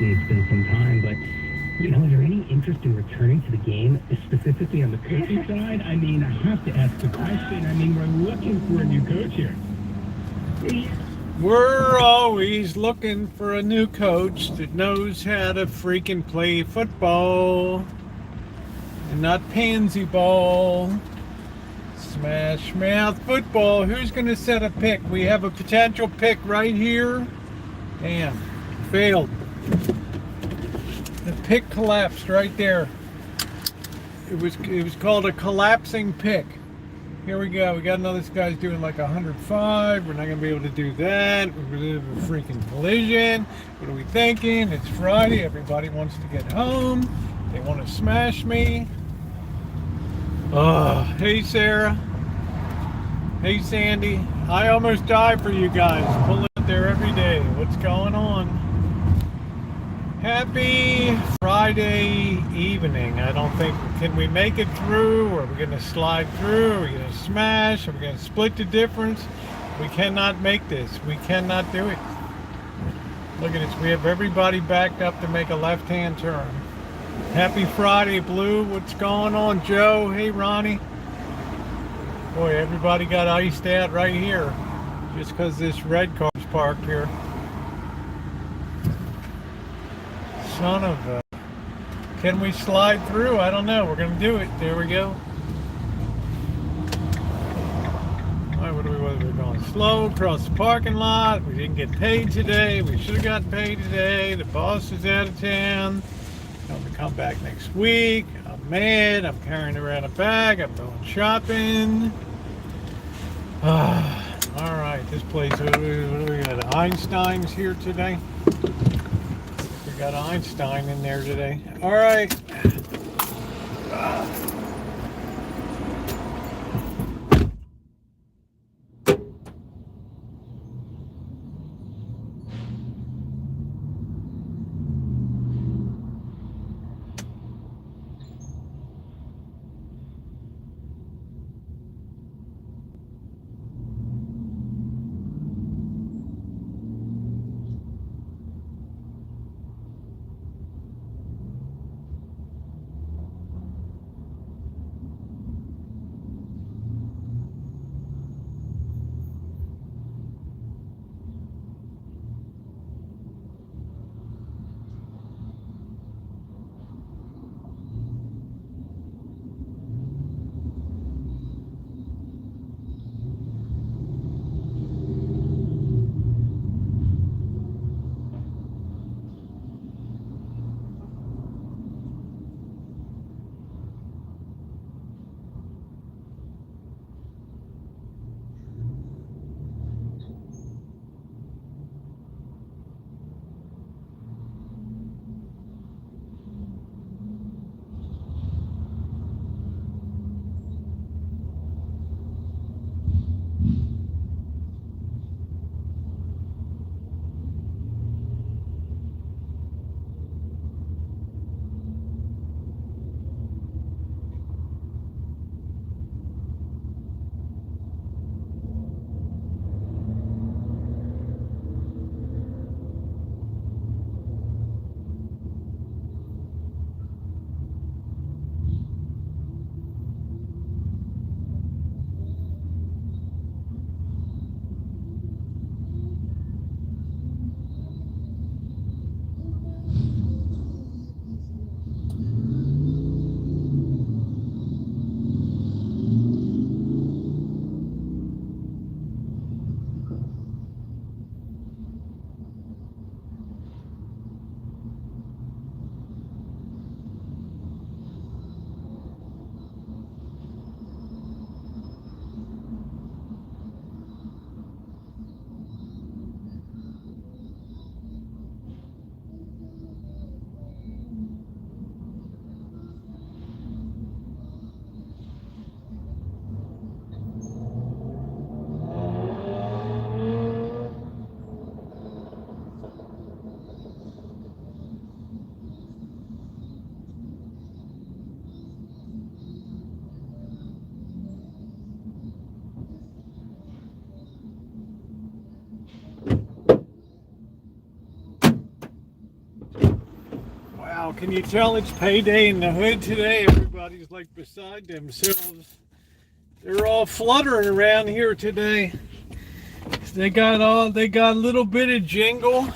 obviously it's been some time, but is there any interest in returning to the game, specifically on the coaching side? I mean, I have to ask the question. I mean, we're looking for a new coach here. We're always looking for a new coach that knows how to freaking play football and not pansy ball. Smash mouth football. Who's going to set a pick? We have a potential pick right here. Damn, failed. The pick collapsed right there. It was called a collapsing pick. Here we go. We got another. This guy's doing like 105. We're not going to be able to do that. We're going to have a freaking collision. What are we thinking? It's Friday. Everybody wants to get home. They want to smash me. Oh, hey Sarah. Hey Sandy. I almost die for you guys. Pull out there every day. What's going on? Happy Friday evening. I don't think, can we make it through? Are we going to slide through? Are we going to smash? Are we going to split the difference? We cannot make this. We cannot do it. Look at this. We have everybody backed up to make a left-hand turn. Happy Friday, Blue. What's going on, Joe? Hey, Ronnie. Boy, everybody got iced out right here just because this red car's parked here. Son of a... Can we slide through? I don't know. We're going to do it. There we go. All right, we're going slow across the parking lot. We didn't get paid today. We should have gotten paid today. The boss is out of town. I'm going to come back next week. I'm mad. I'm carrying around a bag. I'm going shopping. All right, this place, what do we got? Einstein's here today. We got Einstein in there today. All right. Wow, can you tell it's payday in the hood today? Everybody's like beside themselves. They're all fluttering around here today. They got a little bit of jingle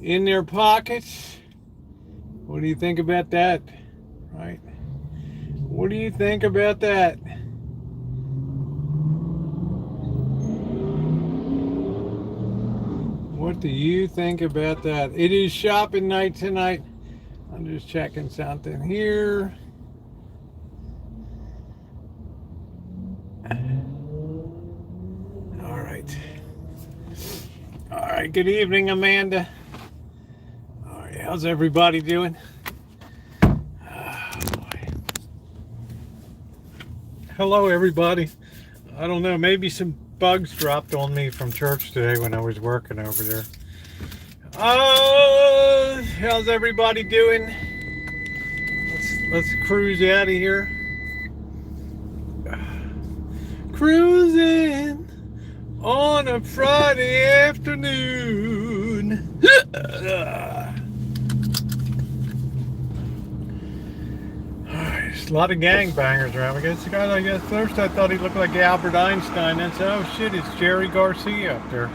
in their pockets. What do you think about that? Right? What do you think about that? What do you think about that? It is shopping night tonight. I'm just checking something here. All right. All right. Good evening, Amanda. All right. How's everybody doing? Oh, boy. Hello, everybody. I don't know. Maybe some bugs dropped on me from church today when I was working over there. How's everybody doing? Let's cruise out of here. Cruising on a Friday afternoon. There's a lot of gangbangers around. I guess first I thought he looked like Albert Einstein. That's, oh shit, it's Jerry Garcia up there.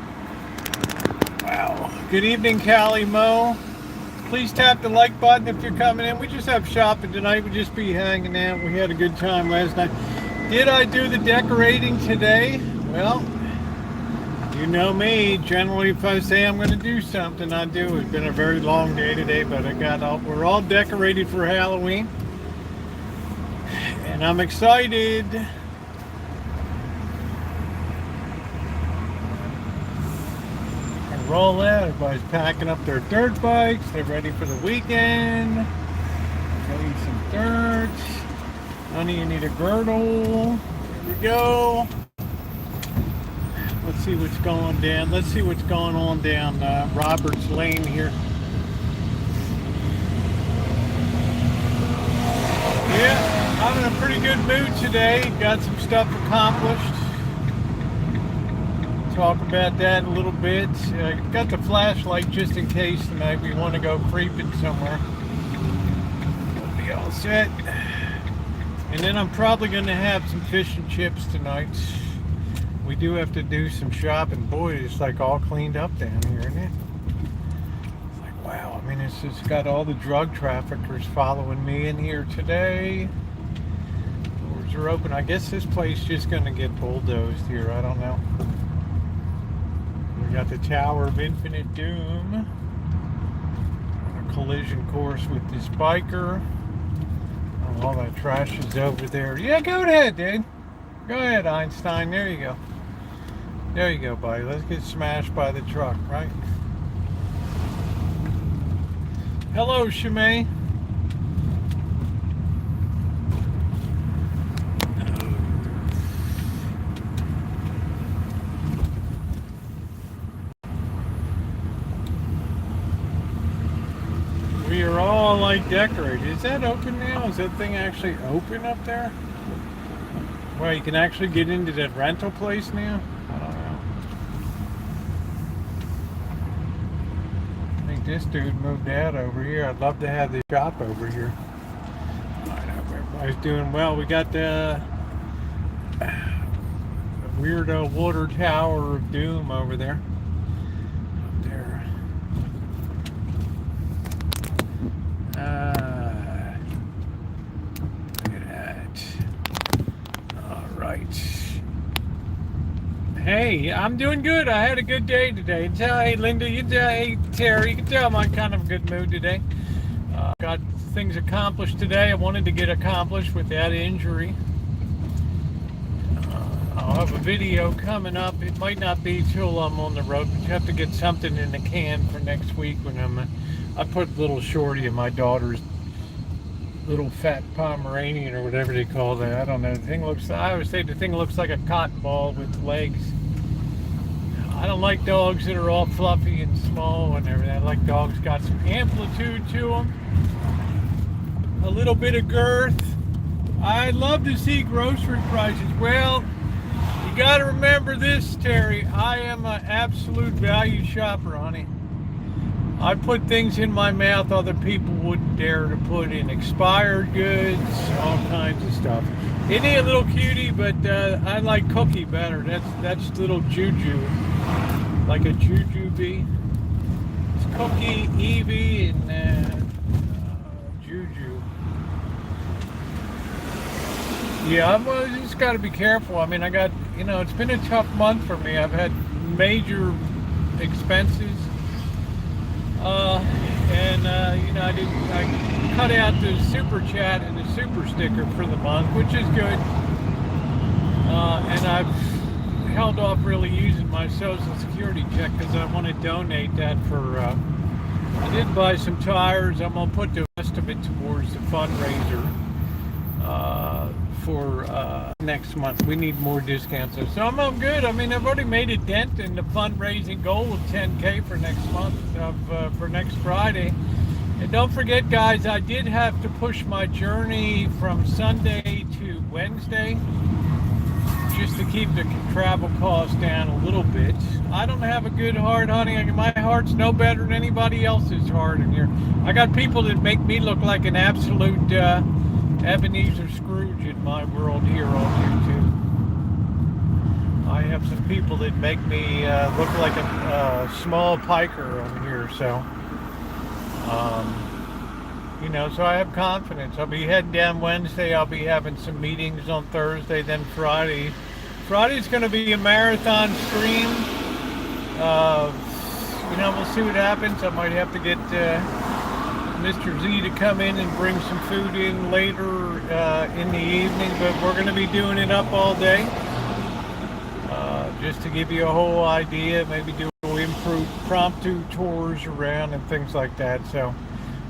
Wow. Good evening, Callie Mo. Please tap the like button if you're coming in. We just have shopping tonight. We'll just be hanging out. We had a good time last night. Did I do the decorating today? Well, you know me. Generally, if I say I'm going to do something, I do. It's been a very long day today, but we're all decorated for Halloween. And I'm excited. And roll out. Everybody's packing up their dirt bikes. They're ready for the weekend. Go eat some dirt. Honey, you need a girdle. Here we go. Let's see what's going down. Let's see what's going on down Roberts Lane here. Yeah. I'm in a pretty good mood today. Got some stuff accomplished. Talk about that a little bit. Got the flashlight just in case tonight we want to go creeping somewhere. We'll be all set. And then I'm probably going to have some fish and chips tonight. We do have to do some shopping. Boy, it's like all cleaned up down here, isn't it? It's like, wow. I mean, it's just got all the drug traffickers following me in here today. Are open. I guess this place is just going to get bulldozed here. I don't know. We got the Tower of Infinite Doom on a collision course with this biker. Oh, all that trash is over there. Yeah, go ahead, dude. Go ahead, Einstein. There you go. There you go, buddy. Let's get smashed by the truck, right? Hello, Shimei. We are all like decorated. Is that open now? Is that thing actually open up there? Well, you can actually get into that rental place now? I don't know. I think this dude moved out over here. I'd love to have this shop over here. I hope everybody's doing well. We got the weirdo water tower of doom over there. Look at that. All right. Hey, I'm doing good. I had a good day today. Hey, Linda. Hey, Terry. You can tell I'm in kind of a good mood today. Got things accomplished today I wanted to get accomplished without injury. I'll have a video coming up. It might not be till I'm on the road, but you have to get something in the can for next week when I put little Shorty in my daughter's little fat Pomeranian or whatever they call that. I don't know. I always say the thing looks like a cotton ball with legs. I don't like dogs that are all fluffy and small and everything. I like dogs got some amplitude to them. A little bit of girth. I'd love to see grocery prices. Well, you got to remember this, Terry. I am an absolute value shopper, honey. I put things in my mouth other people wouldn't dare to put in. Expired goods, all kinds of stuff. Isn't he a little cutie? But I like Cookie better. That's little Juju, like a Juju bee. It's Cookie, Evie, and Juju. Yeah, I've just got to be careful. I mean, I got, it's been a tough month for me. I've had major expenses. I cut out the super chat and the super sticker for the month, which is good. And I've held off really using my social security check because I want to donate that for, I did buy some tires. I'm going to put the rest of it towards the fundraiser for next month. We need more discounts. So I'm good. I mean, I've already made a dent in the fundraising goal of 10K for next month, for next Friday. And don't forget, guys, I did have to push my journey from Sunday to Wednesday just to keep the travel costs down a little bit. I don't have a good heart, honey. My heart's no better than anybody else's heart in here. I got people that make me look like an absolute Ebenezer Scrooge in my world here on YouTube. I have some people that make me look like a small piker on here, so so I have confidence. I'll be heading down Wednesday. I'll be having some meetings on Thursday, then Friday. Friday's going to be a marathon stream. We'll see what happens. I might have to get Mr. Z to come in and bring some food in later in the evening, but we're going to be doing it up all day. Just to give you a whole idea, maybe do impromptu tours around and things like that. So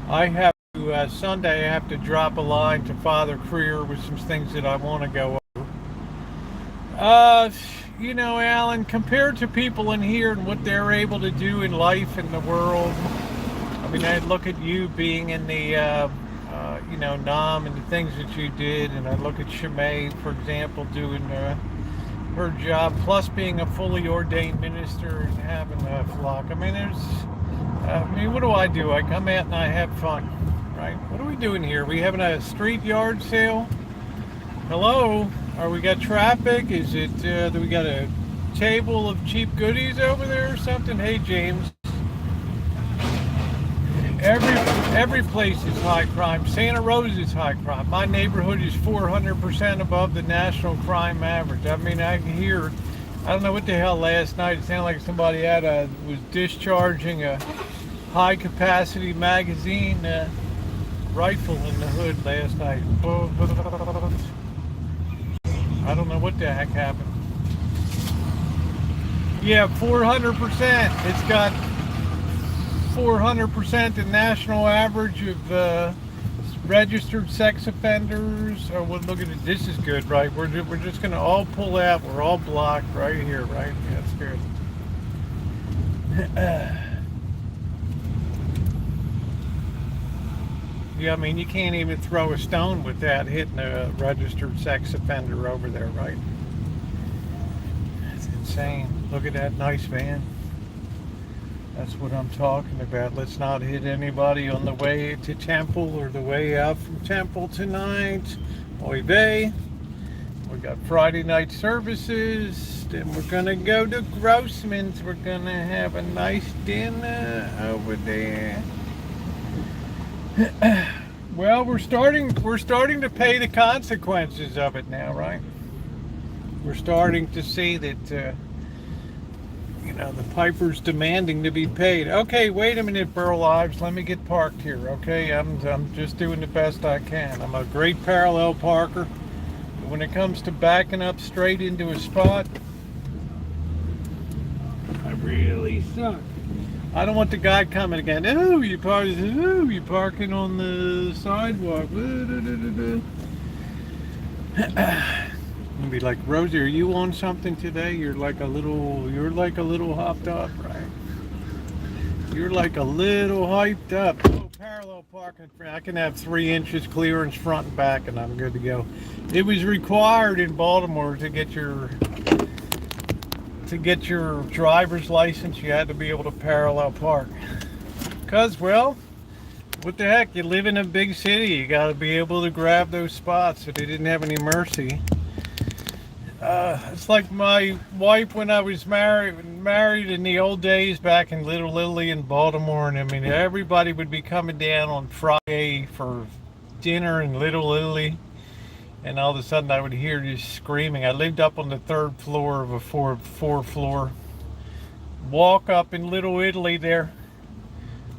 I have to, Sunday I have to drop a line to Father Creer with some things that I want to go over. Alan, compared to people in here and what they're able to do in life and the world, I mean, I look at you being in the, NOM and the things that you did, and I look at Shimei, for example, doing her job, plus being a fully ordained minister and having a flock. I mean, what do? I come out and I have fun, right? What are we doing here? Are we having a street yard sale? Hello? Are we got traffic? Is it, do we got a table of cheap goodies over there or something? Hey, James. Every place is high crime. Santa Rosa is high crime. My neighborhood is 400% above the national crime average. I mean, I can hear, I don't know what the hell last night. It sounded like somebody was discharging a high capacity magazine rifle in the hood last night. I don't know what the heck happened. Yeah, 400%. It's got 400% the national average of registered sex offenders. Oh, well, look at it. This is good, right? We're just going to all pull out. We're all blocked right here, right? Yeah, that's good. Yeah, I mean, you can't even throw a stone without hitting a registered sex offender over there, right? That's insane. Look at that nice van. That's what I'm talking about. Let's not hit anybody on the way to Temple or the way out from Temple tonight. Oy vey. We got Friday night services. Then we're going to go to Grossman's. We're going to have a nice dinner over there. Well, we're starting to pay the consequences of it now, right? We're starting to see that the piper's demanding to be paid. Okay, wait a minute, Burl Ives. Let me get parked here, okay? I'm just doing the best I can. I'm a great parallel parker. But when it comes to backing up straight into a spot, I really suck. I don't want the guy coming again. Oh, you're parking on the sidewalk. And be like, Rosie, are you on something today? You're like a little hopped up, right? You're like a little hyped up. Oh, parallel parking. I can have 3 inches clearance front and back, and I'm good to go. It was required in Baltimore to get your driver's license. You had to be able to parallel park. Because, well, what the heck? You live in a big city. You got to be able to grab those spots. So they didn't have any mercy. It's like my wife when I was married in the old days back in Little Italy in Baltimore. And I mean, everybody would be coming down on Friday for dinner in Little Italy. And all of a sudden I would hear just screaming. I lived up on the 3rd floor of a four floor walk up in Little Italy there.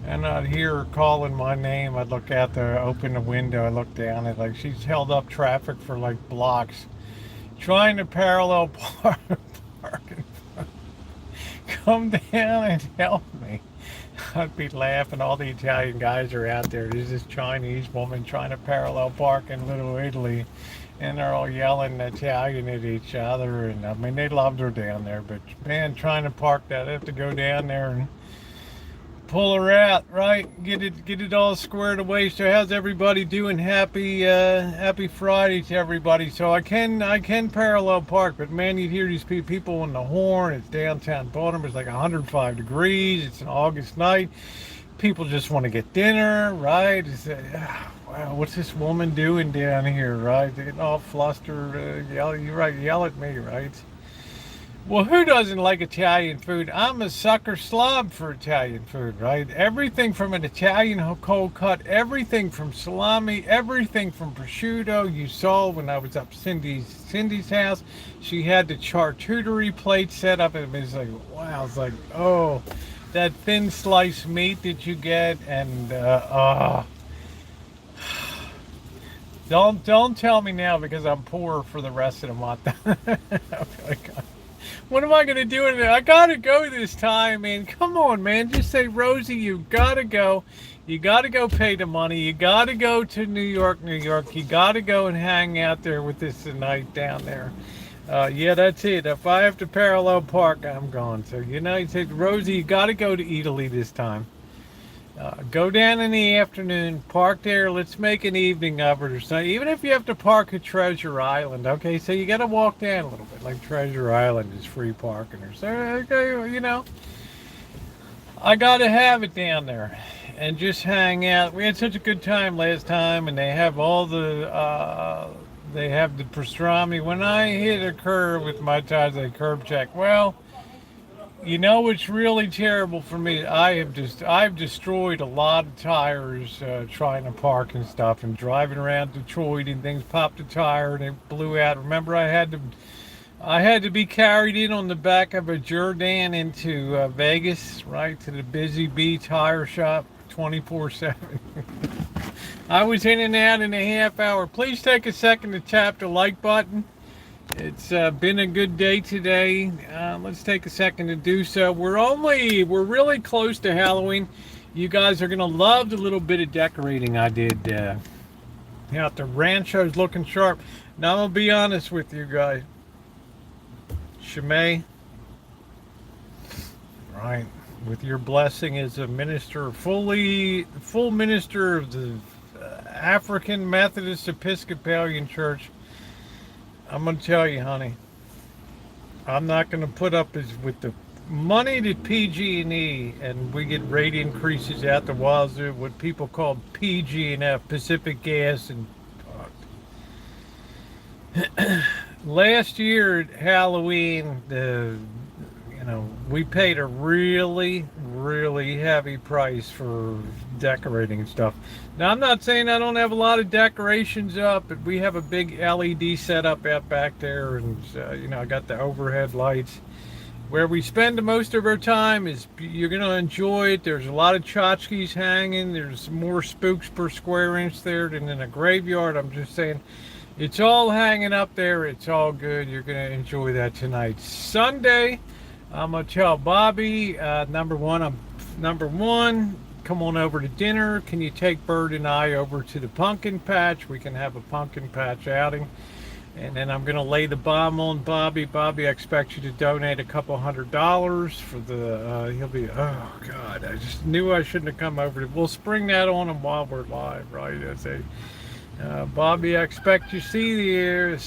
And I'd hear her calling my name. I'd look out there, open the window, I look down at like she's held up traffic for like blocks. Trying to parallel park and come down and help me. I'd be laughing. All the Italian guys are out there. There's this Chinese woman trying to parallel park in Little Italy, and they're all yelling Italian at each other. And I mean, they loved her down there, but man, trying to park that, I have to go down there and pull her out, right? Get it all squared away. So how's everybody doing? Happy Friday to everybody. So I can parallel park, but man, you hear these people on the horn. It's downtown Baltimore. It's like 105 degrees. It's an August night. People just want to get dinner, right? Wow, what's this woman doing down here, right? They're getting all flustered. Yell at me, right? Well, who doesn't like Italian food? I'm a sucker slob for Italian food, right? Everything from an Italian cold cut, everything from salami, everything from prosciutto. You saw when I was up Cindy's house, she had the charcuterie plate set up. It was like, wow, it's like, oh, that thin sliced meat that you get, and don't tell me now because I'm poor for the rest of the month. I'll be like, what am I going to do in there? I got to go this time, man. Come on, man. Just say, Rosie, you got to go. You got to go pay the money. You got to go to New York. You got to go and hang out there with us tonight down there. Yeah, that's it. If I have to parallel park, I'm gone. So, you know, you say, Rosie, you got to go to Italy this time. Go down in the afternoon, park there. Let's make an evening of it or something. Even if you have to park at Treasure Island, okay? So you got to walk down a little bit, like Treasure Island is free parking or so. Okay, you know, I got to have it down there and just hang out. We had such a good time last time, and they have all the they have the pastrami. When I hit a curve with my tires, they curb check. Well, you know what's really terrible for me? I've destroyed a lot of tires trying to park and stuff, and driving around Detroit and things. Popped a tire and it blew out. Remember, I had to be carried in on the back of a Jordan into Vegas, right to the Busy Bee tire shop, 24/7. I was in and out in a half hour. Please take a second to tap the like button. It's been a good day today. Let's take a second to do so. We're really close to Halloween. You guys are gonna love the little bit of decorating I did. Out the Rancho's looking sharp. Now I'm gonna be honest with you guys. Shemay, right? With your blessing as a minister, full minister of the African Methodist Episcopalian Church. I'm going to tell you, honey, I'm not going to put up with the money to PG&E, and we get rate increases out the wazoo, what people call PG&F, Pacific Gas, and last year at Halloween, we paid a really, really heavy price for decorating and stuff. Now, I'm not saying I don't have a lot of decorations up, but we have a big LED setup out back there, and I got the overhead lights. Where we spend the most of our time is, you're going to enjoy it. There's a lot of tchotchkes hanging. There's more spooks per square inch there than in a graveyard. I'm just saying, it's all hanging up there. It's all good. You're going to enjoy that tonight. Sunday, I'm going to tell Bobby, number one, come on over to dinner. Can you take Bird and I over to the pumpkin patch? We can have a pumpkin patch outing. And then I'm going to lay the bomb on Bobby. Bobby, I expect you to donate a couple $100 for the, he'll be, oh God, I just knew I shouldn't have come over. We'll spring that on him while we're live, right? I say, Bobby, I expect you see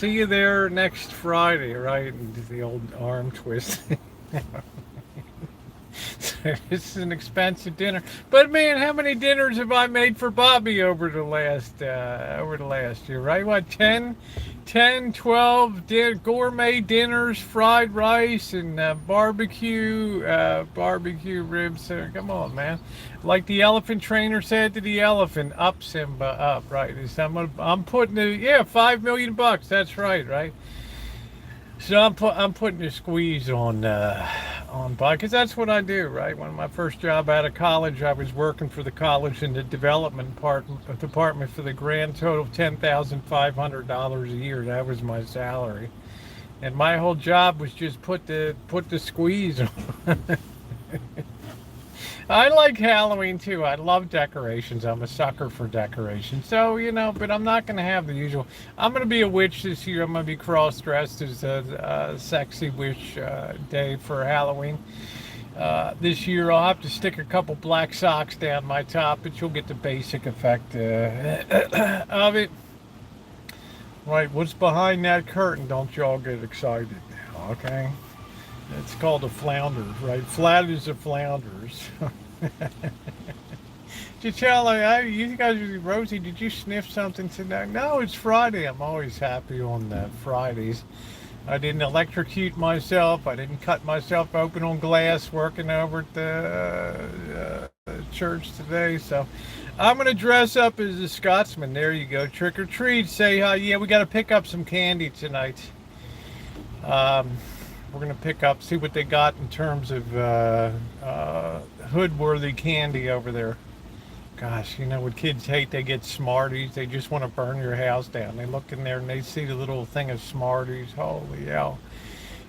you there next Friday, right? And the old arm twist. This is an expensive dinner, but man, how many dinners have I made for Bobby over the last year, right? What, 12 gourmet dinners, fried rice and barbecue ribs. Come on, man. Like the elephant trainer said to the elephant, up Simba, up, right? I'm putting $5 million. That's right, right? So I'm putting a squeeze on Bob, because that's what I do, right? When my first job out of college, I was working for the college in the development department for the grand total of $10,500 a year. That was my salary, and my whole job was just put the squeeze on. I like Halloween too. I love decorations. I'm a sucker for decorations. So, but I'm not going to have the usual. I'm going to be a witch this year. I'm going to be cross-dressed as a sexy witch day for Halloween. This year I'll have to stick a couple black socks down my top, but you'll get the basic effect of it. Right, what's behind that curtain? Don't y'all get excited, okay? It's called a flounders, right? Flat as a flounders. Did you tell you guys, Rosie, did you sniff something today? No, it's Friday. I'm always happy on Fridays. I didn't electrocute myself. I didn't cut myself open on glass working over at the church today. So I'm going to dress up as a Scotsman. There you go. Trick or treat. Say hi. Yeah, we got to pick up some candy tonight. We're going to see what they got in terms of hood-worthy candy over there. Gosh, what kids hate, they get Smarties. They just want to burn your house down. They look in there and they see the little thing of Smarties. Holy hell.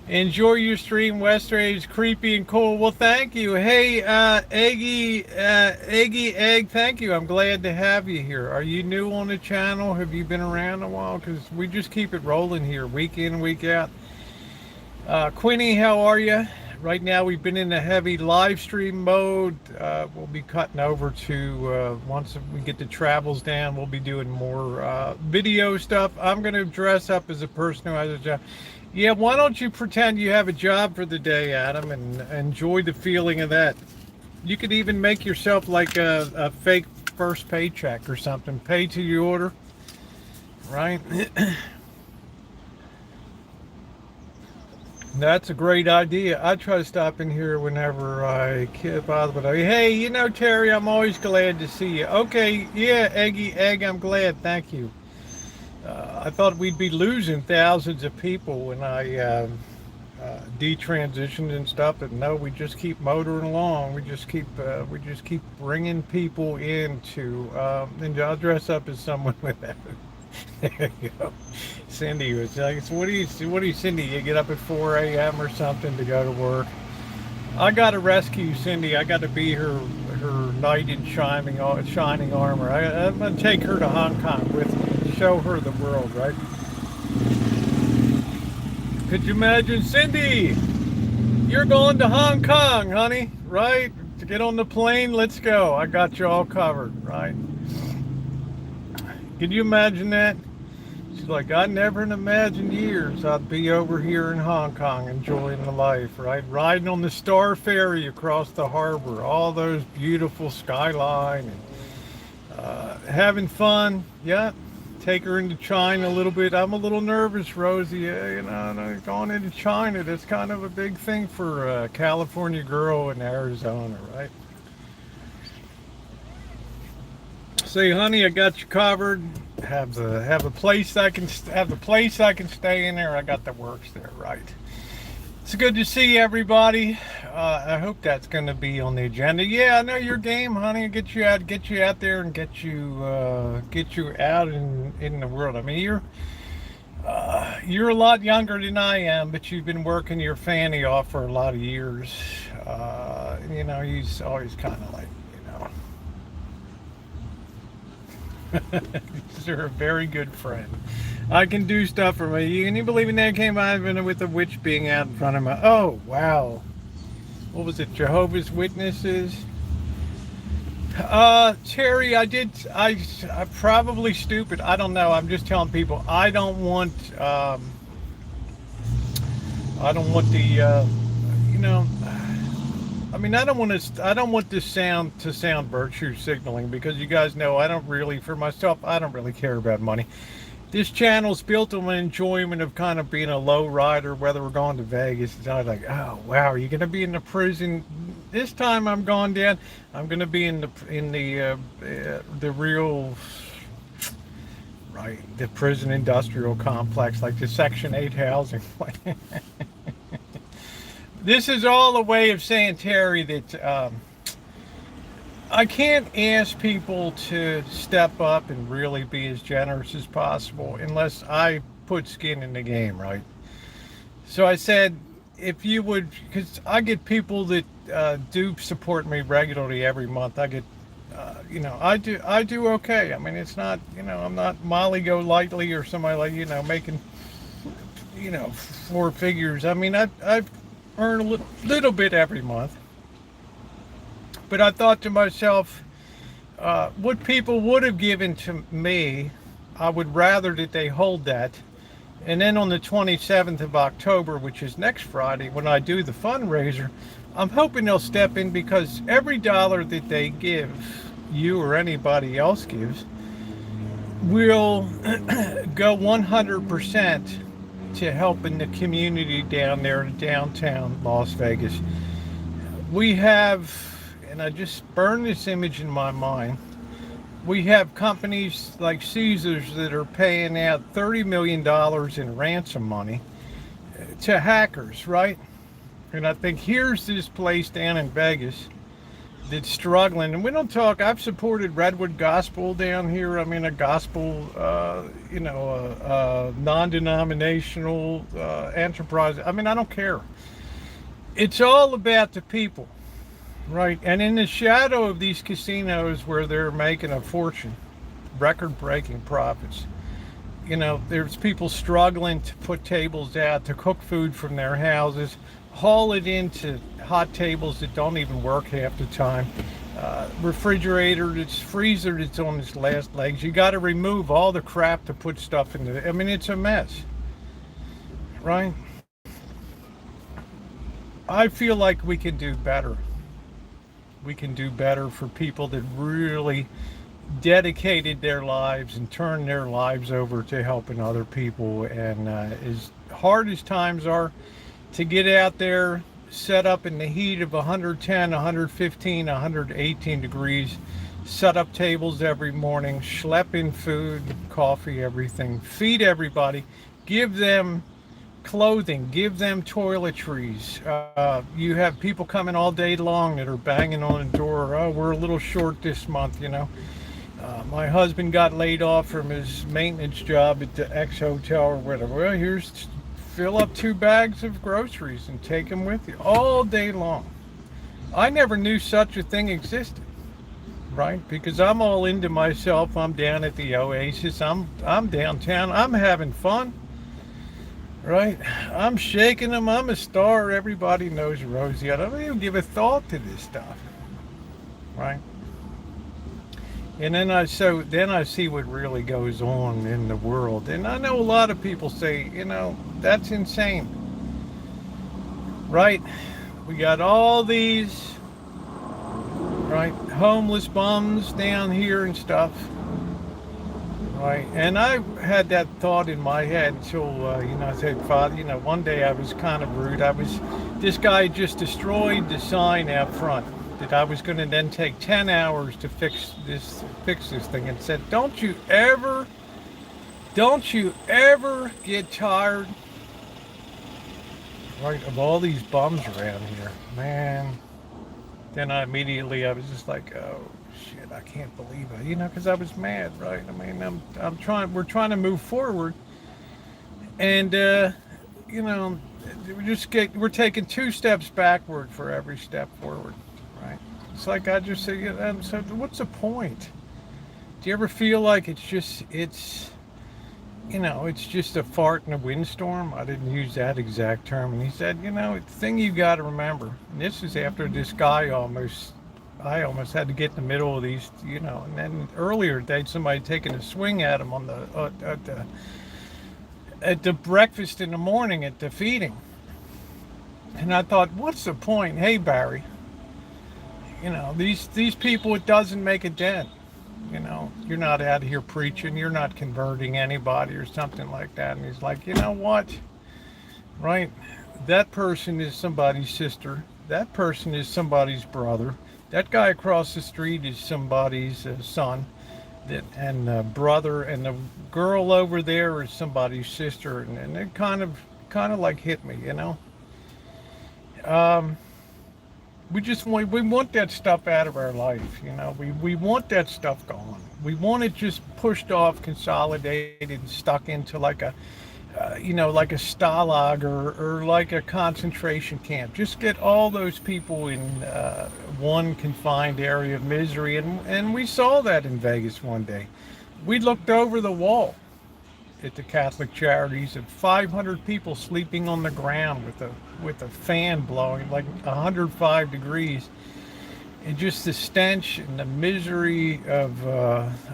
Enjoy your stream, Westray. It's creepy and cool. Well, thank you. Hey, Eggy Egg, thank you. I'm glad to have you here. Are you new on the channel? Have you been around a while? Because we just keep it rolling here, week in, week out. Quinny, how are you? Right now we've been in a heavy live stream mode. We'll be cutting over to, once we get the travels down, we'll be doing more video stuff. I'm going to dress up as a person who has a job. Yeah, why don't you pretend you have a job for the day, Adam, and enjoy the feeling of that. You could even make yourself like a fake first paycheck or something. Pay to your order, right? That's a great idea. I try to stop in here whenever I can bother. But hey, Terry, I'm always glad to see you. Okay, yeah, Egg, I'm glad. Thank you. I thought we'd be losing thousands of people when I detransitioned and stuff, but no, we just keep motoring along. We just keep bringing people into. And I'll dress up as someone with that. There you go. Cindy was like, so what do you, Cindy? You get up at 4 a.m. or something to go to work? I got to rescue Cindy. I got to be her knight in shining armor. I'm going to take her to Hong Kong with me, show her the world, right? Could you imagine, Cindy? You're going to Hong Kong, honey, right? To get on the plane, let's go. I got you all covered, right? Can you imagine that? She's like, I never in a million years I'd be over here in Hong Kong enjoying the life, right? Riding on the Star Ferry across the harbor, all those beautiful skyline, and having fun. Yeah, take her into China a little bit. I'm a little nervous, Rosie. Going into China, that's kind of a big thing for a California girl in Arizona, right? Say, honey, I got you covered. Have the place I can stay in there. I got the works there, right? It's good to see everybody. I hope that's going to be on the agenda. Yeah, I know your game, honey. Get you out there and get you out in the world. I mean, you're a lot younger than I am, but you've been working your fanny off for a lot of years. He's always kind of like. You're a very good friend. I can do stuff for me. Can you believe in that came out with a witch being out in front of me? Oh, wow. What was it? Jehovah's Witnesses? Terry, I'm probably stupid. I don't know. I'm just telling people I don't want the I mean, I don't want this to sound virtue signaling, because you guys know I don't really, for myself, I don't really care about money. This channel's built on an enjoyment of kind of being a low rider, whether we're going to Vegas. It's not like, oh wow, are you going to be in the prison? This time I'm going down. I'm going to be in the real, right, the prison industrial complex, like the Section 8 housing. This is all a way of saying, Terry, that I can't ask people to step up and really be as generous as possible unless I put skin in the game, right? So I said, if you would, because I get people that do support me regularly every month. I get, I do okay. I mean, it's not, I'm not Molly Go Lightly or somebody like, making, four figures. I mean, I've earned a little bit every month. But I thought to myself, what people would have given to me, I would rather that they hold that. And then on the 27th of October, which is next Friday, when I do the fundraiser, I'm hoping they'll step in, because every dollar that they give, you or anybody else gives, will go 100% to helping the community down there in downtown Las Vegas. We have, and I just burned this image in my mind, we have companies like Caesars that are paying out $30 million in ransom money to hackers, right? And I think here's this place down in Vegas that's struggling. And we don't talk, I've supported Redwood Gospel down here. I mean, a gospel, non-denominational enterprise. I mean, I don't care. It's all about the people. Right, and in the shadow of these casinos where they're making a fortune, record-breaking profits, there's people struggling to put tables out, to cook food from their houses, haul it into hot tables that don't even work half the time, freezer that's on its last legs. You got to remove all the crap to put stuff into. I mean, it's a mess, right? I feel like we can do better. We can do better for people that really dedicated their lives and turned their lives over to helping other people. And as hard as times are, to get out there, set up in the heat of 110, 115, 118 degrees, set up tables every morning, schlep in food, coffee, everything, feed everybody, give them clothing, give them toiletries. You have people coming all day long that are banging on the door. Oh, we're a little short this month, my husband got laid off from his maintenance job at the X hotel or whatever. Well, here's, fill up 2 bags of groceries and take them with you all day long. I never knew such a thing existed, right? Because I'm all into myself. I'm down at the Oasis. I'm downtown. I'm having fun. Right? I'm shaking them. I'm a star. Everybody knows Rosie. I don't even give a thought to this stuff. Right? And then I see what really goes on in the world. And I know a lot of people say, that's insane. Right? We got all these, right, homeless bums down here and stuff. Right, and I had that thought in my head until, I said, Father, one day I was kind of rude. This guy just destroyed the sign out front that I was going to then take 10 hours to fix this thing, and said, don't you ever get tired, right, of all these bums around here, man. Then I was just like, oh, shit, I can't believe it, because I was mad, right? I mean, we're trying to move forward, and, we're taking 2 steps backward for every step forward, right? It's like I just say, so what's the point? Do you ever feel like it's just a fart in a windstorm? I didn't use that exact term. And he said, the thing you got to remember, and this is after this guy I almost had to get in the middle of these, and then earlier today, somebody taking a swing at him on at the breakfast in the morning at the feeding. And I thought, what's the point? Hey, Barry, You know, these people, it doesn't make a dent. You know, you're not out here preaching, you're not converting anybody or something like that. And he's like, you know what? Right? That person is somebody's sister. That person is somebody's brother. That guy across the street is somebody's son and brother, and the girl over there is somebody's sister. And it kind of like hit me, you know. We want that stuff out of our life, you know. We want that stuff gone. We want it just pushed off, consolidated, and stuck into like a like a stalag or like a concentration camp. Just get all those people in one confined area of misery. And we saw that in Vegas one day. We looked over the wall at the Catholic Charities of 500 people sleeping on the ground with a fan blowing like 105 degrees. And just the stench and the misery of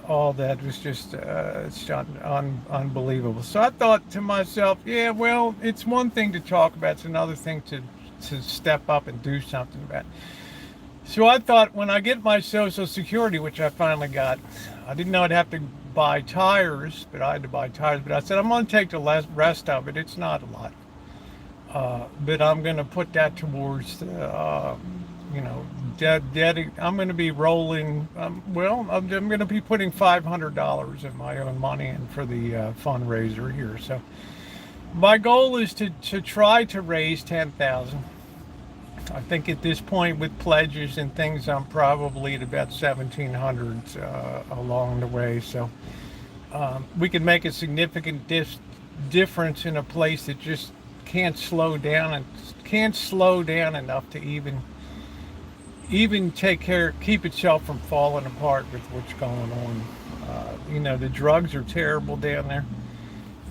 all that was just unbelievable. So I thought to myself, yeah, well, it's one thing to talk about, it's another thing to step up and do something about it. So I thought, when I get my Social Security, which I finally got, I didn't know I'd have to buy tires, but I had to buy tires. But I said, I'm going to take the rest of it. It's not a lot. But I'm going to put that towards I'm going to be rolling, I'm going to be putting $500 of my own money in for the fundraiser here. So my goal is to try to raise $10,000. I think at this point, with pledges and things, I'm probably at about 1,700 along the way. So we can make a significant difference in a place that just can't slow down enough to even keep itself from falling apart with what's going on. The drugs are terrible down there.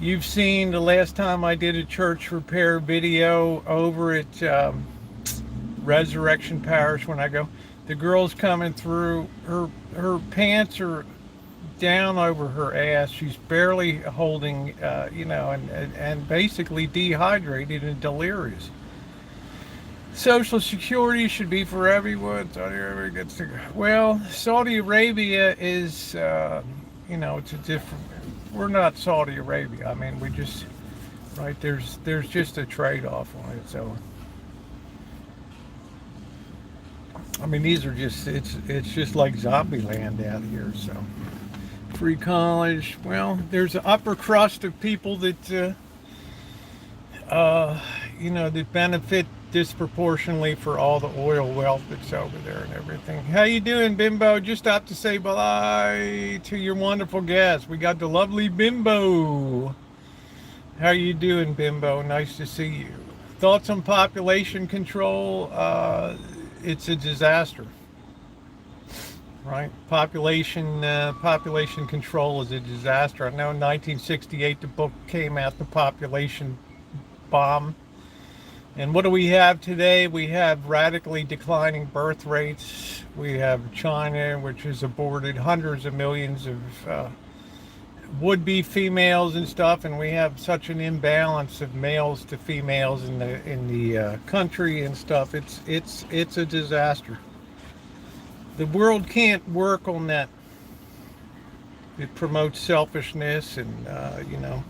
You've seen the last time I did a church repair video over at Resurrection Parish, when I go, the girl's coming through, her pants are down over her ass. She's barely holding, and basically dehydrated and delirious. Social Security should be for everyone. Saudi Arabia gets to, well, Saudi Arabia is, it's a different. We're not Saudi Arabia. I mean, we just, right? There's just a trade-off on it. So, I mean, these are just, it's just like zombie land out here. So, free college. Well, there's an upper crust of people that, that benefit disproportionately for all the oil wealth that's over there and everything. How you doing, Bimbo? Just stopped to say bye to your wonderful guest. We got the lovely Bimbo. How you doing, Bimbo? Nice to see you. Thoughts on population control? It's a disaster, right? Population control is a disaster. I know in 1968 the book came out, The Population Bomb. And what do we have today? We have radically declining birth rates. We have China, which has aborted hundreds of millions of would-be females and stuff, and we have such an imbalance of males to females in the country and stuff. It's a disaster. The world can't work on that. It promotes selfishness, and the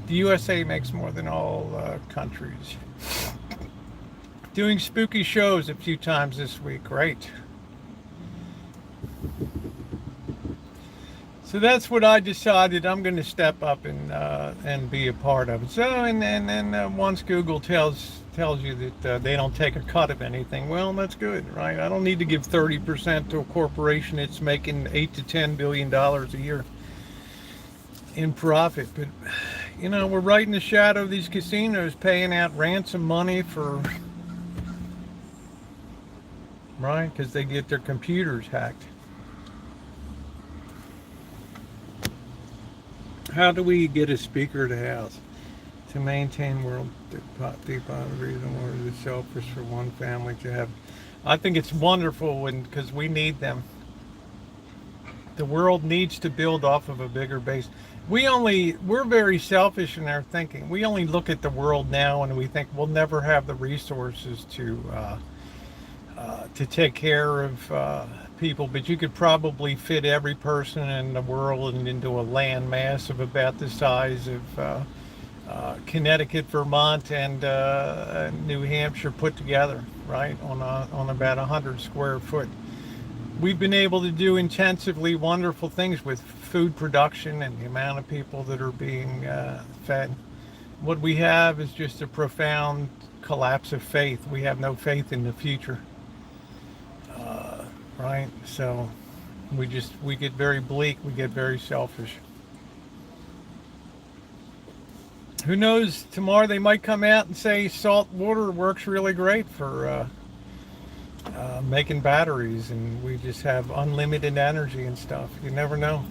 USA makes more than all countries. Doing spooky shows a few times this week, right? So that's what I decided. I'm going to step up and be a part of it. So and once Google tells you that they don't take a cut of anything, well, that's good, right? I don't need to give 30% to a corporation that's making $8 to $10 billion a year in profit. But we're right in the shadow of these casinos paying out ransom money for, right? Because they get their computers hacked. How do we get a speaker to house to maintain world deep boundaries and order the selfish for one family to have? I think it's wonderful because we need them. The world needs to build off of a bigger base. We're very selfish in our thinking. We only look at the world now and we think we'll never have the resources to to take care of people, but you could probably fit every person in the world into a land mass of about the size of Connecticut, Vermont, and New Hampshire put together, right, on about 100 square foot. We've been able to do intensively wonderful things with food production and the amount of people that are being fed. What we have is just a profound collapse of faith. We have no faith in the future, right? So we get very bleak, we get very selfish. Who knows, tomorrow they might come out and say salt water works really great for making batteries, and we just have unlimited energy and stuff. You never know.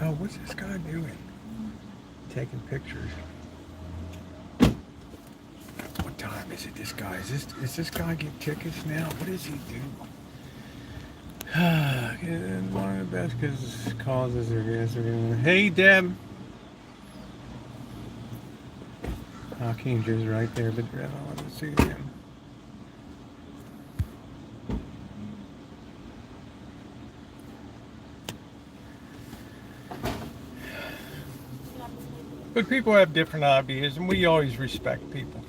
Oh, what's this guy doing? Taking pictures. What time is it, this guy? Is this guy get tickets now? What does he do? One of the best causes are guys. Hey, Deb. Kinger's right there, but I don't want to see him. But people have different ideas, and we always respect people.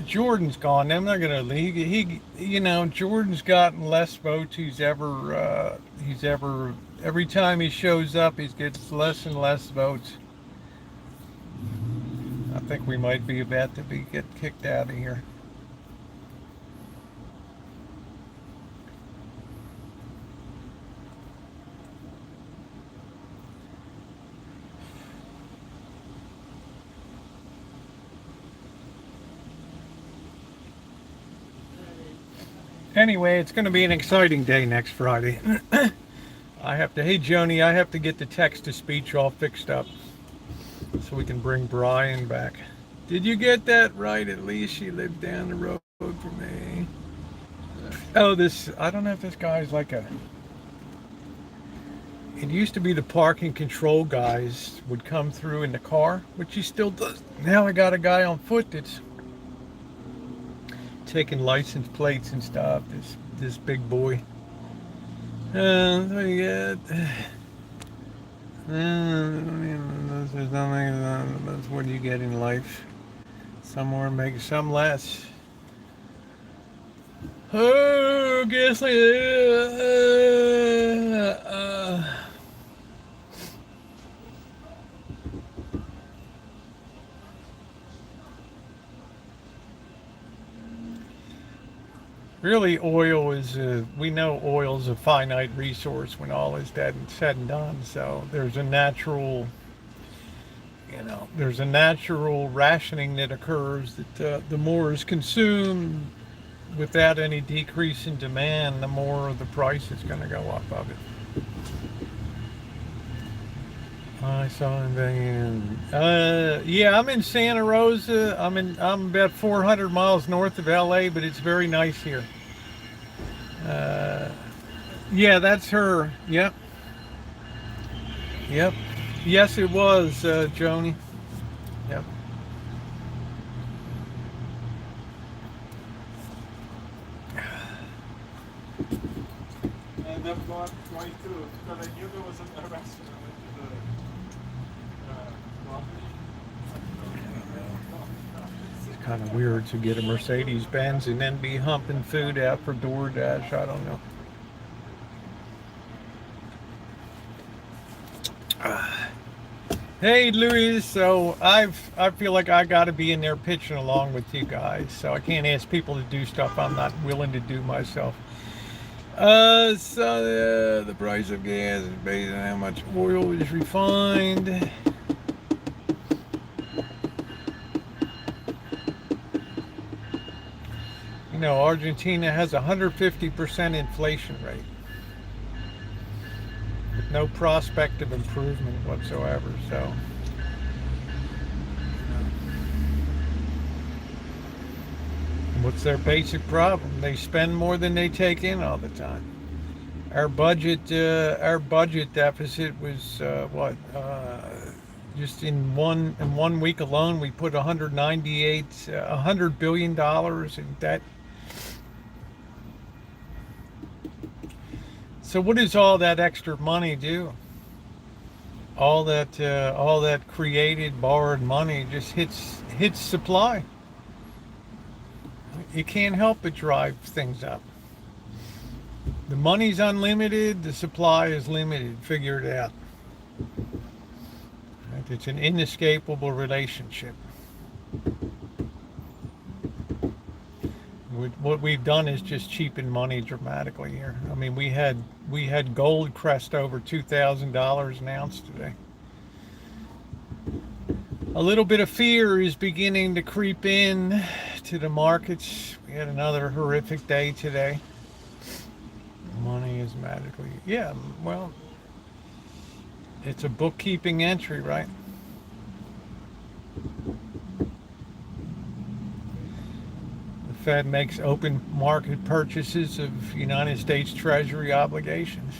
Jordan's gone. I'm not gonna. He, you know, Jordan's gotten less votes he's ever. Every time he shows up, he gets less and less votes. I think we might be about to get kicked out of here. Anyway, it's going to be an exciting day next Friday. Hey Joni, I have to get the text-to-speech all fixed up so we can bring Brian back. Did you get that right? At least she lived down the road from me. Oh, I don't know if this guy's like it used to be the parking control guys would come through in the car, which he still does. Now I got a guy on foot that's taking license plates and stuff. This big boy. What do you get? There's nothing. That's what you get in life. Some more, make some less. Oh, guess really, oil is, we know oil is a finite resource when all is said and done. So there's a natural, there's a natural rationing that occurs that the more is consumed without any decrease in demand, the more the price is going to go up of it. I saw him in. Yeah, I'm in Santa Rosa. I'm about 400 miles north of LA, but it's very nice here. Yeah, that's her. Yep. Yes, it was, Joni. Yep. And I've gone right through because I knew there was an urbex. It's kind of weird to get a Mercedes-Benz and then be humping food out for DoorDash. I don't know. Hey, Louis. So I feel like I got to be in there pitching along with you guys. So I can't ask people to do stuff I'm not willing to do myself. The price of gas is based on how much oil is refined. Argentina has 150% inflation rate with no prospect of improvement whatsoever. So, what's their basic problem? They spend more than they take in all the time. Our budget deficit was just in one week alone, we put $100 billion in debt. So what does all that extra money do? All that created borrowed money just hits supply. You can't help but drive things up. The money's unlimited, the supply is limited. Figure it out. Right? It's an inescapable relationship. What we've done is just cheapen money dramatically here. I mean, we had gold crest over $2,000 an ounce today. A little bit of fear is beginning to creep in to the markets. We had another horrific day today. Money is magically, yeah, well, it's a bookkeeping entry, right? The Fed makes open market purchases of United States Treasury obligations.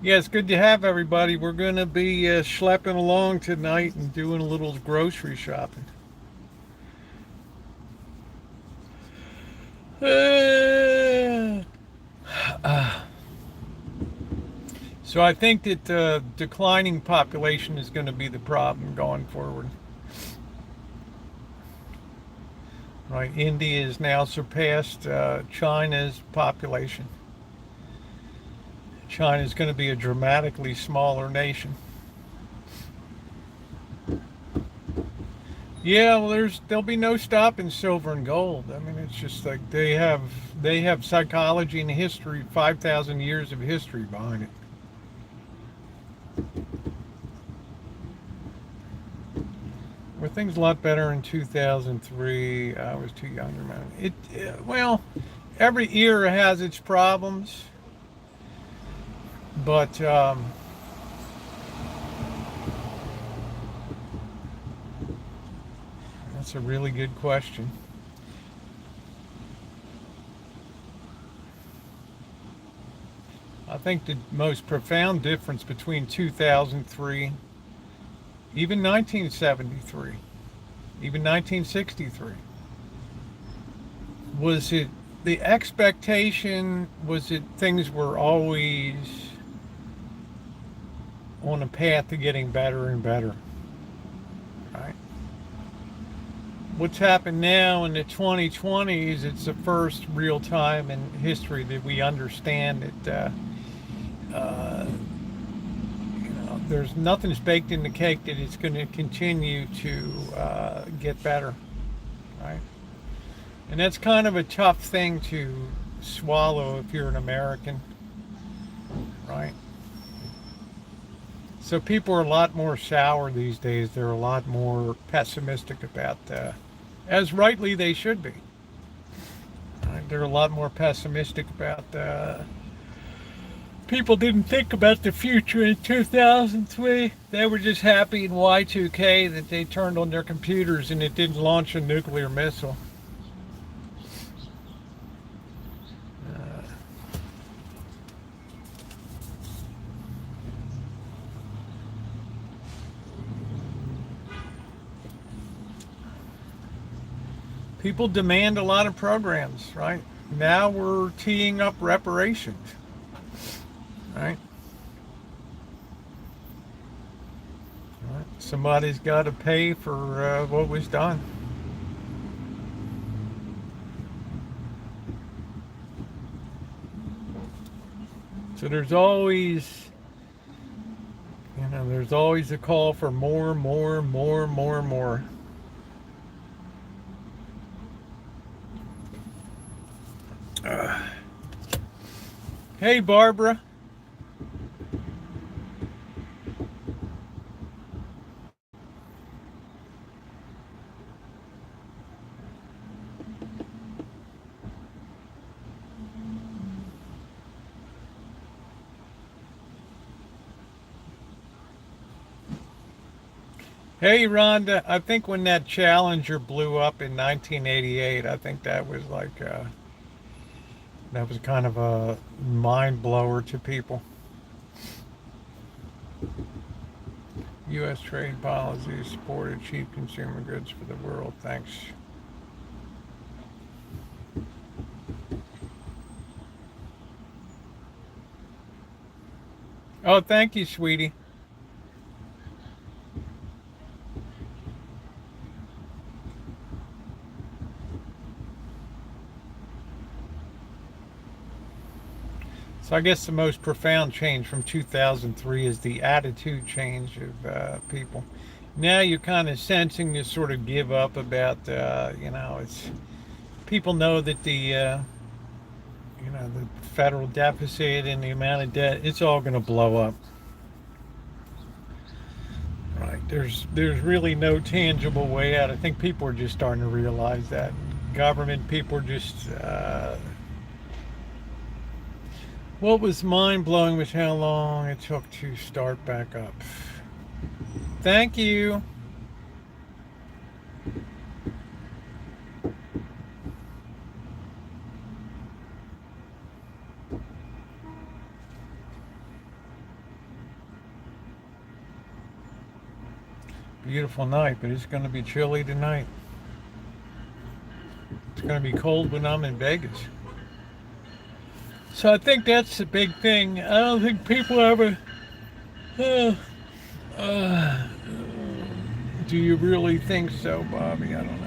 Yeah, it's good to have everybody. We're going to be schlepping along tonight and doing a little grocery shopping. So I think that the declining population is going to be the problem going forward. Right, India has now surpassed China's population. China is going to be a dramatically smaller nation. Yeah, well, there'll be no stopping silver and gold. I mean, it's just like they have psychology and history, 5,000 years of history behind it. Were things a lot better in 2003? I was too young to remember. Well, every era has its problems, but that's a really good question. I think the most profound difference between 2003, even 1973, even 1963, was it the expectation was that things were always on a path to getting better and better, right? What's happened now in the 2020s, it's the first real time in history that we understand that there's nothing's baked in the cake that it's going to continue to get better, right? And that's kind of a tough thing to swallow if you're an American, right? So people are a lot more sour these days. They're a lot more pessimistic about, as rightly they should be. Right? They're a lot more pessimistic about people didn't think about the future in 2003. They were just happy in Y2K that they turned on their computers and it didn't launch a nuclear missile. People demand a lot of programs, right? Now we're teeing up reparations. Right? Somebody's got to pay for what was done. So there's always, there's always a call for more. Hey, Barbara. Hey, Rhonda, I think when that Challenger blew up in 1988, I think that was like, that was kind of a mind blower to people. U.S. trade policy supported cheap consumer goods for the world. Thanks. Oh, thank you, sweetie. So I guess the most profound change from 2003 is the attitude change of people. Now you're kind of sensing this sort of give up about, it's people know that the federal deficit and the amount of debt, it's all going to blow up. Right. There's really no tangible way out. I think people are just starting to realize that. Government people are just. What was mind blowing was how long it took to start back up. Thank you. Beautiful night, but it's going to be chilly tonight. It's going to be cold when I'm in Vegas. So I think that's the big thing. I don't think people ever. Do you really think so, Bobby? I don't know.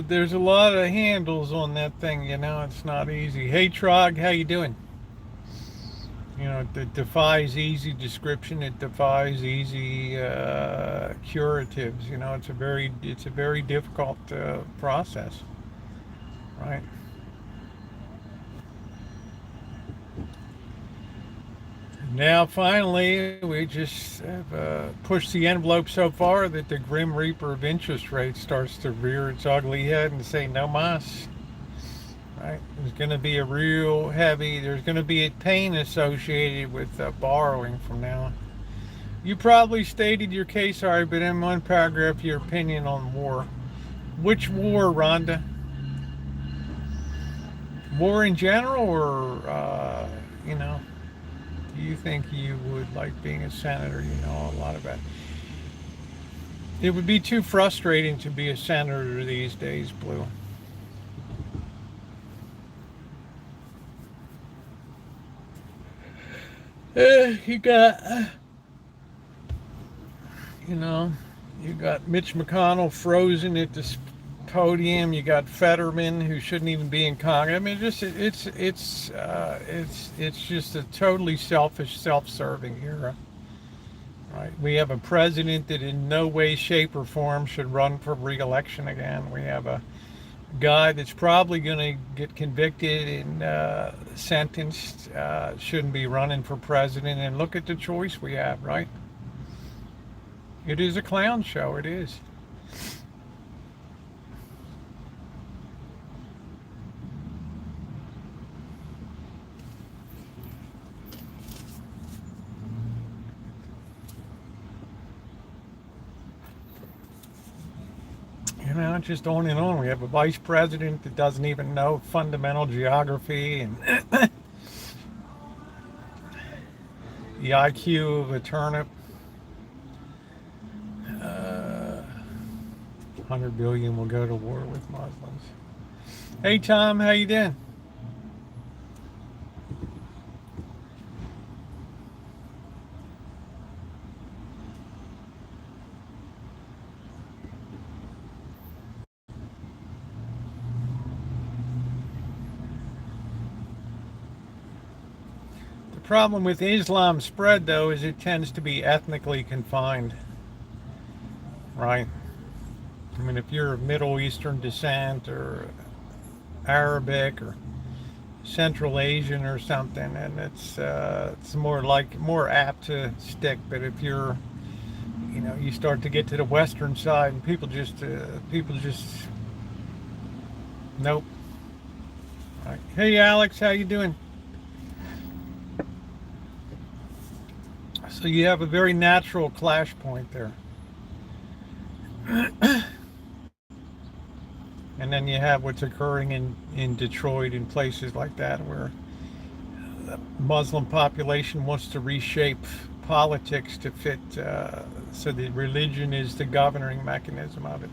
There's a lot of handles on that thing, it's not easy. Hey Trog, how you doing? It defies easy description, it defies easy curatives. It's a very difficult process, right? Now finally we just have pushed the envelope so far that the grim reaper of interest rates starts to rear its ugly head and say no mas. Right? There's going to be there's going to be a pain associated with borrowing from now on. You probably stated your case, sorry, but in one paragraph your opinion on war. Which war, Rhonda? War in general, or do you think you would like being a senator? You know a lot about it. It would be too frustrating to be a senator these days, Blue. You got Mitch McConnell frozen at this podium. You got Fetterman, who shouldn't even be in Congress. I mean, it's just a totally selfish, self-serving era. Right? We have a president that in no way, shape, or form should run for re-election again. We have a guy that's probably going to get convicted and sentenced, shouldn't be running for president. And look at the choice we have, right? It is a clown show. It is. Just on and on. We have a vice president that doesn't even know fundamental geography and the IQ of a turnip. 100 billion will go to war with Muslims. Hey Tom, how you doing? The problem with Islam spread, though, is it tends to be ethnically confined, right? I mean, if you're of Middle Eastern descent or Arabic or Central Asian or something, and it's more apt to stick. But if you're, you start to get to the Western side, and people just nope. Right. Hey Alex, how you doing? So you have a very natural clash point there. And then you have what's occurring in Detroit and places like that where the Muslim population wants to reshape politics to fit, so the religion is the governing mechanism of it.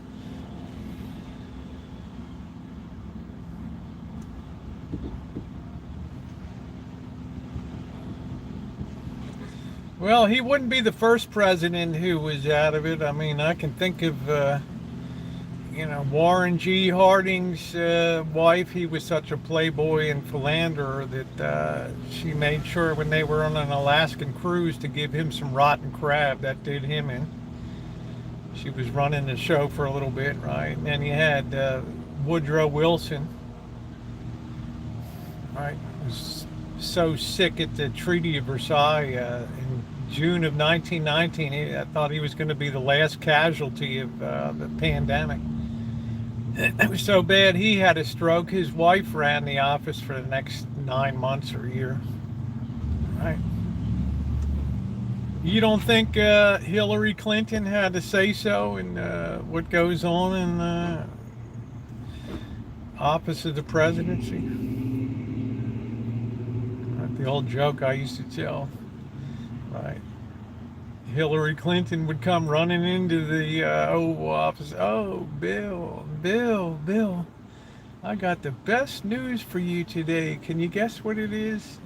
Well, he wouldn't be the first president who was out of it. I mean, I can think of, Warren G. Harding's wife. He was such a playboy and philanderer that she made sure when they were on an Alaskan cruise to give him some rotten crab. That did him in. She was running the show for a little bit, right? And then you had Woodrow Wilson, right? Was so sick at the Treaty of Versailles in June of 1919. I thought he was going to be the last casualty of the pandemic. It was so bad he had a stroke. His wife ran the office for the next 9 months or a year. Right? You don't think Hillary Clinton had a say-so in what goes on in the office of the presidency? The old joke I used to tell, right? Hillary Clinton would come running into the Oval Office. Oh, Bill, I got the best news for you today. Can you guess what it is?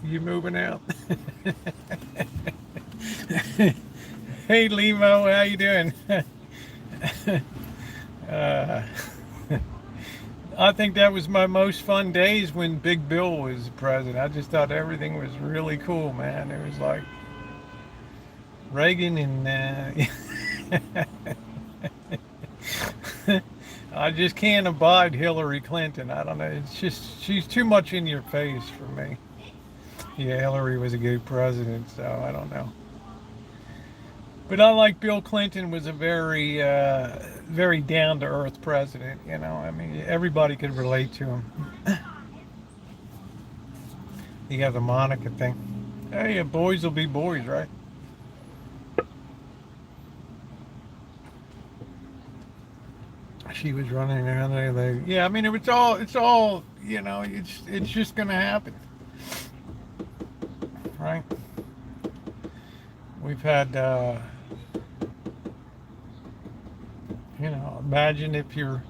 You moving out? Hey, Limo, how you doing? I think that was my most fun days when Big Bill was president. I just thought everything was really cool, man. It was like Reagan and I just can't abide Hillary Clinton. I don't know. It's just, she's too much in your face for me. Yeah, Hillary was a good president, so I don't know. But I like Bill Clinton was a very, very down-to-earth president. I mean, everybody could relate to him. You got the Monica thing. Hey, boys will be boys, right? She was running around there. Yeah, I mean, it's all, it's just gonna happen, right? We've had, imagine if you're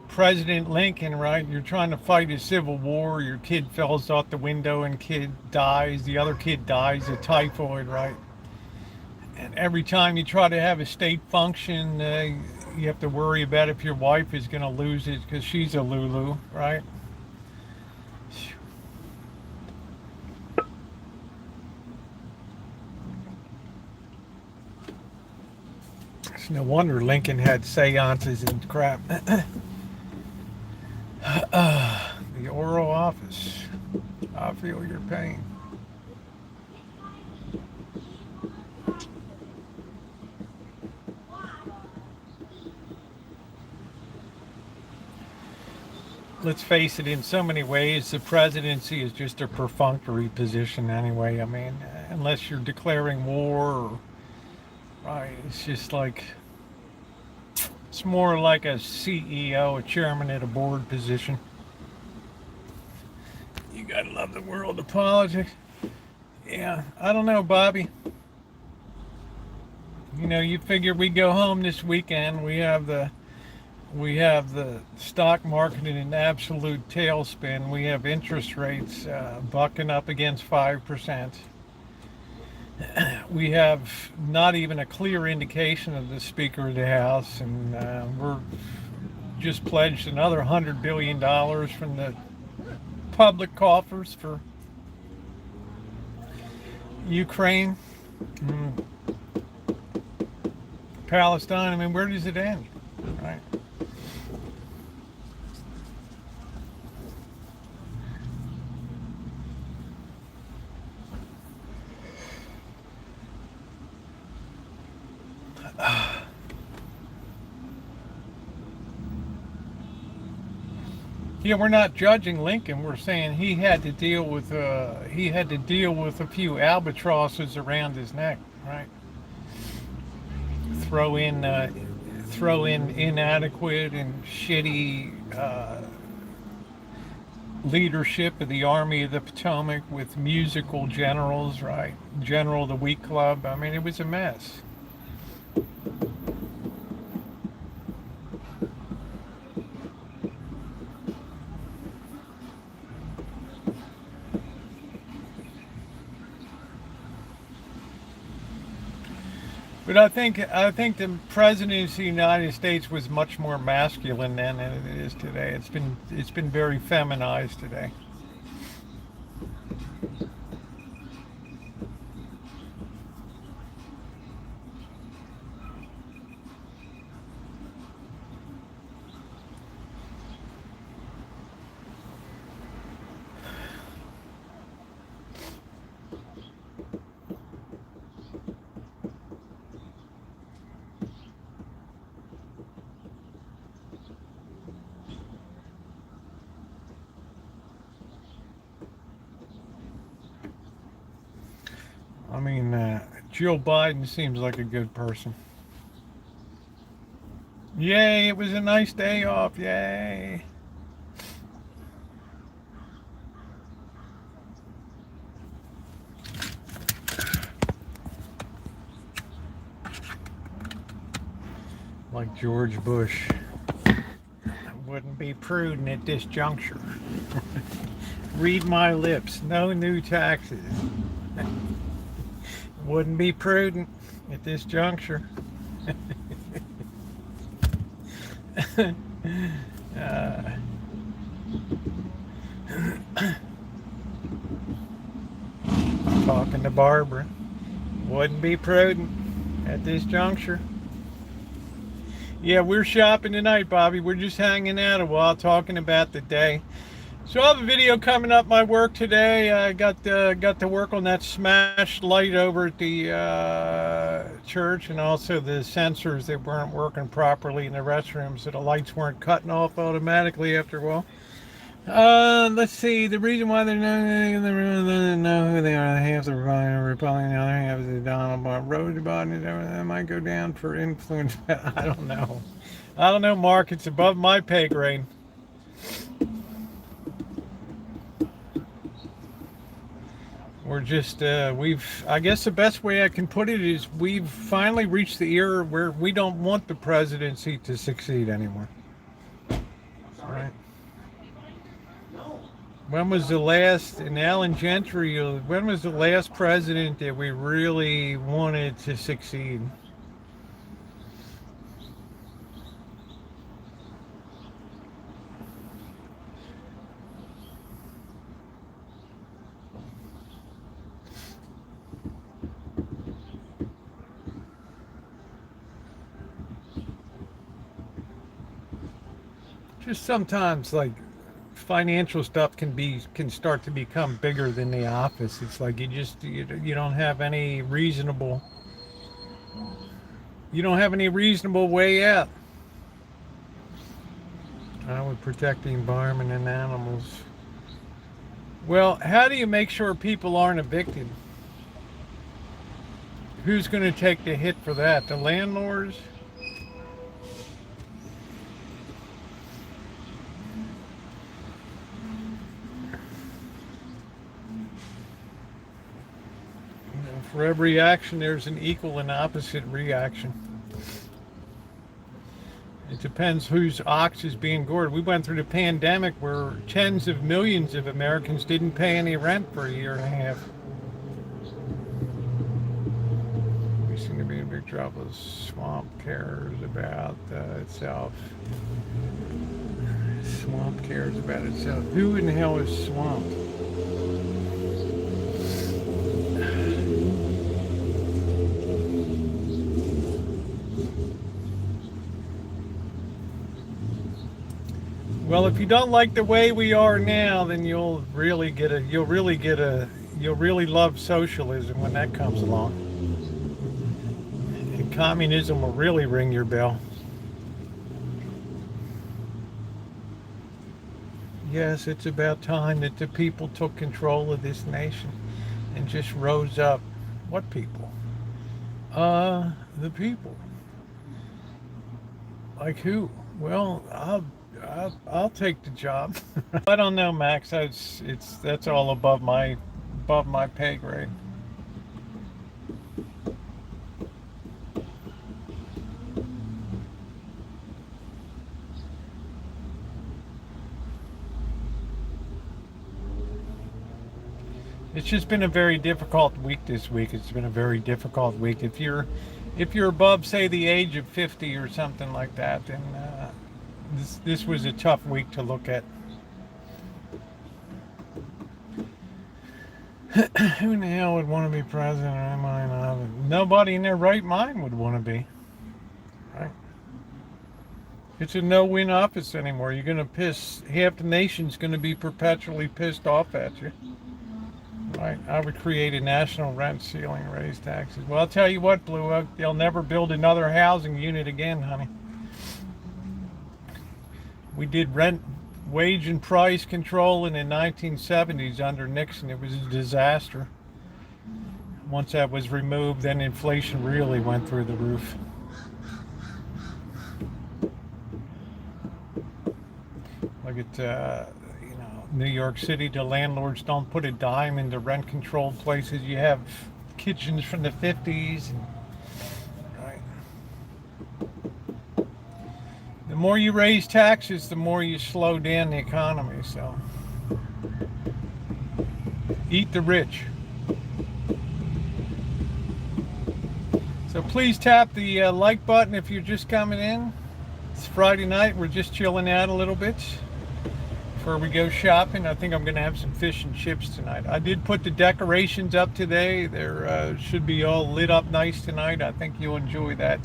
President Lincoln, right? You're trying to fight a civil war. Your kid falls out the window and kid dies. The other kid dies of typhoid, right? And every time you try to have a state function, you have to worry about if your wife is going to lose it because she's a Lulu, right? It's no wonder Lincoln had seances and crap. The Oral Office. I feel your pain. Let's face it, in so many ways, the presidency is just a perfunctory position anyway. I mean, unless you're declaring war, or, right, it's just like, it's more like a CEO, a chairman at a board position. You gotta love the world of politics. Yeah, I don't know, Bobby. You figure we go home this weekend, we have the stock market in an absolute tailspin. We have interest rates bucking up against 5%. We have not even a clear indication of the Speaker of the House, and we're just pledged another $100 billion from the public coffers for Ukraine, Palestine. I mean, where does it end, right? Yeah, we're not judging Lincoln. We're saying he had to deal with a few albatrosses around his neck, right? throw in inadequate and shitty leadership of the Army of the Potomac with musical generals, right? General of the Week Club. I mean, it was a mess. But I think the President of the United States was much more masculine then than it is today. It's been very feminized today. I mean, Jill Biden seems like a good person. Yay, it was a nice day off, yay. Like George Bush. Wouldn't be prudent at this juncture. Read my lips, no new taxes. Wouldn't be prudent at this juncture. Talking to Barbara. Wouldn't be prudent at this juncture. Yeah, we're shopping tonight, Bobby. We're just hanging out a while, talking about the day. So I have a video coming up my work today. I got to work on that smashed light over at the church, and also the sensors that weren't working properly in the restrooms, so the lights weren't cutting off automatically after a while. Let's see. The reason why they're not know who they are. Half the Republican, the other half is the Donald Trump. Rosie Biden, that might go down for influence. I don't know, Mark. It's above my pay grade. We're just, I guess the best way I can put it is we've finally reached the era where we don't want the presidency to succeed anymore. All right. When was the last, in Alan Gentry, when was the last president that we really wanted to succeed? Just sometimes, like, financial stuff can start to become bigger than the office. It's like you don't have any reasonable way out. I would protect the environment and animals. Well, how do you make sure people aren't evicted? Who's going to take the hit for that? The landlords? For every action, there's an equal and opposite reaction. It depends whose ox is being gored. We went through the pandemic where tens of millions of Americans didn't pay any rent for a year and a half. We seem to be in big trouble. Swamp cares about itself. Swamp cares about itself. Who in the hell is Swamp? Well, if you don't like the way we are now, then you'll really love socialism when that comes along. And communism will really ring your bell. Yes, it's about time that the people took control of this nation and just rose up. What people? The people. Like who? Well, I'll take the job. I don't know, Max. That's all above my pay grade. It's just been a very difficult week this week. It's been a very difficult week. If you're above, say, the age of 50 or something like that, then this was a tough week to look at. Who in the hell would want to be president? Am I not? Nobody in their right mind would want to be. Right? It's a no-win office anymore. You're going to piss half the nation's going to be perpetually pissed off at you. Right? I would create a national rent ceiling, raise taxes. Well, I'll tell you what, Blue Oak, they'll never build another housing unit again, honey. We did rent, wage, and price control in the 1970s under Nixon. It was a disaster. Once that was removed, then inflation really went through the roof. Look at New York City. The landlords don't put a dime into rent-controlled places. You have kitchens from the 50s. Right. The more you raise taxes, the more you slow down the economy. So, eat the rich. So please tap the like button if you're just coming in. It's Friday night. We're just chilling out a little bit before we go shopping. I think I'm going to have some fish and chips tonight. I did put the decorations up today. They should be all lit up nice tonight. I think you'll enjoy that.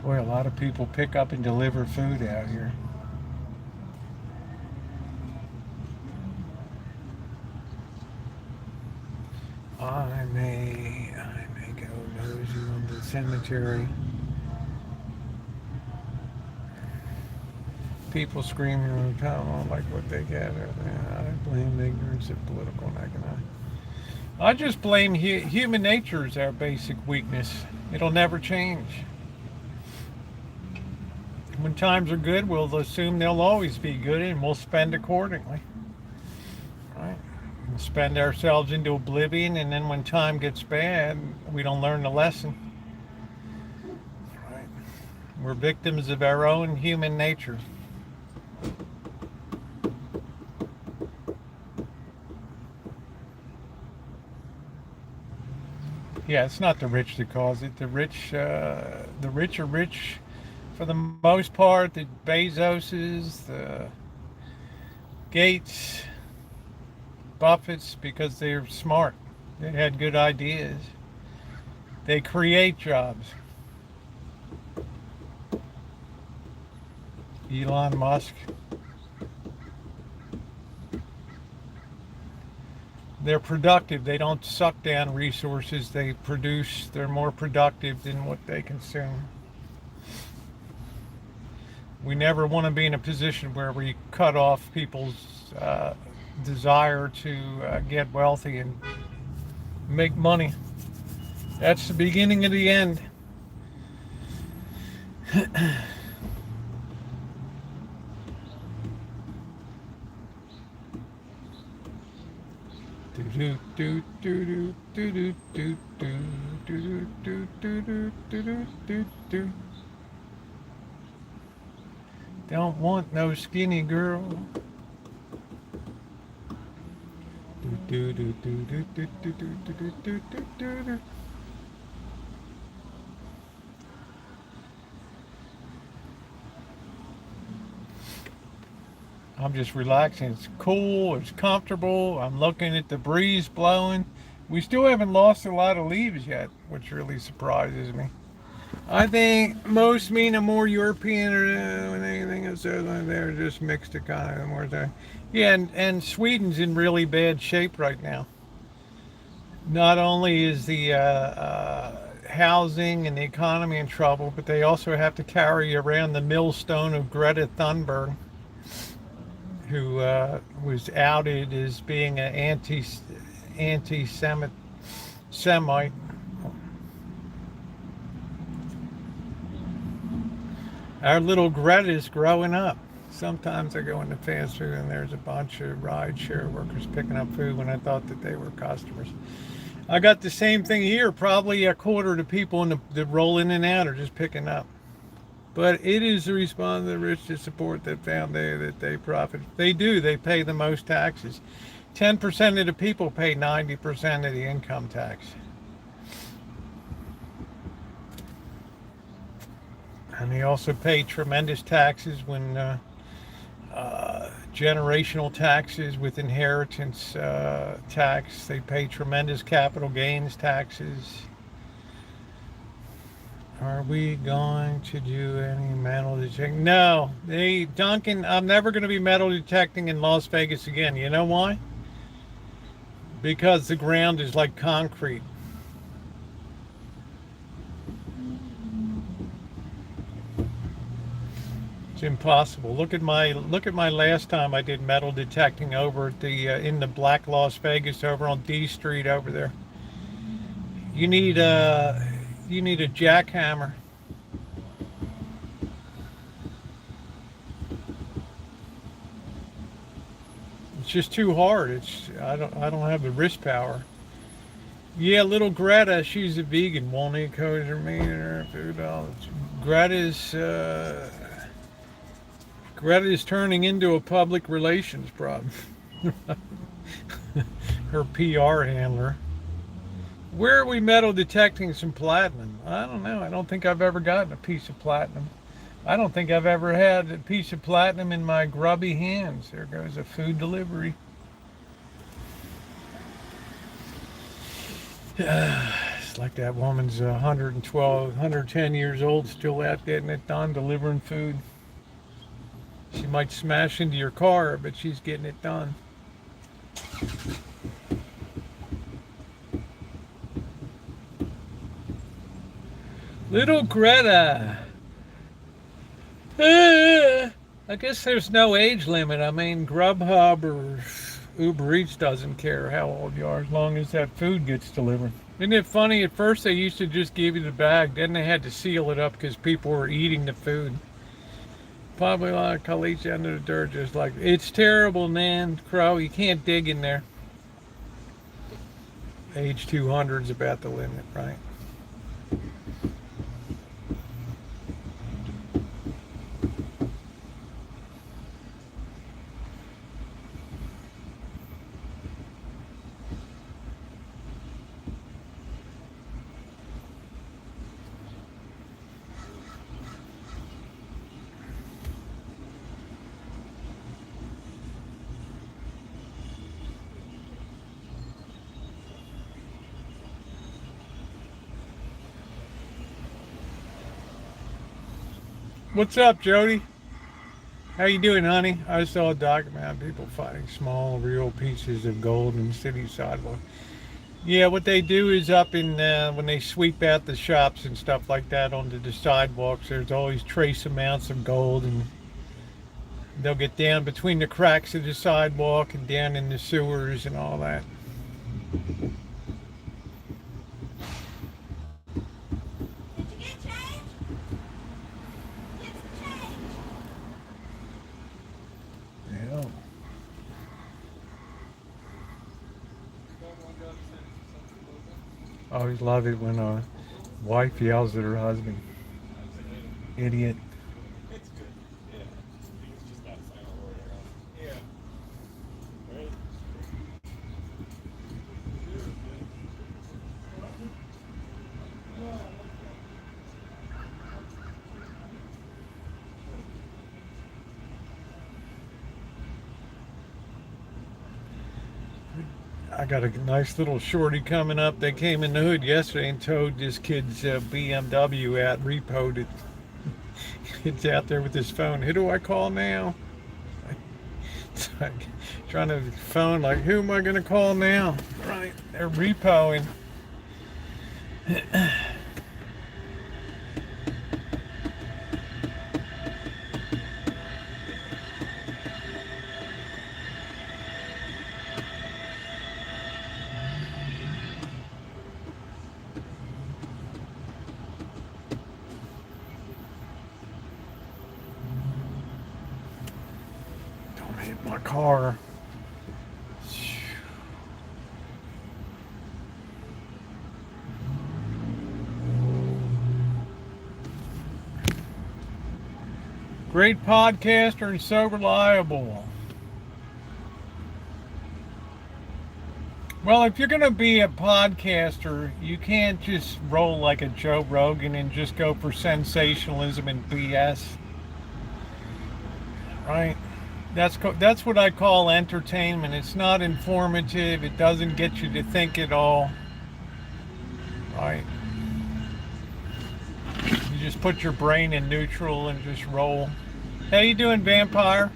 Boy, a lot of people pick up and deliver food out here. I may go nosy on the cemetery. People screaming on the town on like what they get. I blame ignorance of political and economic. I just blame human nature is our basic weakness. It'll never change. When times are good, we'll assume they'll always be good and we'll spend accordingly. Right? We'll spend ourselves into oblivion, and then when time gets bad, we don't learn the lesson. Right? We're victims of our own human nature. Yeah, it's not the rich that cause it. The rich are rich for the most part. The Bezoses, the Gates, Buffetts, because they're smart. They had good ideas. They create jobs. Elon Musk. They're productive. They don't suck down resources. They produce. They're more productive than what they consume. We never want to be in a position where we cut off people's desire to get wealthy and make money. That's the beginning of the end. Don't want no skinny girl. I'm just relaxing. It's cool, it's comfortable. I'm looking at the breeze blowing. We still haven't lost a lot of leaves yet, which really surprises me. I think most mean a more European than anything else. They're just mixed economy more there. Yeah, and Sweden's in really bad shape right now. Not only is the housing and the economy in trouble, but they also have to carry around the millstone of Greta Thunberg, who was outed as being an anti-Semite. Our little Greta's growing up. Sometimes I go into fast food and there's a bunch of rideshare workers picking up food when I thought that they were customers. I got the same thing here. Probably a quarter of the people that roll in and out are just picking up. But it is the responsibility of the rich to support that family that they profit. They do. They pay the most taxes. 10% of the people pay 90% of the income tax. And they also pay tremendous taxes when generational taxes with inheritance tax. They pay tremendous capital gains taxes. Are we going to do any metal detecting? No, Duncan, I'm never going to be metal detecting in Las Vegas again. You know why? Because the ground is like concrete. It's impossible. Look at my last time I did metal detecting over at the in the Black Las Vegas over on D Street over there. You need a jackhammer. It's just too hard. I don't have the wrist power. Yeah, little Greta, she's a vegan. Won't eat kosher meat in her food. Greta is turning into a public relations problem. Her PR handler. Where are we metal detecting some platinum? I don't know. I don't think I've ever gotten a piece of platinum. I don't think I've ever had a piece of platinum in my grubby hands. There goes a food delivery. It's like that woman's 112, 110 years old, still out getting it done, delivering food. She might smash into your car, but she's getting it done. Little Greta. I guess there's no age limit. I mean, Grubhub or Uber Eats doesn't care how old you are as long as that food gets delivered. Isn't it funny? At first they used to just give you the bag. Then they had to seal it up because people were eating the food. Probably a lot of caliche under the dirt, just like, it's terrible, man, Crow. You can't dig in there. Age 200 is about the limit, right? What's up, Jody? How you doing, honey? I saw a document of people finding small, real pieces of gold in city sidewalk. Yeah, what they do is up in when they sweep out the shops and stuff like that onto the sidewalks, there's always trace amounts of gold, and they'll get down between the cracks of the sidewalk and down in the sewers and all that. I always love it when a wife yells at her husband. Idiot. It's good. Yeah. It's just that final word. Yeah. Right? I got a nice little shorty coming up. They came in the hood yesterday and towed this kid's BMW out, repoed it. Kid's out there with his phone. Who do I call now? It's like trying to phone, like, who am I going to call now? Right, they're repoing. my car. Great podcaster and so reliable. Well, if you're going to be a podcaster, you can't just roll like a Joe Rogan and just go for sensationalism and BS. Right? That's what I call entertainment. It's not informative. It doesn't get you to think at all. Right? You just put your brain in neutral and just roll. How you doing, vampire?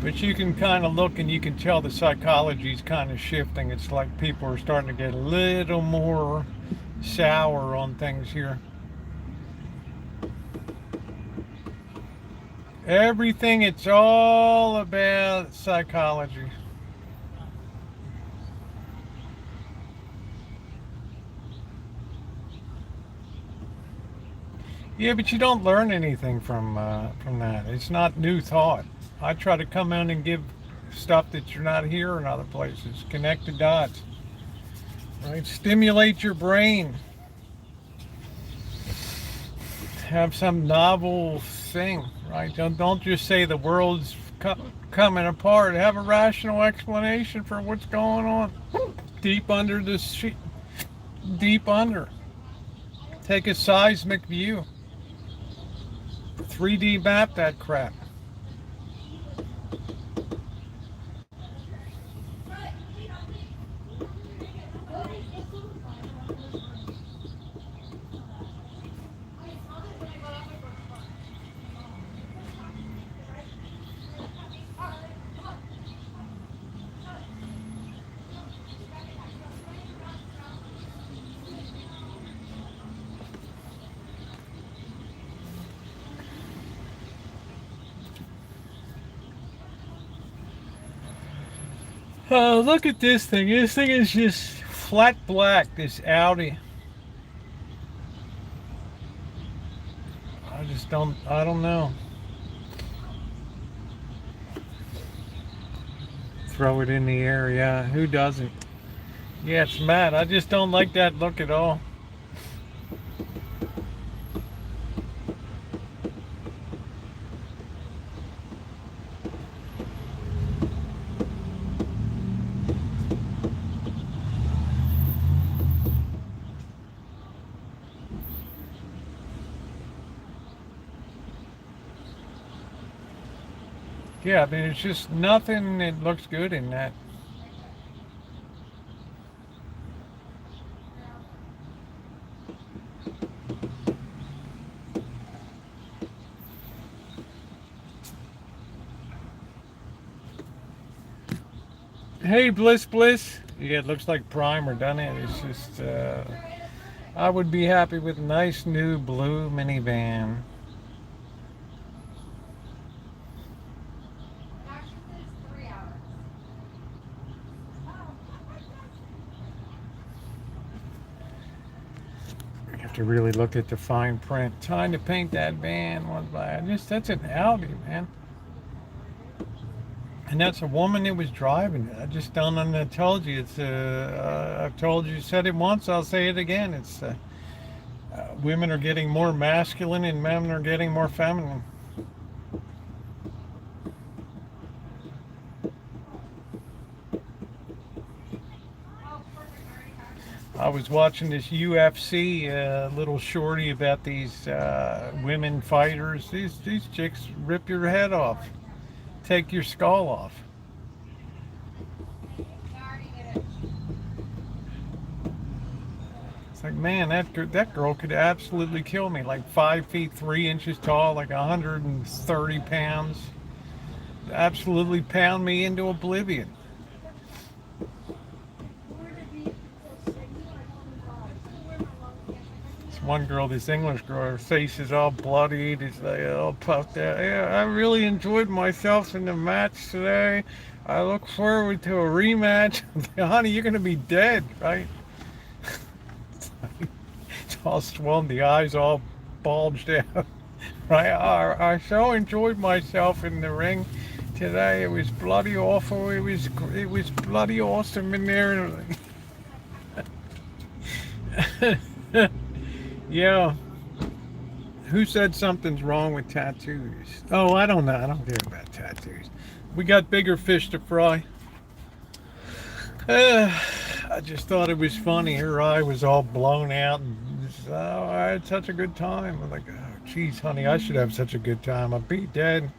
But you can kind of look and you can tell the psychology is kind of shifting. It's like people are starting to get a little more sour on things here. Everything, it's all about psychology. Yeah, but you don't learn anything from that. It's not new thought. I try to come in and give stuff that you're not hearing in other places. Connect the dots. Right? Stimulate your brain. Have some novel thing. Right? Don't just say the world's coming apart. Have a rational explanation for what's going on. Deep under the sheet. Deep under. Take a seismic view. 3D map that crap. Oh, look at this thing. This thing is just flat black, this Audi. I don't know. Throw it in the air, yeah. Who doesn't? Yeah, it's mad. I just don't like that look at all. Yeah, I mean, it's just nothing that looks good in that. Hey, Bliss. Yeah, it looks like primer, doesn't it? It's just, I would be happy with a nice new blue minivan. To really look at the fine print. Time to paint that van one by. That's an Audi, man. And that's a woman that was driving it. I just don't know. I told you it's. I've told you, said it once. I'll say it again. It's. Women are getting more masculine and men are getting more feminine. I was watching this UFC little shorty about these women fighters. These chicks rip your head off, take your skull off. It's like, man, that girl could absolutely kill me. Like 5 feet 3 inches tall, like 130 pounds. Absolutely pound me into oblivion. One girl, this English girl, her face is all bloodied, it's like all puffed out. Yeah, I really enjoyed myself in the match today. I look forward to a rematch. Honey, you're gonna be dead, right? It's all swollen, the eyes all bulged out. Right? I so enjoyed myself in the ring today. It was bloody awful. It was bloody awesome in there. Yeah. Who said something's wrong with tattoos? Oh, I don't know. I don't care about tattoos. We got bigger fish to fry. I just thought it was funny. Her eye was all blown out, and oh, I had such a good time. I'm like, oh, geez, honey, I should have such a good time. I'd be dead.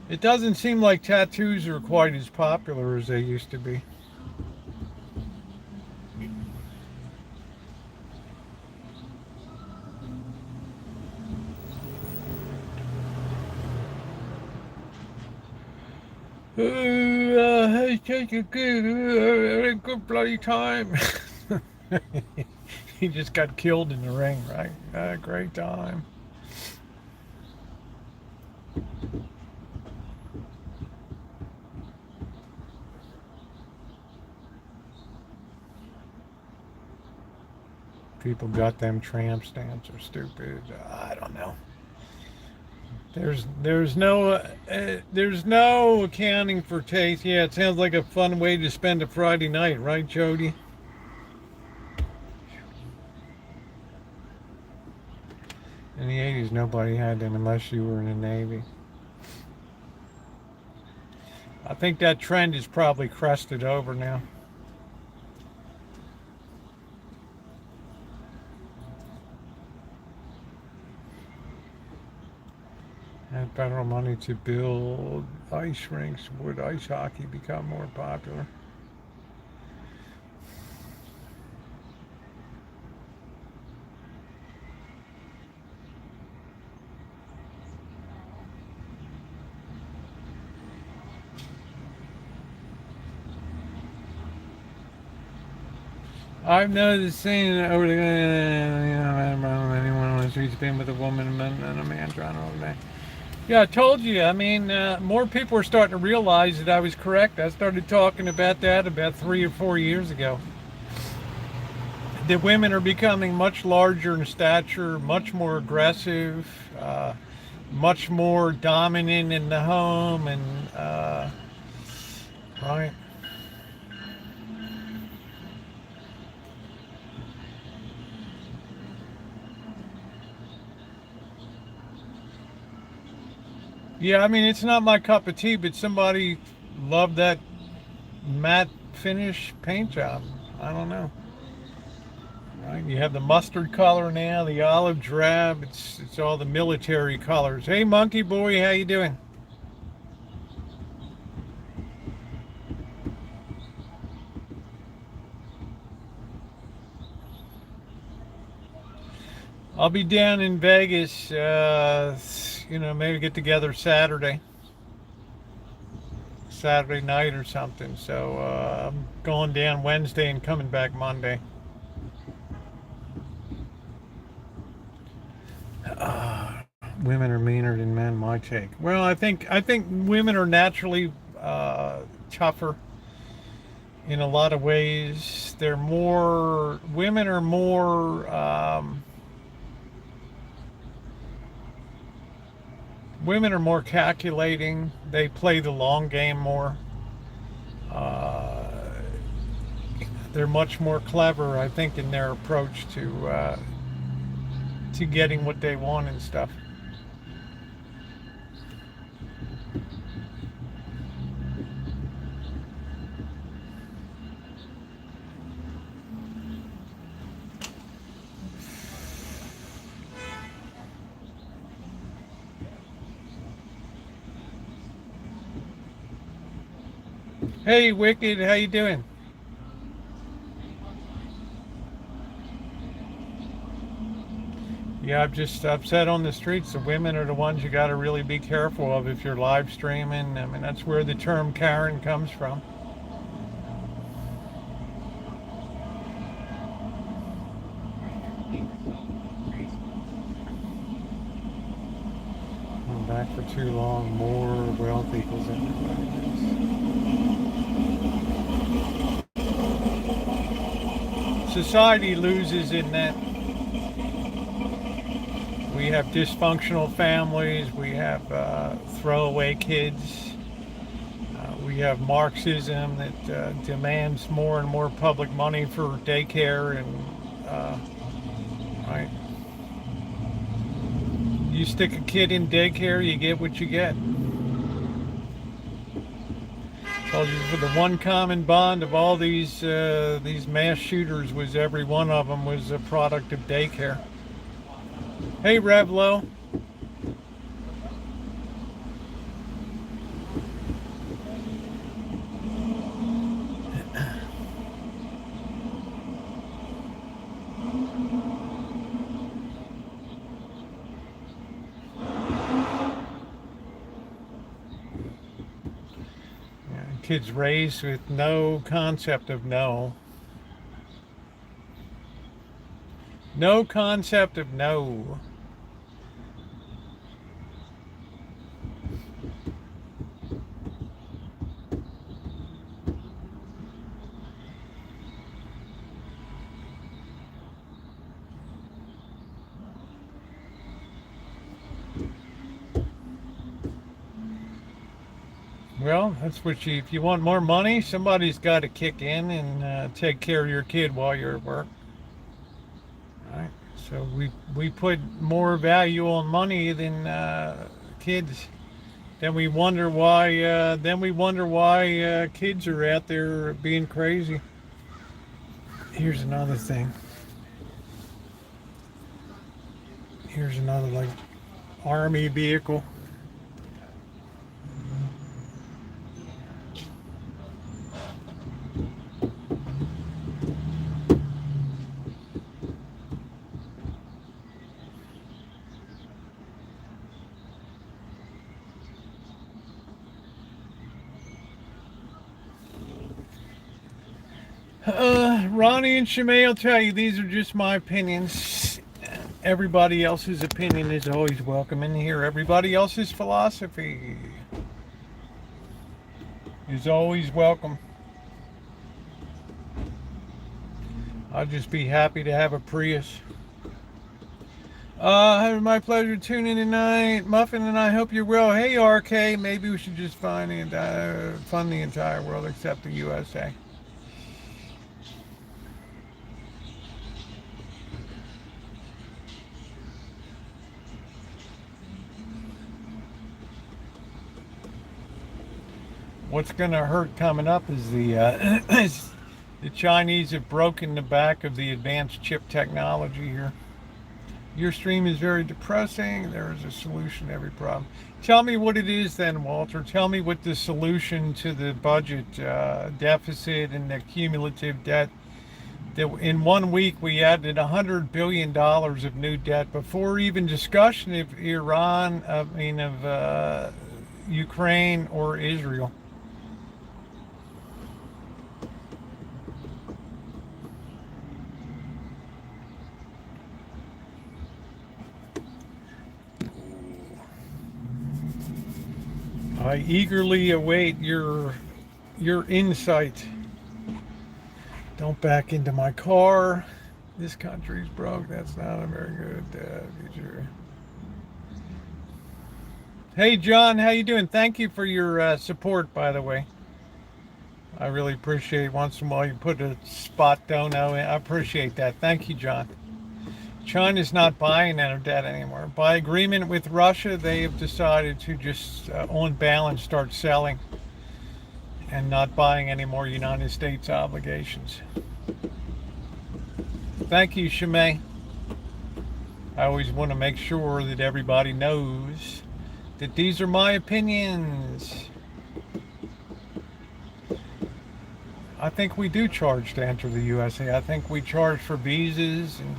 It doesn't seem like tattoos are quite as popular as they used to be. Hey, take a good bloody time. He just got killed in the ring, right? Great time. People got them tramp stamps are stupid. I don't know. There's no accounting for taste. Yeah, it sounds like a fun way to spend a Friday night, right, Jody? In the 80s, nobody had them unless you were in the Navy. I think that trend is probably crested over now. Had federal money to build ice rinks. Would ice hockey become more popular? I've noticed seeing over the anyone on the streets been with a woman and a man trying to overnight. Yeah, I told you. I mean, more people are starting to realize that I was correct. I started talking about that about 3 or 4 years ago. The women are becoming much larger in stature, much more aggressive, much more dominant in the home, and right. Yeah, I mean, it's not my cup of tea, but somebody loved that matte finish paint job. I don't know. Right? You have the mustard color now, the olive drab. It's all the military colors. Hey, Monkey Boy, how you doing? I'll be down in Vegas, maybe get together Saturday night or something. So I'm going down Wednesday and coming back Monday. Women are meaner than men, my take. Well, I think women are naturally tougher in a lot of ways. Women are more women are more calculating. They play the long game more. They're much more clever, I think, in their approach to getting what they want and stuff. Hey, Wicked, how you doing? Yeah, I've said on the streets, the women are the ones you got to really be careful of if you're live streaming. I mean, that's where the term Karen comes from. that for too long. More wealth equals everybody else. Society loses in that we have dysfunctional families, we have throwaway kids, we have Marxism that demands more and more public money for daycare, and right. You stick a kid in daycare, you get what you get. Told you for the one common bond of all these mass shooters was every one of them was a product of daycare. Hey, Revlo. Kids raised with no concept of no. No concept of no. Well, that's what if you want more money, somebody's got to kick in and take care of your kid while you're at work. All right. So we put more value on money than kids. Then we wonder why. Kids are out there being crazy. Here's another thing. Here's another like army vehicle. Ronnie and Shimei will tell you these are just my opinions. Everybody else's opinion is always welcome in here. Everybody else's philosophy is always welcome. I'll just be happy to have a Prius. My pleasure tuning in tonight. Muffin and I hope you're well. Hey RK, maybe we should just fund the entire world except the USA. What's going to hurt coming up is the Chinese have broken the back of the advanced chip technology here. Your stream is very depressing. There is a solution to every problem. Tell me what it is then, Walter. Tell me what the solution to the budget deficit and the cumulative debt. That in 1 week we added $100 billion of new debt before even discussion of Iran, of Ukraine or Israel. I eagerly await your insight. Don't back into my car. This country's broke. That's not a very good future. Hey John, how you doing? Thank you for your support, by the way. I really appreciate it. Once in a while you put a spot dono in. I appreciate that. Thank you, John. China's not buying our debt anymore. By agreement with Russia, they have decided to just, on balance, start selling and not buying any more United States obligations. Thank you, Shimei. I always want to make sure that everybody knows that these are my opinions. I think we do charge to enter the USA. I think we charge for visas and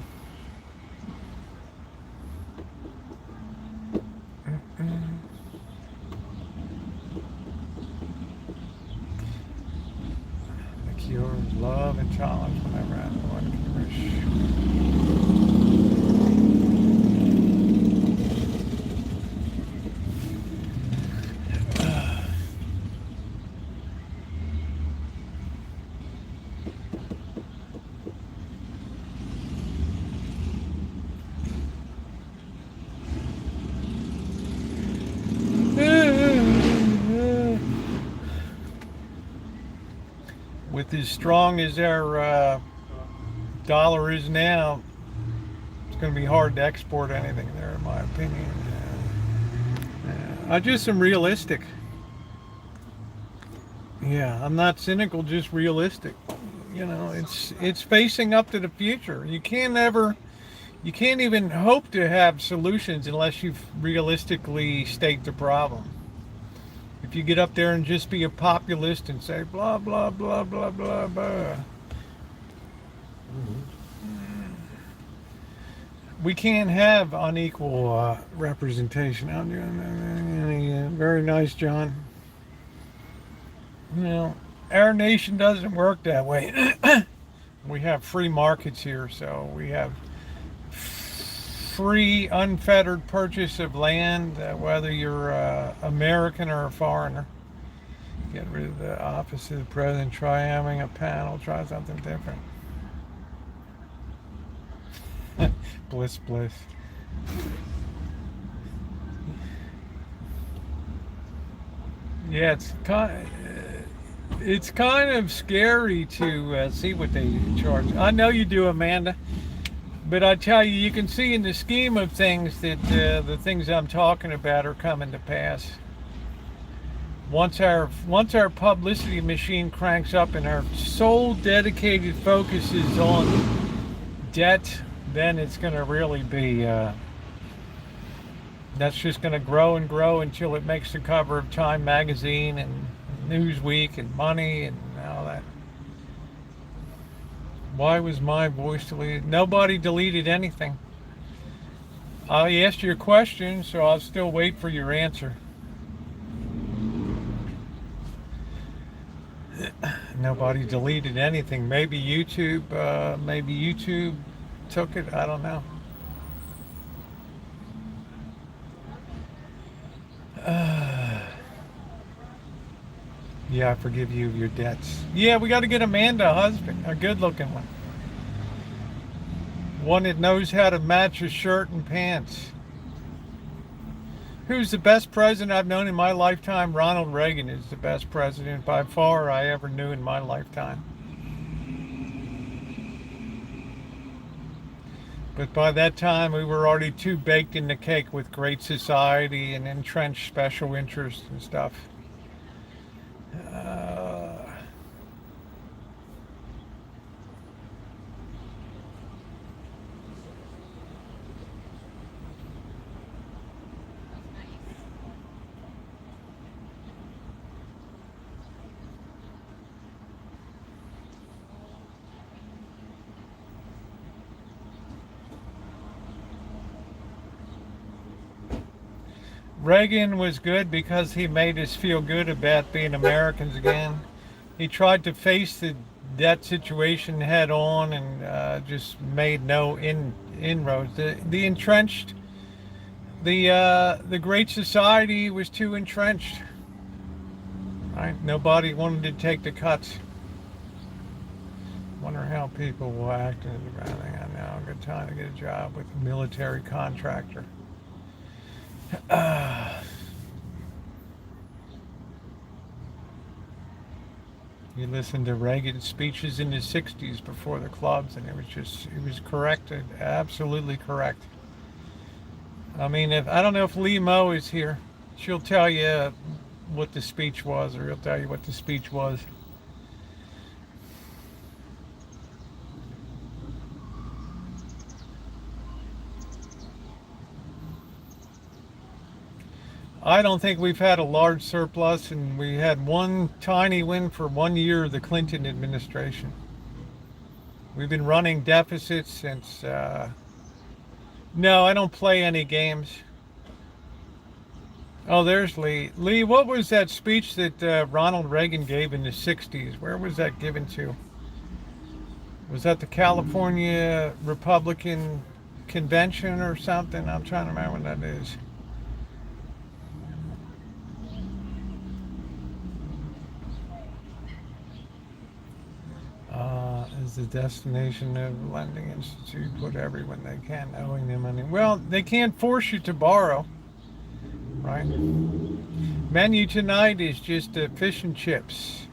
love and challenge whenever anyone can wish. with as strong as our dollar is now, it's going to be hard to export anything there, in my opinion. I just am realistic. Yeah, I'm not cynical, just realistic. You know, it's facing up to the future. You can't even hope to have solutions unless you realistically state the problem. If you get up there and just be a populist and say blah blah blah blah blah blah, we can't have unequal representation. Very nice, John. You know, our nation doesn't work that way. We have free markets here, so we have free, unfettered purchase of land, whether you're American or a foreigner. Get rid of the office of the president, try having a panel, try something different. Bliss, bliss. Yeah, it's kind of scary to see what they charge. I know you do, Amanda, but I tell you, you can see in the scheme of things that the things I'm talking about are coming to pass. Once our publicity machine cranks up and our sole dedicated focus is on debt, then it's going to really be, that's just going to grow and grow until it makes the cover of Time magazine and Newsweek and Money and all that. Why was my voice deleted? Nobody deleted anything. I asked you a question, so I'll still wait for your answer. Nobody deleted anything. Maybe YouTube took it. I don't know. Yeah, I forgive you of your debts. Yeah, we got to get Amanda a husband, a good-looking one. One that knows how to match a shirt and pants. Who's the best president I've known in my lifetime? Ronald Reagan is the best president by far I ever knew in my lifetime. But by that time, we were already too baked in the cake with Great Society and entrenched special interests and stuff. Reagan was good because he made us feel good about being Americans again. He tried to face that situation head on and just made no inroads. The entrenched, the Great Society was too entrenched. Right? Nobody wanted to take the cuts. Wonder how people will act in the grounding. I know, good time to get a job with a military contractor. You listened to Reagan's speeches in the 60s before the clubs, and it was correct, absolutely correct. I mean, I don't know if Lee Mo is here. She'll tell you what the speech was, or he'll tell you what the speech was. I don't think we've had a large surplus, and we had one tiny win for 1 year of the Clinton administration. We've been running deficits since, no, I don't play any games. Oh, there's Lee. Lee, what was that speech that Ronald Reagan gave in the 60s? Where was that given to? Was that the California Republican Convention or something? I'm trying to remember when that is. Is the destination of lending institute put everyone they can owing them money? Well, they can't force you to borrow, right? Menu tonight is just fish and chips.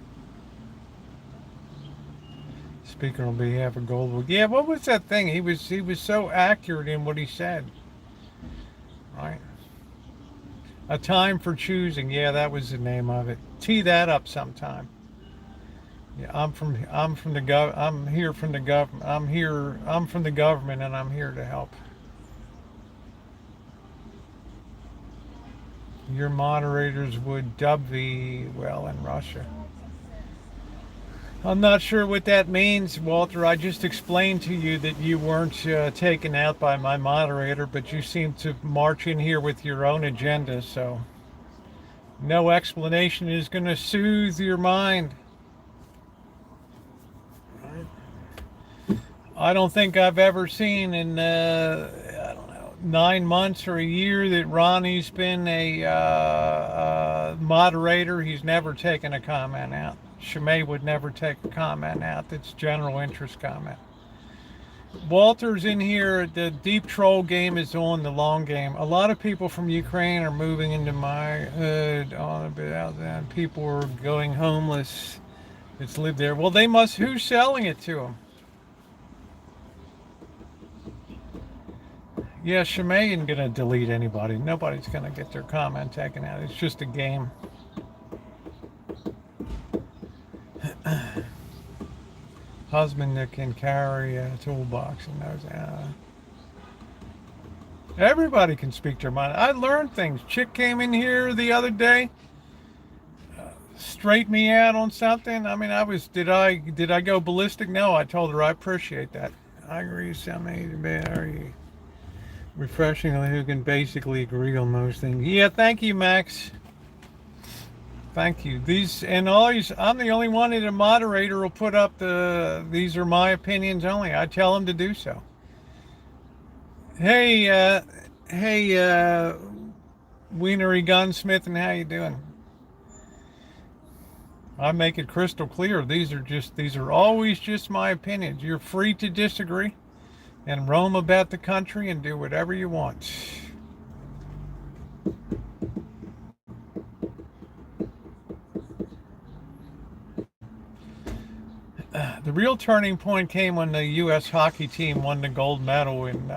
Speaking on behalf of Goldwood. Yeah, what was that thing? He was so accurate in what he said. Right. A time for choosing. Yeah, that was the name of it. Tee that up sometime. Yeah, I'm from the I'm here from the government. I'm from the government and I'm here to help. Your moderators would dub thee well in Russia. I'm not sure what that means, Walter. I just explained to you that you weren't taken out by my moderator, but you seem to march in here with your own agenda, so no explanation is going to soothe your mind. I don't think I've ever seen in, I don't know, 9 months or a year that Ronnie's been a moderator. He's never taken a comment out. Shimei would never take a comment out that's general interest comment. Walter's in here. The deep troll game is on, the long game. A lot of people from Ukraine are moving into my hood on a bit out there. People are going homeless. It's lived there. Well, they must, who's selling it to them? Yeah, Shimei isn't going to delete anybody. Nobody's going to get their comment taken out. It's just a game. Husband that can carry a toolbox and knows. Everybody can speak their mind. I learned things. Chick came in here the other day, straightened me out on something. I mean, did I go ballistic? No, I told her I appreciate that. I agree. Are you refreshing who can basically agree on most things? Yeah, thank you, Max. Thank you. I'm the only one that a moderator will put up these are my opinions only. I tell them to do so. Hey, Wienery Gunsmith, and how you doing? I make it crystal clear. These are always just my opinions. You're free to disagree and roam about the country and do whatever you want. The real turning point came when the U.S. hockey team won the gold medal in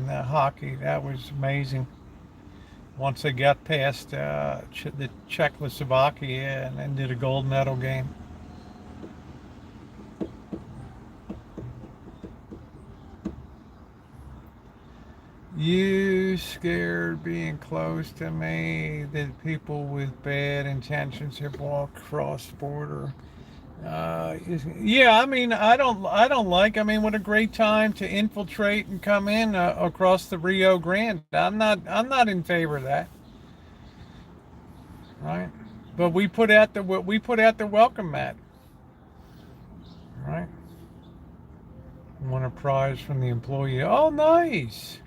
hockey. That was amazing. Once they got past the Czechoslovakia and did a gold medal game. You scared being close to me that people with bad intentions have walked across the border. Yeah, I mean, what a great time to infiltrate and come in across the Rio Grande. I'm not in favor of that. Right? But we put out the welcome mat. Right? Won a prize from the employee. Oh, nice.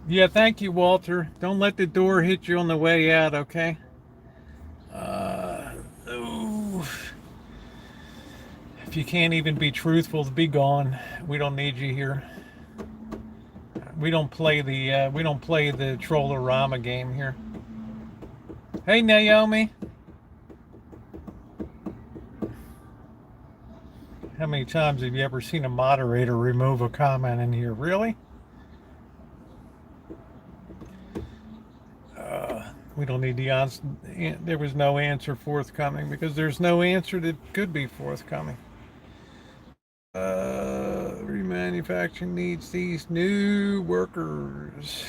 Yeah, thank you, Walter. Don't let the door hit you on the way out, okay? If you can't even be truthful, be gone. We don't need you here. We don't play the Trollorama game here. Hey, Naomi. How many times have you ever seen a moderator remove a comment in here? Really? We don't need the answer. There was no answer forthcoming because there's no answer that could be forthcoming. Remanufacturing needs these new workers.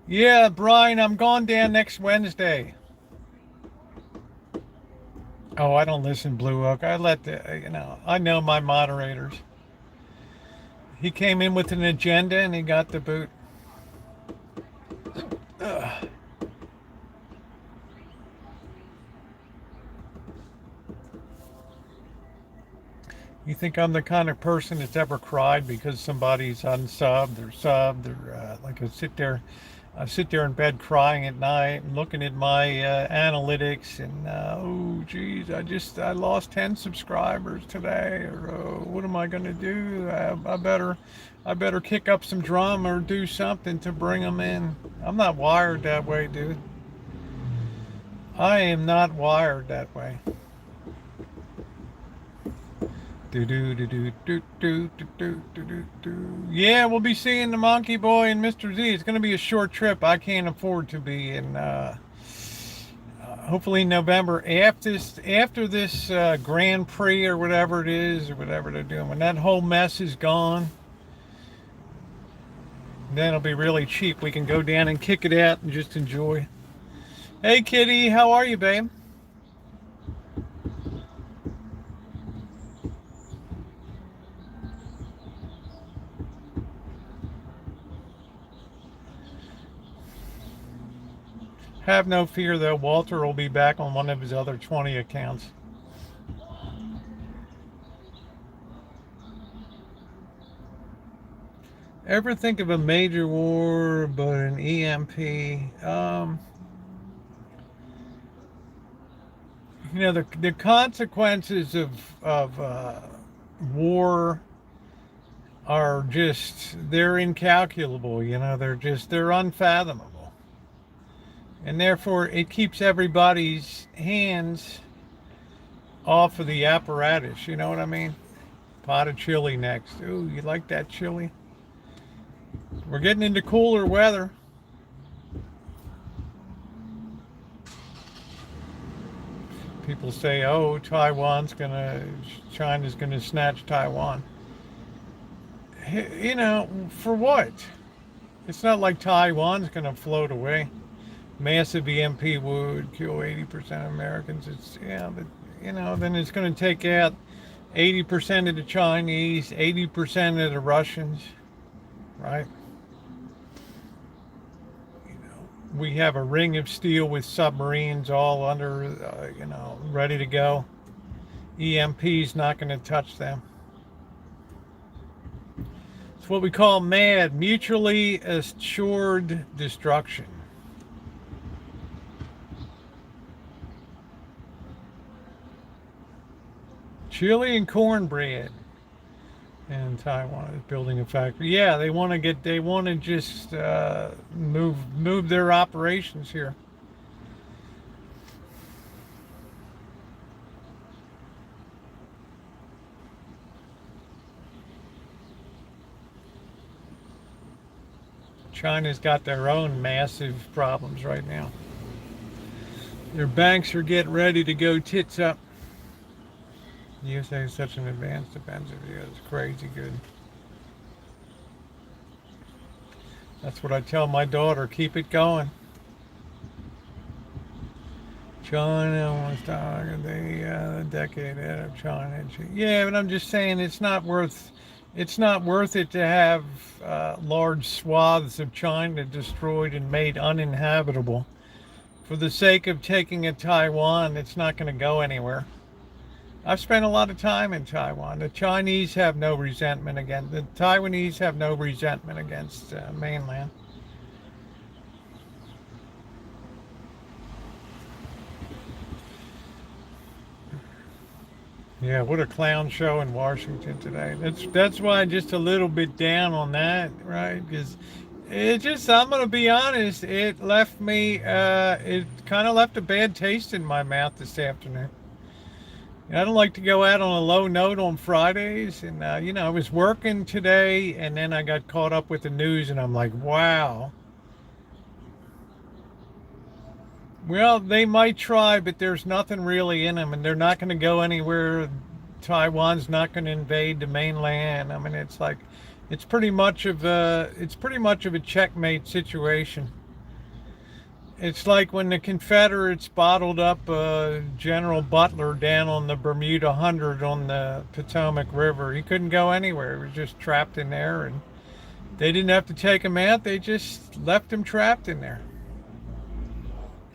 Yeah, Brian, I'm going down next Wednesday. Oh, I don't listen Blue Oak. I know my moderators. He came in with an agenda and he got the boot. You think I'm the kind of person that's ever cried because somebody's unsubbed or subbed or like I sit there I sit there in bed crying at night and looking at my analytics, and oh geez, I lost 10 subscribers today, or what am I going to do? I better kick up some drama or do something to bring them in. I'm not wired that way, dude. I am not wired that way. Yeah, we'll be seeing the Monkey Boy and Mr. Z. It's going to be a short trip. I can't afford to be in. Hopefully in November after this Grand Prix or whatever it is or whatever they're doing. When that whole mess is gone, then it'll be really cheap. We can go down and kick it out and just enjoy. Hey, Kitty, how are you, babe? Have no fear, though. Walter will be back on one of his other 20 accounts. Ever think of a major war but an EMP? The consequences of war are they're incalculable. They're unfathomable. And therefore, it keeps everybody's hands off of the apparatus. You know what I mean? Pot of chili next. Ooh, you like that chili? We're getting into cooler weather. People say, oh, China's gonna snatch Taiwan. For what? It's not like Taiwan's gonna float away. Massive EMP would kill 80% of Americans. Then it's going to take out 80% of the Chinese, 80% of the Russians, right? We have a ring of steel with submarines all under, ready to go. EMP's not going to touch them. It's what we call MAD, mutually assured destruction. Chili and cornbread. And Taiwan is building a factory. Yeah, they want to just move their operations here. China's got their own massive problems right now. Their banks are getting ready to go tits up. The USA is such an advanced defensive. Yeah, it's crazy good. That's what I tell my daughter. Keep it going. China wants to argue the decade ahead of China. Yeah, but I'm just saying it's not worth it to have large swaths of China destroyed and made uninhabitable. For the sake of taking a Taiwan, it's not going to go anywhere. I've spent a lot of time in Taiwan. The Chinese have no resentment against the Taiwanese have no resentment against mainland. Yeah, what a clown show in Washington today. That's why I'm just a little bit down on that, right? Because I'm going to be honest, it left me, it kind of left a bad taste in my mouth this afternoon. I don't like to go out on a low note on Fridays, and I was working today, and then I got caught up with the news, and I'm like, wow. Well, they might try, but there's nothing really in them, and they're not going to go anywhere. Taiwan's not going to invade the mainland. I mean, it's pretty much of a checkmate situation. It's like when the Confederates bottled up General Butler down on the Bermuda 100 on the Potomac River. He couldn't go anywhere. He was just trapped in there, and they didn't have to take him out. They just left him trapped in there.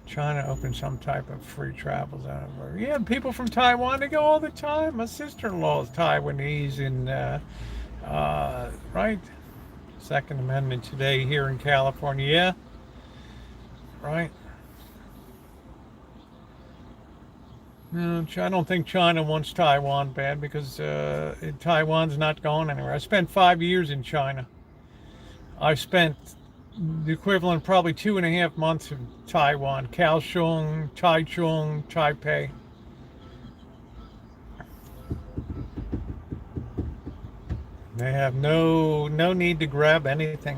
China opened some type of free travel zone. Yeah, people from Taiwan, they go all the time. My sister-in-law is Taiwanese, and right? Second Amendment today here in California. Yeah. right? No, I don't think China wants Taiwan bad because Taiwan's not going anywhere. I spent 5 years in China. I spent the equivalent probably 2.5 months in Taiwan, Kaohsiung, Taichung, Taipei. They have no need to grab anything.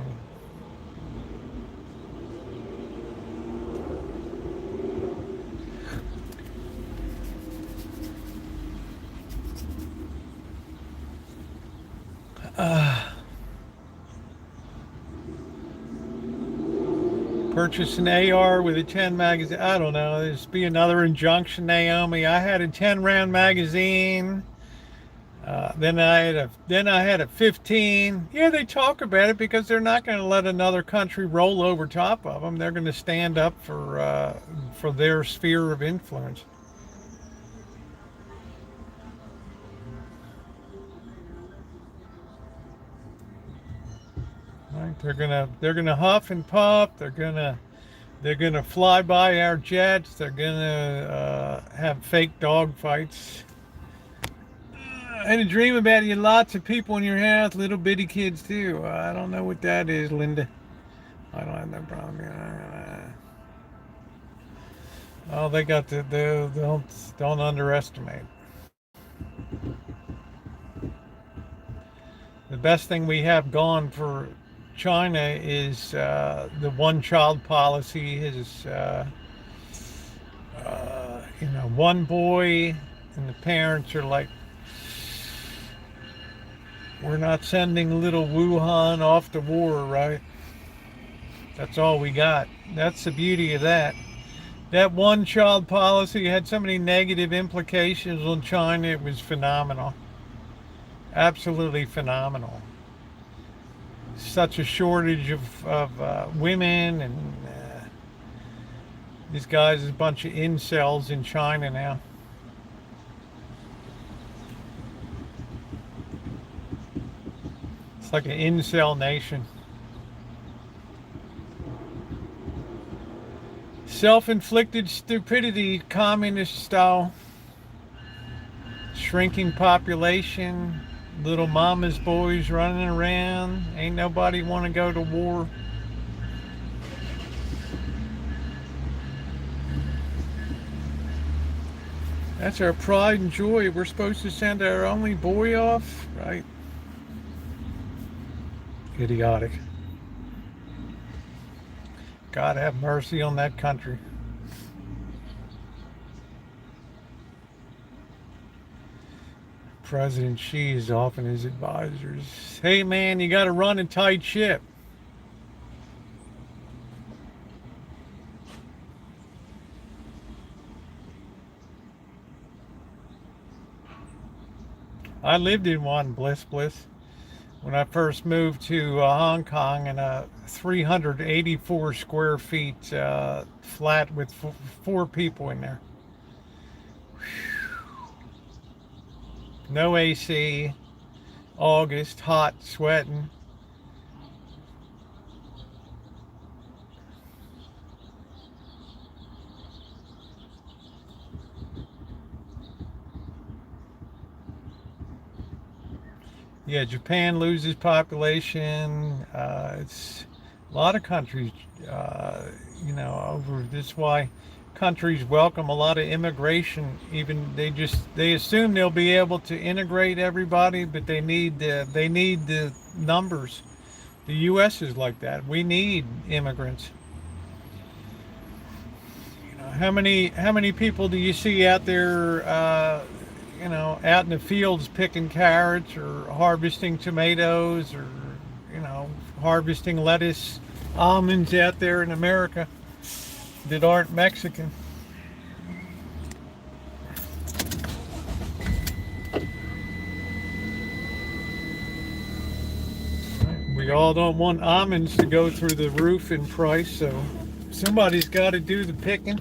Purchase an AR with a 10 magazine. I don't know. There's be another injunction, Naomi. I had a 10 round magazine. Then I had a 15. Yeah, they talk about it because they're not going to let another country roll over top of them. They're going to stand up for their sphere of influence. Right? They're gonna huff and puff. They're gonna fly by our jets. They're gonna have fake dog fights. I had a dream about you. Lots of people in your house, little bitty kids too. I don't know what that is, Linda. I don't have no problem. Oh, they got don't underestimate. The best thing we have gone for China is the one-child policy. Is one boy, and the parents are like, we're not sending little Wuhan off to war, right? That's all we got. That's the beauty of that. That one-child policy had so many negative implications on China. It was phenomenal. Absolutely phenomenal. Such a shortage of women, and these guys is a bunch of incels in China now. It's like an incel nation. Self-inflicted stupidity, communist style. Shrinking population. Little mama's boys running around. Ain't nobody want to go to war. That's our pride and joy. We're supposed to send our only boy off, right? Idiotic. God have mercy on that country. President Xi is often his advisors. Hey man, you got to run a tight ship. I lived in one, bliss. When I first moved to Hong Kong, in a 384 square feet flat with 4 people in there. No AC, August, hot, sweating. Yeah, Japan loses population. It's a lot of countries, over this. Why countries welcome a lot of immigration. Even they assume they'll be able to integrate everybody, but they need the numbers. The U.S. is like that. We need immigrants. How many people do you see out there? Out in the fields picking carrots or harvesting tomatoes or harvesting lettuce, almonds out there in America that aren't Mexican. We all don't want almonds to go through the roof in price, so somebody's got to do the picking,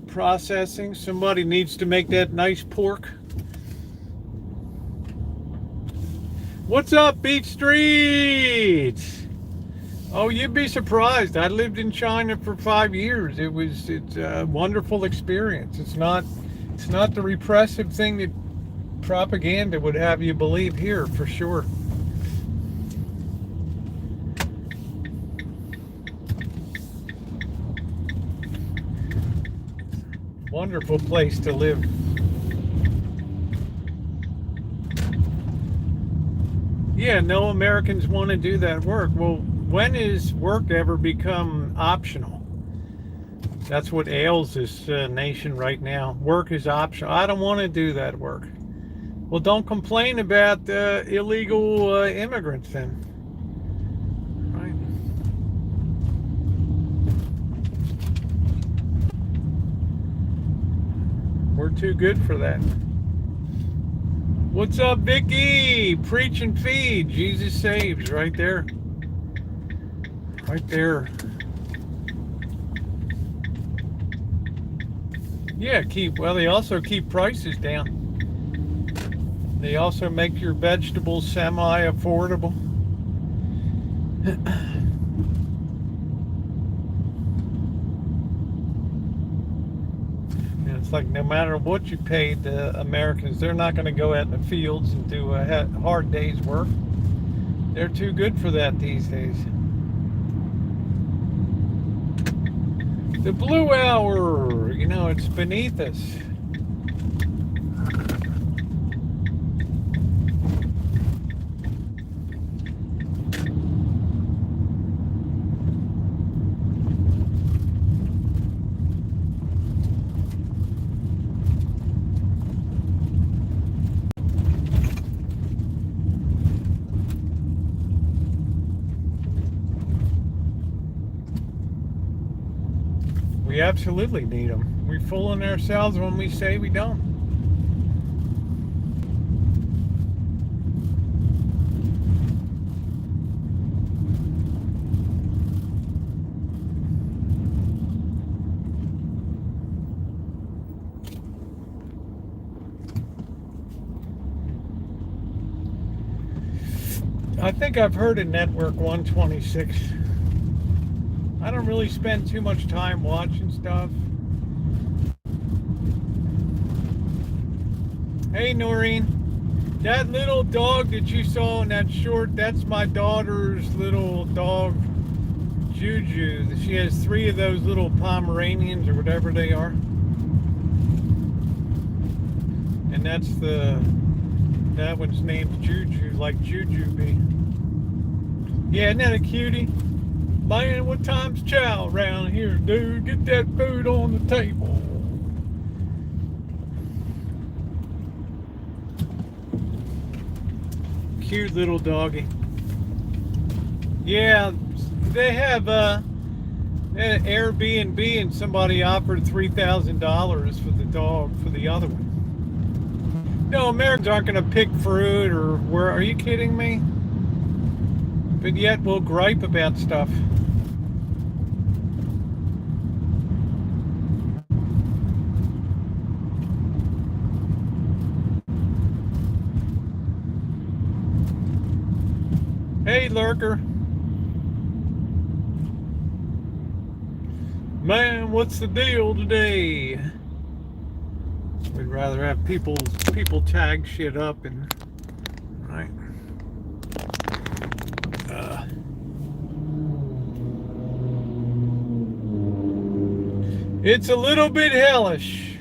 processing. Somebody needs to make that nice pork. What's up, Beach Streets? Oh, you'd be surprised. I lived in China for 5 years. It's a wonderful experience. It's not the repressive thing that propaganda would have you believe here, for sure. Wonderful place to live. Yeah, no Americans want to do that work. Well, when is work ever become optional? That's what ails this nation right now. Work is optional. I don't want to do that work. Well, don't complain about illegal immigrants then. Right? We're too good for that. What's up, Vicky? Preach and feed. Jesus saves. Right there. Right there. Yeah, they also keep prices down. They also make your vegetables semi-affordable. And it's like no matter what you pay the Americans, they're not going to go out in the fields and do a hard day's work. They're too good for that these days. The blue hour, it's beneath us. We absolutely need them. We're fooling ourselves when we say we don't. I think I've heard of Network 126. I don't really spend too much time watching stuff. Hey, Noreen. That little dog that you saw in that short, that's my daughter's little dog, Juju. She has 3 of those little Pomeranians or whatever they are. And that one's named Juju, like Jujubee. Yeah, isn't that a cutie? Man, what time's chow around here, dude? Get that food on the table. Cute little doggy. Yeah, they have an Airbnb, and somebody offered $3,000 for the dog for the other one. No, Americans aren't going to pick fruit or where. Are you kidding me? But yet we'll gripe about stuff. Hey, lurker. Man, what's the deal today? We'd rather have people tag shit up and right. It's a little bit hellish.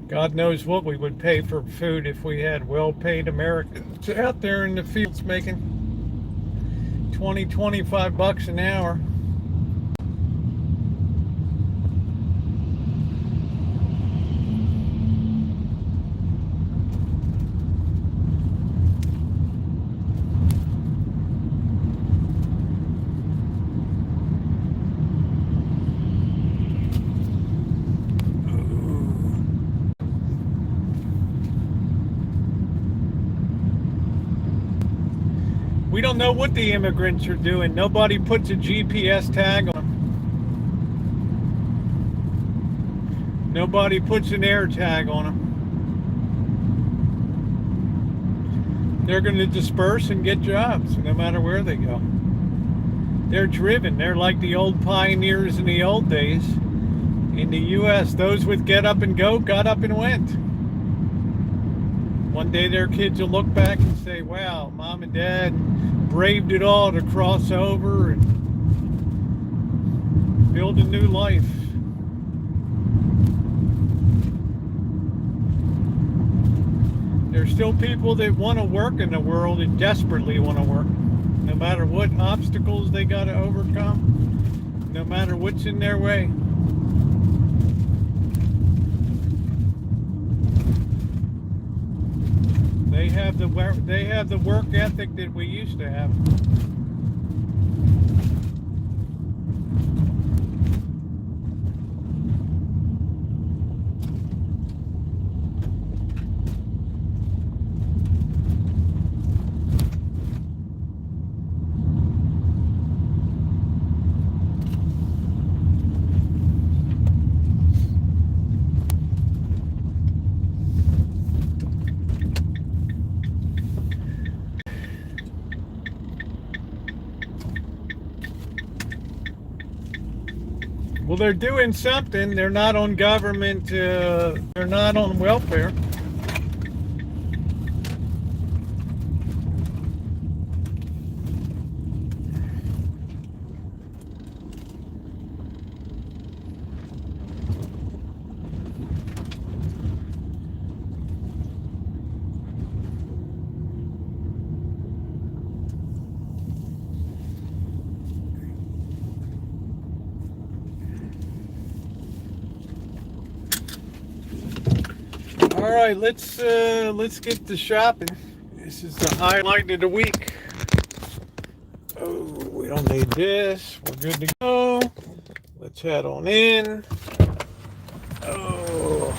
God knows what we would pay for food if we had well-paid Americans out there in the fields making $20-25 an hour. We don't know what the immigrants are doing. Nobody puts a GPS tag on them. Nobody puts an air tag on them. they're going to disperse and get jobs no matter where they go. They're driven. They're like the old pioneers in the old days in the U.S. Those with get up and go got up and went. One day their kids will look back and say, wow, mom and dad braved it all to cross over and build a new life. There's still people that want to work in the world and desperately want to work. No matter what obstacles they got to overcome, no matter what's in their way. They have the work ethic that we used to have. Well, they're doing something. They're not on government, they're not on welfare. All right, let's get to shopping. This is the highlight of the week. Oh, we don't need this. We're good to go. Let's head on in. Oh.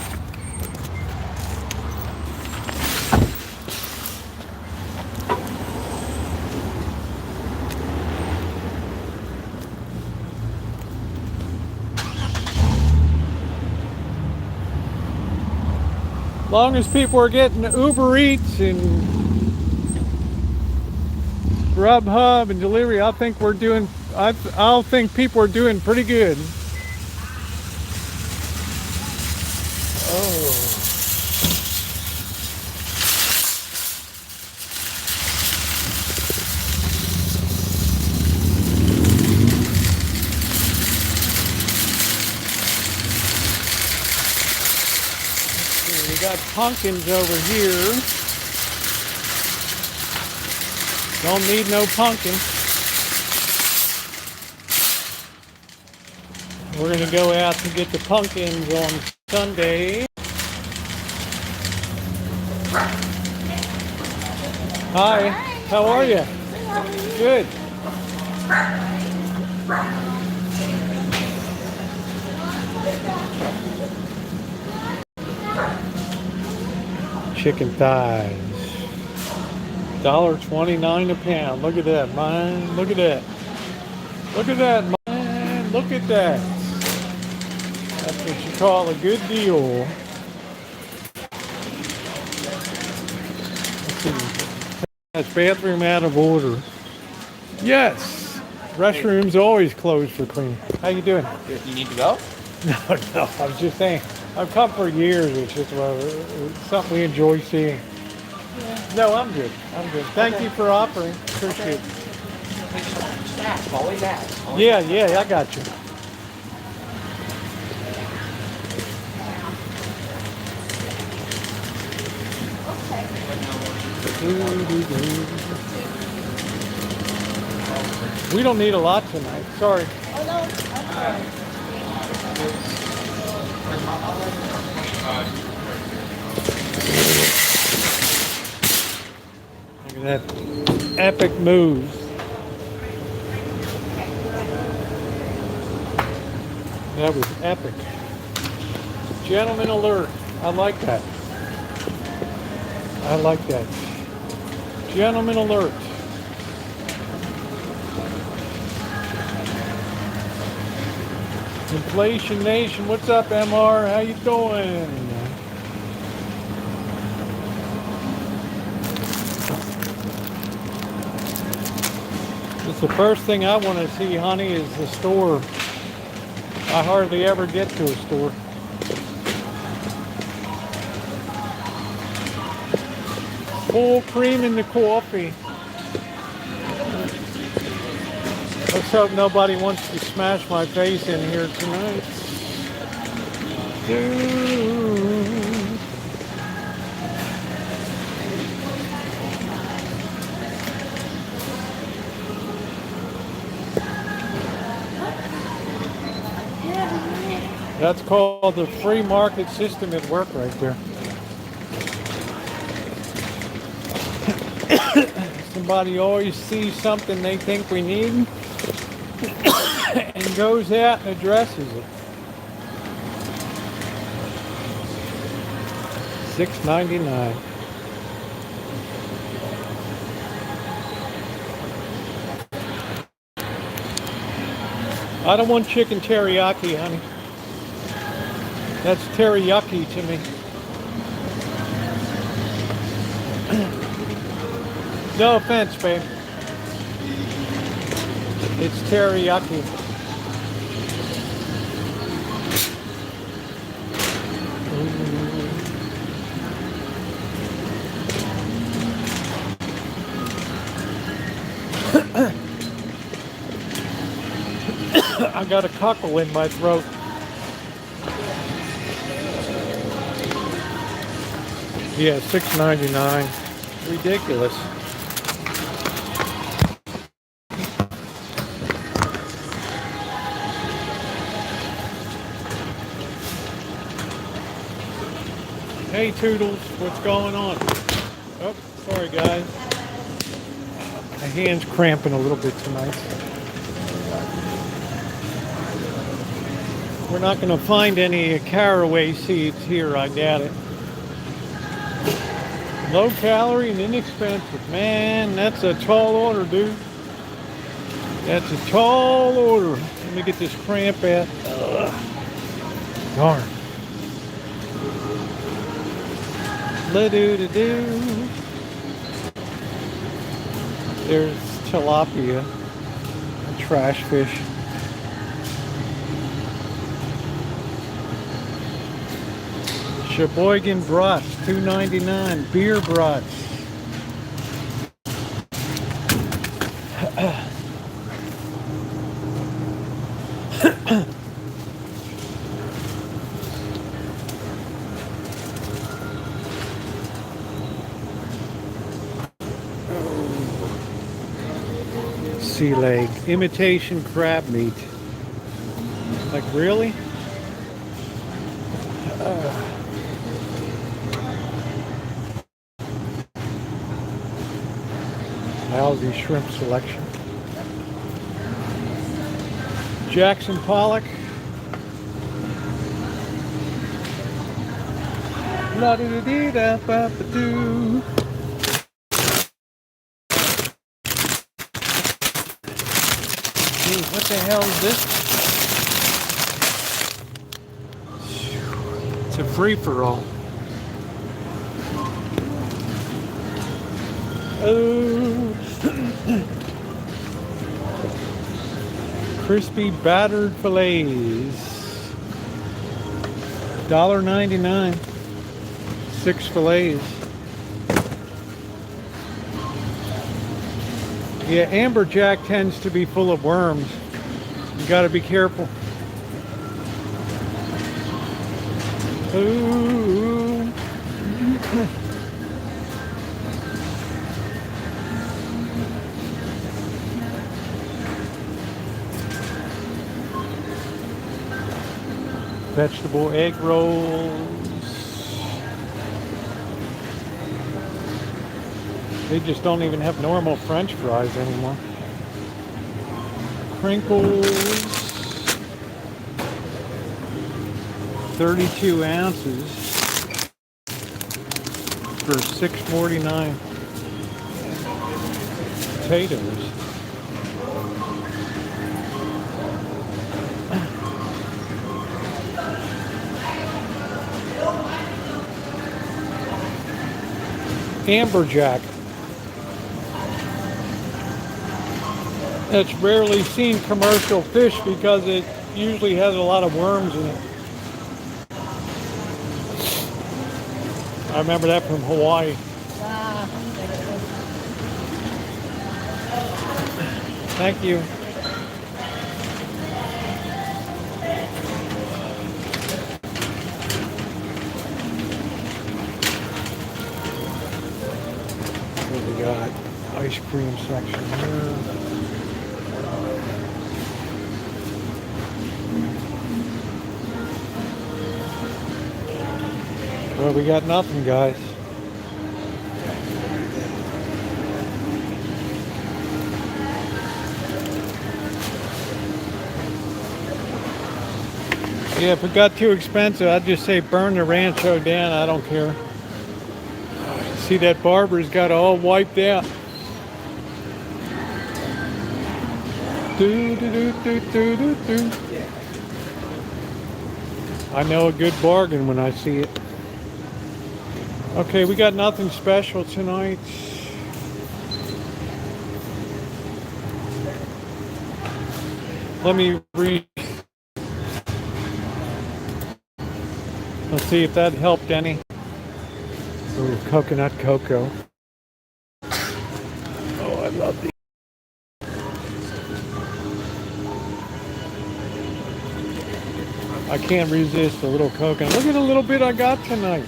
As long as people are getting Uber Eats and Grubhub and delivery, I think we're doing. I'll think people are doing pretty good. Oh. We got pumpkins over here. Don't need no pumpkin. We're going to go out to get the pumpkins on Sunday. Hi, how are you? Good. Chicken thighs. $1.29 a pound. Look at that, man. Look at that. Look at that, man. Look at that. That's what you call a good deal. Let's see. That's bathroom out of order. Yes. Restrooms always closed for cleaning. How you doing? You need to go? No. I was just saying. I've come for years. It's just something we enjoy seeing. Yeah. No, I'm good. Thank you for offering. Appreciate it. Always ask. Yeah, I got you. We don't need a lot tonight. Sorry. Oh no, I'm sorry. Look at that epic move. That was epic. Gentleman alert. I like that. Gentleman alert. Inflation Nation, what's up, MR? How you doing? It's the first thing I want to see, honey, is the store. I hardly ever get to a store. Full cream in the coffee. Let's hope nobody wants to smash my face in here tonight. That's called the free market system at work right there. Somebody always sees something they think we need and goes out and addresses it. $6.99. I don't want chicken teriyaki, honey. That's teriyaki to me. No offense, babe. It's teriyaki. I got a cockle in my throat. Yeah, $6.99. Ridiculous. Hey Toodles, what's going on? Oh, sorry guys. My hand's cramping a little bit tonight. We're not going to find any caraway seeds here, I doubt it. Low calorie and inexpensive. Man, that's a tall order, dude. That's a tall order. Let me get this cramp out. Ugh. Darn. La-doo-da-doo. There's tilapia, a trash fish. Sheboygan brats, $2.99. Beer brats. Sea leg, imitation crab meat. Like really? Lousy shrimp selection. Jackson Pollock. La da da dee da ba ba doo. What the hell is this? It's a free-for-all. Oh. Crispy battered fillets. $1.99. 6 fillets. Yeah, amberjack tends to be full of worms. You got to be careful. Ooh. Vegetable egg rolls. They just don't even have normal French fries anymore. Crinkles. 32 ounces for $6.49. Potatoes. Amberjack. It's rarely seen commercial fish because it usually has a lot of worms in it. I remember that from Hawaii. Thank you. What we got? Ice cream section here. Well, we got nothing, guys. Yeah, if it got too expensive, I'd just say burn the Rancho down. I don't care. See, that barber's got it all wiped out. Do, do, do, do, do, do, do. I know a good bargain when I see it. Okay, we got nothing special tonight. Let me read. Let's see if that helped any. Ooh, coconut cocoa. Oh, I love these. I can't resist a little coconut. Look at the little bit I got tonight.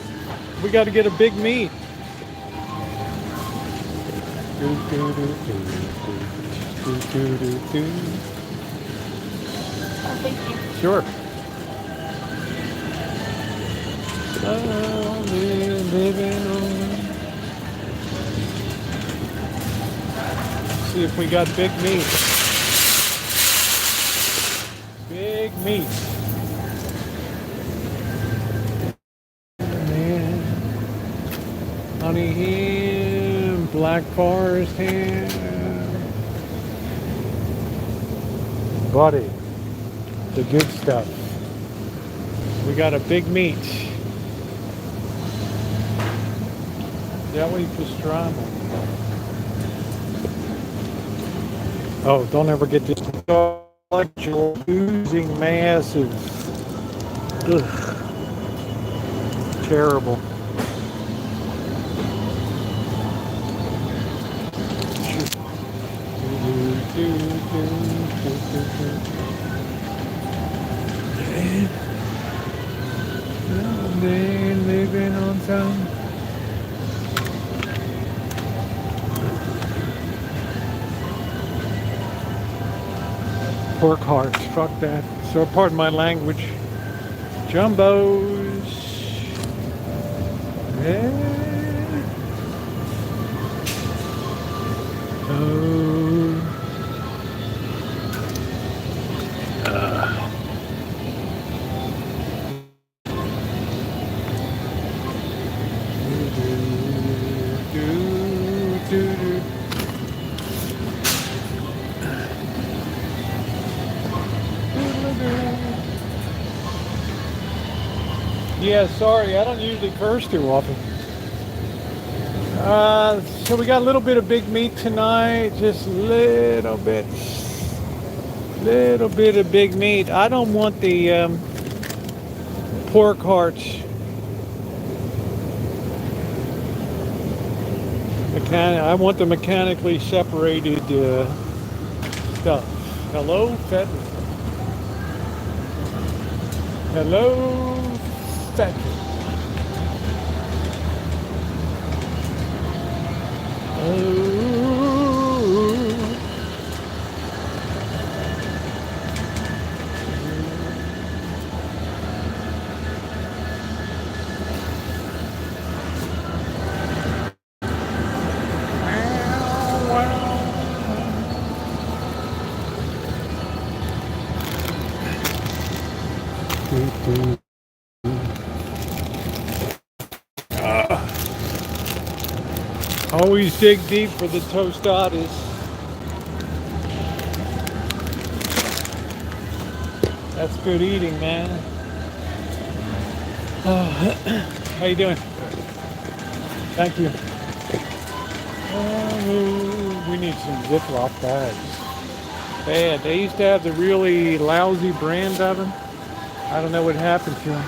We got to get a big meat. Do, do, do, do, do, do, do, do. Oh, thank you. Sure. Living on. See if we got big meat. Big meat. Honey ham, black forest ham. Buddy, the good stuff. We got a big meat. Deli pastrami. Oh, don't ever get this intellectual oozing masses. Ugh. Terrible. They living on time. Pork hearts, fuck that. So pardon my language. Jumbos. Yeah. Oh. Yeah, sorry, I don't usually curse too often. So we got a little bit of big meat tonight, just a little bit of big meat. I don't want the pork hearts. I want the mechanically separated stuff. Hello, Fetton. Hello, Fetton. Oh. Always dig deep for the tostadas. That's good eating, man. How you doing? Thank you. We need some Ziploc bags. Bad. They used to have the really lousy brand oven. I don't know what happened to them.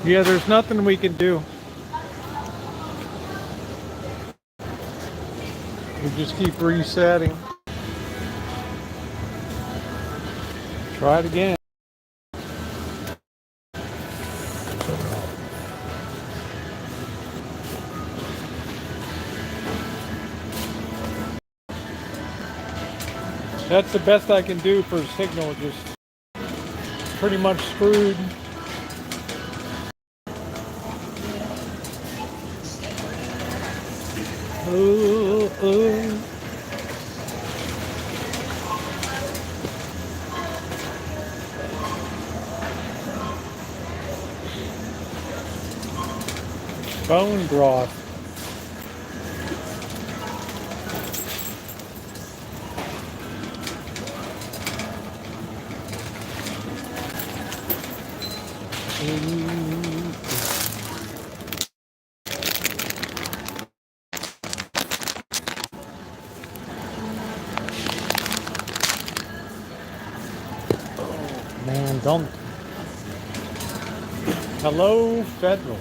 Yeah, there's nothing we can do. We just keep resetting. Try it again. That's the best I can do for a signal, just pretty much screwed. Ooh, ooh. Bone broth. Man, don't. Hello, Federal.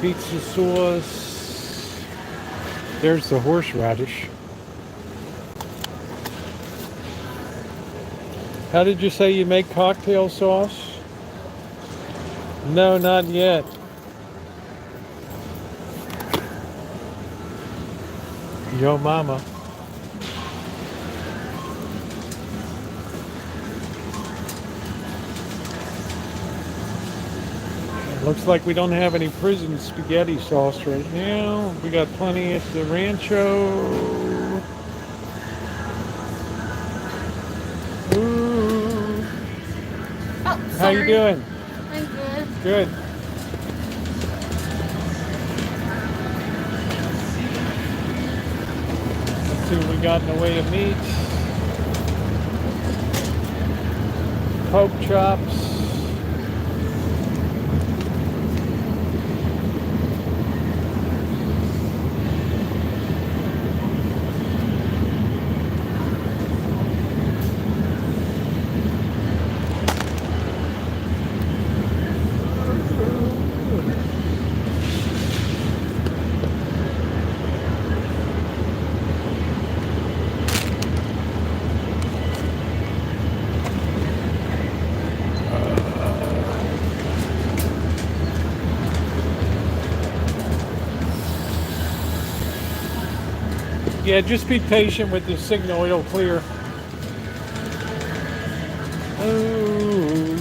Pizza sauce. There's the horseradish. How did you say you make cocktail sauce? No, not yet. Yo mama. Looks like we don't have any prison spaghetti sauce right now. We got plenty at the Rancho. Ooh. Oh, sorry. How you doing? I'm good. Good. Let's see what we got in the way of meat. Pork chops. Yeah, just be patient with the signal, it'll clear. Ooh.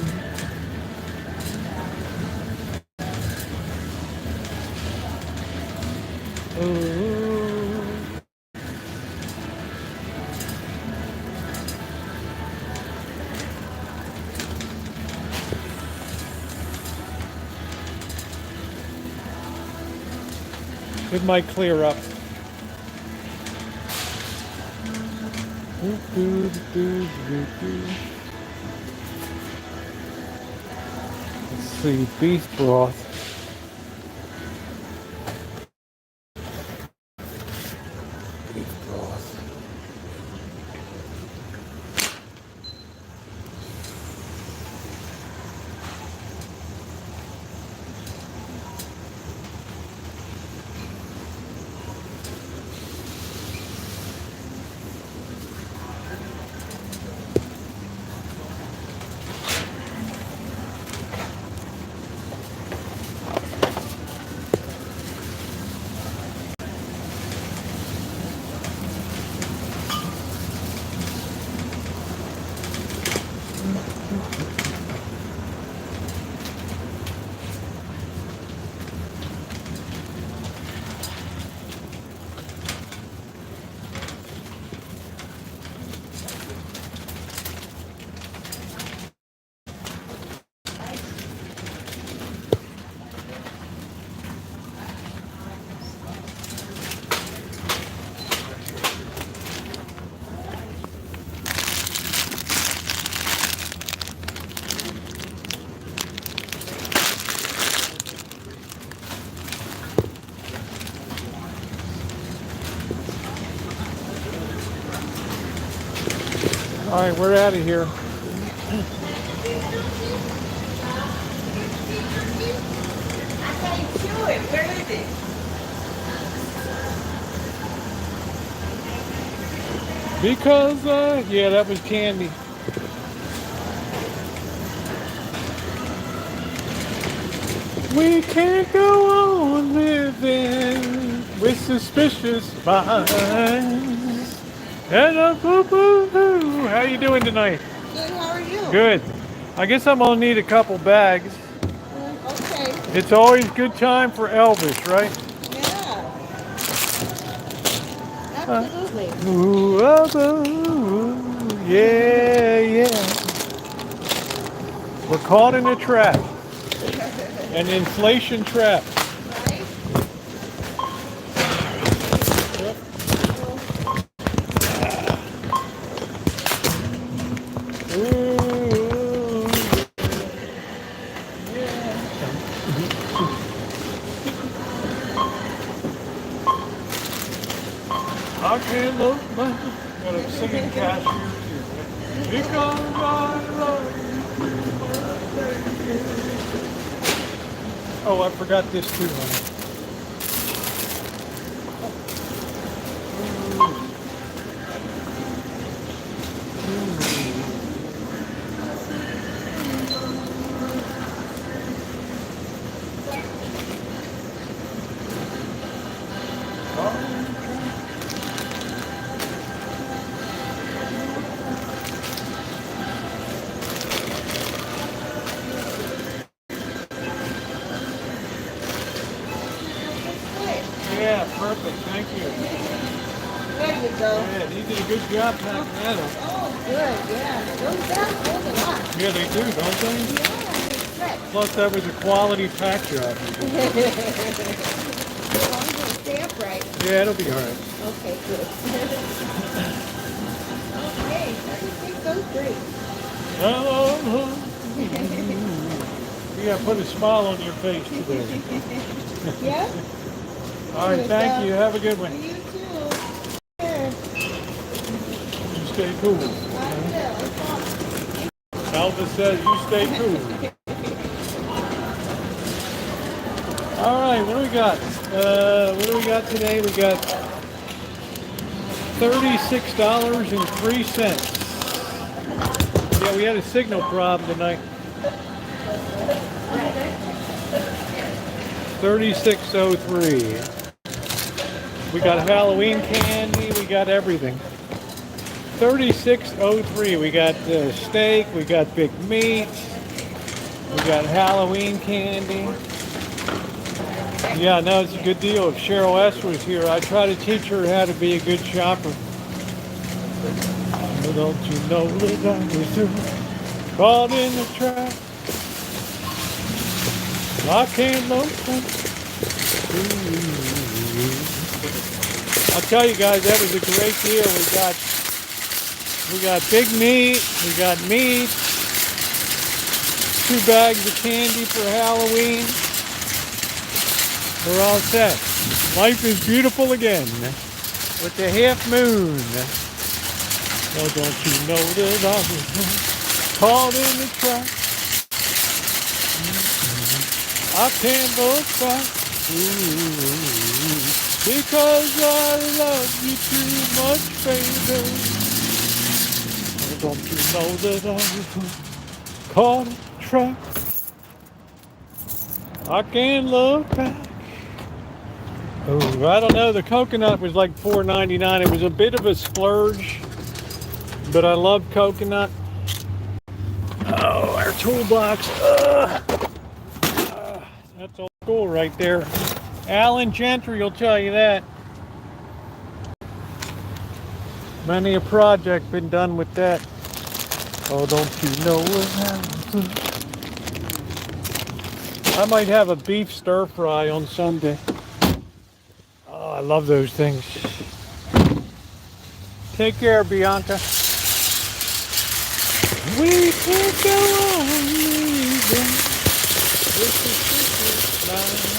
Ooh. It might clear up. Let's see, beef broth. Beef broth. All right, we're out of here. I can't chew it. Where is it? Because, yeah, that was candy. We can't go on living with suspicious minds. And a boo-boo-hoo. How you doing tonight? Good, how are you? Good. I guess I'm gonna need a couple bags. Okay. It's always good time for Elvis, right? Yeah. Absolutely. Ooh, oh, ooh, yeah, yeah. We're caught in a trap. An inflation trap. Right? Ooh, I can't look back. Got a singing cashier too. Because I love you. Oh, I forgot this too, honey. Yeah, perfect. Thank you. There you go. Yeah, you did a good job packing that up. Oh, good, yeah. Those down hold a lot. Yeah, they do, don't they? Yeah, they stretch. Plus, that was a quality pack job. As long as it's stamped right. Yeah, it'll be all right. Okay, good. Okay, 3603. Oh, you gotta put a smile on your face today. Yeah? All right, thank you. Have a good one. You too. Here. You stay cool. I will. Elvis says you stay cool. All right, what do we got? What do we got today? We got $36.03. Yeah, we had a signal problem tonight. 3603. We got Halloween candy. We got everything. 3603. We got steak. We got big meat. We got Halloween candy. Yeah, no, it's a good deal. If Cheryl S. was here, I'd try to teach her how to be a good shopper. But don't you know that I was caught in the trap? I can't look back. I'll tell you guys, that was a great deal. We got big meat. We got meat. 2 bags of candy for Halloween. We're all set. Life is beautiful again with the half moon. Oh, don't you know that I was caught in the trap? I can't look back. Because I love you too much, baby. Oh, don't you know that I was caught in the trap? I can't look back. Oh, I don't know. The coconut was like $4.99. It was a bit of a splurge, but I love coconut. Oh, our toolbox. That's old school right there. Alan Gentry will tell you that. Many a project been done with that. Oh, don't you know it? I might have a beef stir fry on Sunday. Oh, I love those things. Take care, Bianca. We can't go on living with suspicious minds.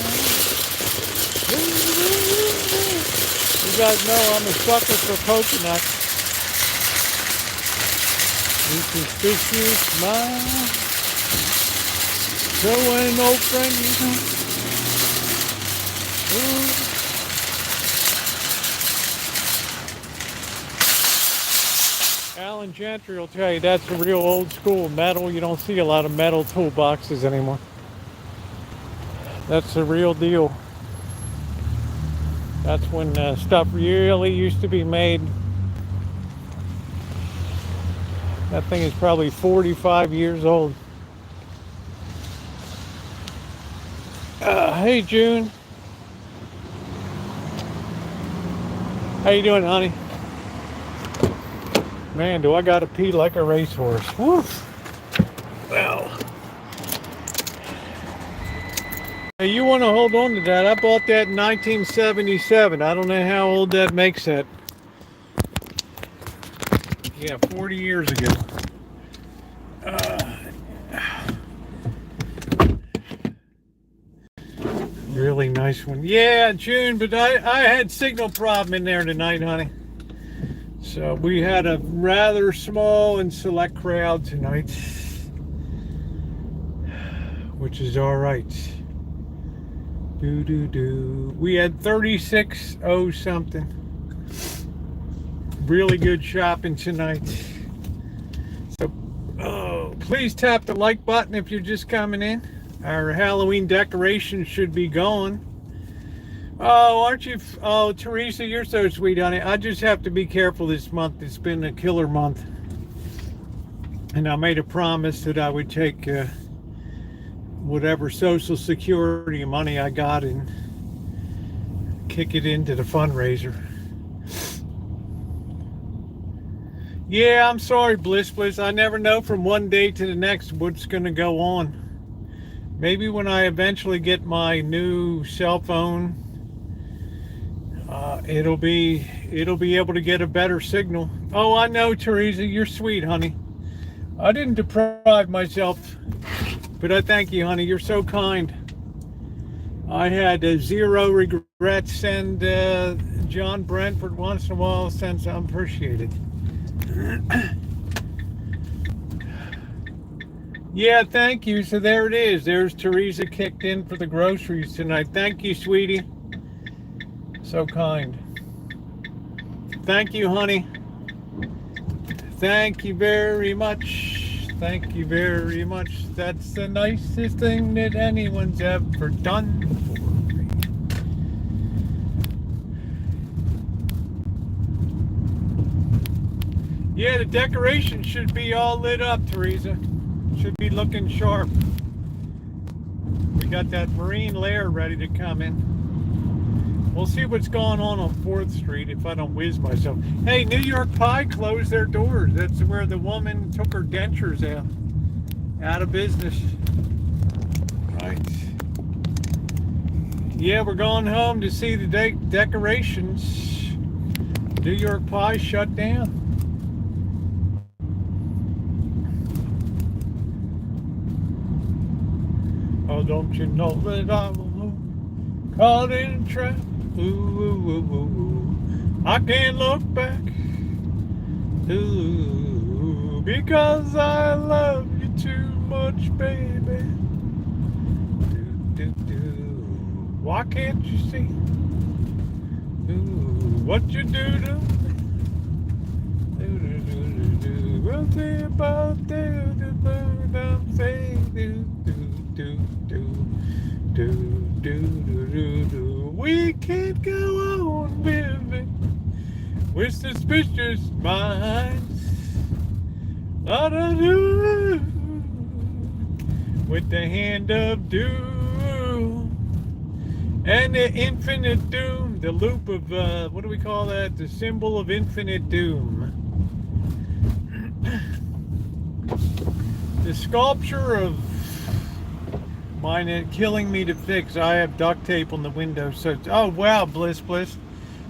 You guys know I'm a sucker for coconut. Be suspicious, smile. So an old friend, you know. Ooh. Alan Gentry will tell you that's a real old school metal. You don't see a lot of metal toolboxes anymore. That's the real deal. That's when stuff really used to be made. That thing is probably 45 years old. Hey June. How you doing, honey? Man, do I gotta pee like a racehorse. Woof. Well. Hey, you want to hold on to that? I bought that in 1977. I don't know how old that makes it. Yeah, 40 years ago. Really nice one. Yeah, June, but I had signal problem in there tonight, honey. So we had a rather small and select crowd tonight, which is all right. We had 36 something. Really good shopping tonight. So please tap the like button if you're just coming in. Our Halloween decorations should be gone. Oh, aren't you? Oh, Teresa, you're so sweet, honey. I just have to be careful this month. It's been a killer month. And I made a promise that I would take whatever Social Security money I got and kick it into the fundraiser. Yeah, I'm sorry, Bliss. I never know from one day to the next what's going to go on. Maybe when I eventually get my new cell phone, it'll be able to get a better signal. Oh, I know, Teresa, you're sweet, honey. I didn't deprive myself, but I thank you, honey. You're so kind. I had zero regrets, and John Brentford once in a while since I'm appreciated. Yeah, thank you. So there it is. There's Teresa kicked in for the groceries tonight. Thank you, sweetie. So kind. Thank you, honey. Thank you very much. Thank you very much. That's the nicest thing that anyone's ever done for me. Yeah, the decoration should be all lit up, Teresa. Should be looking sharp. We got that marine layer ready to come in. We'll see what's going on 4th Street if I don't whiz myself. Hey, New York Pie closed their doors. That's where the woman took her dentures out of business. Right. Yeah, we're going home to see the decorations. New York Pie shut down. Oh, don't you know that I was caught in a trap? Ooh, ooh, ooh, ooh. I can't look back. Ooh, because I love you too much, baby. Why can't you see? Ooh, what you do to me? We'll see about the bird I'm saying. We can't go on living with suspicious minds. With the hand of doom and the infinite doom, the loop of what do we call that? The symbol of infinite doom. The sculpture of mine is killing me to fix. I have duct tape on the window, so oh wow, Bliss.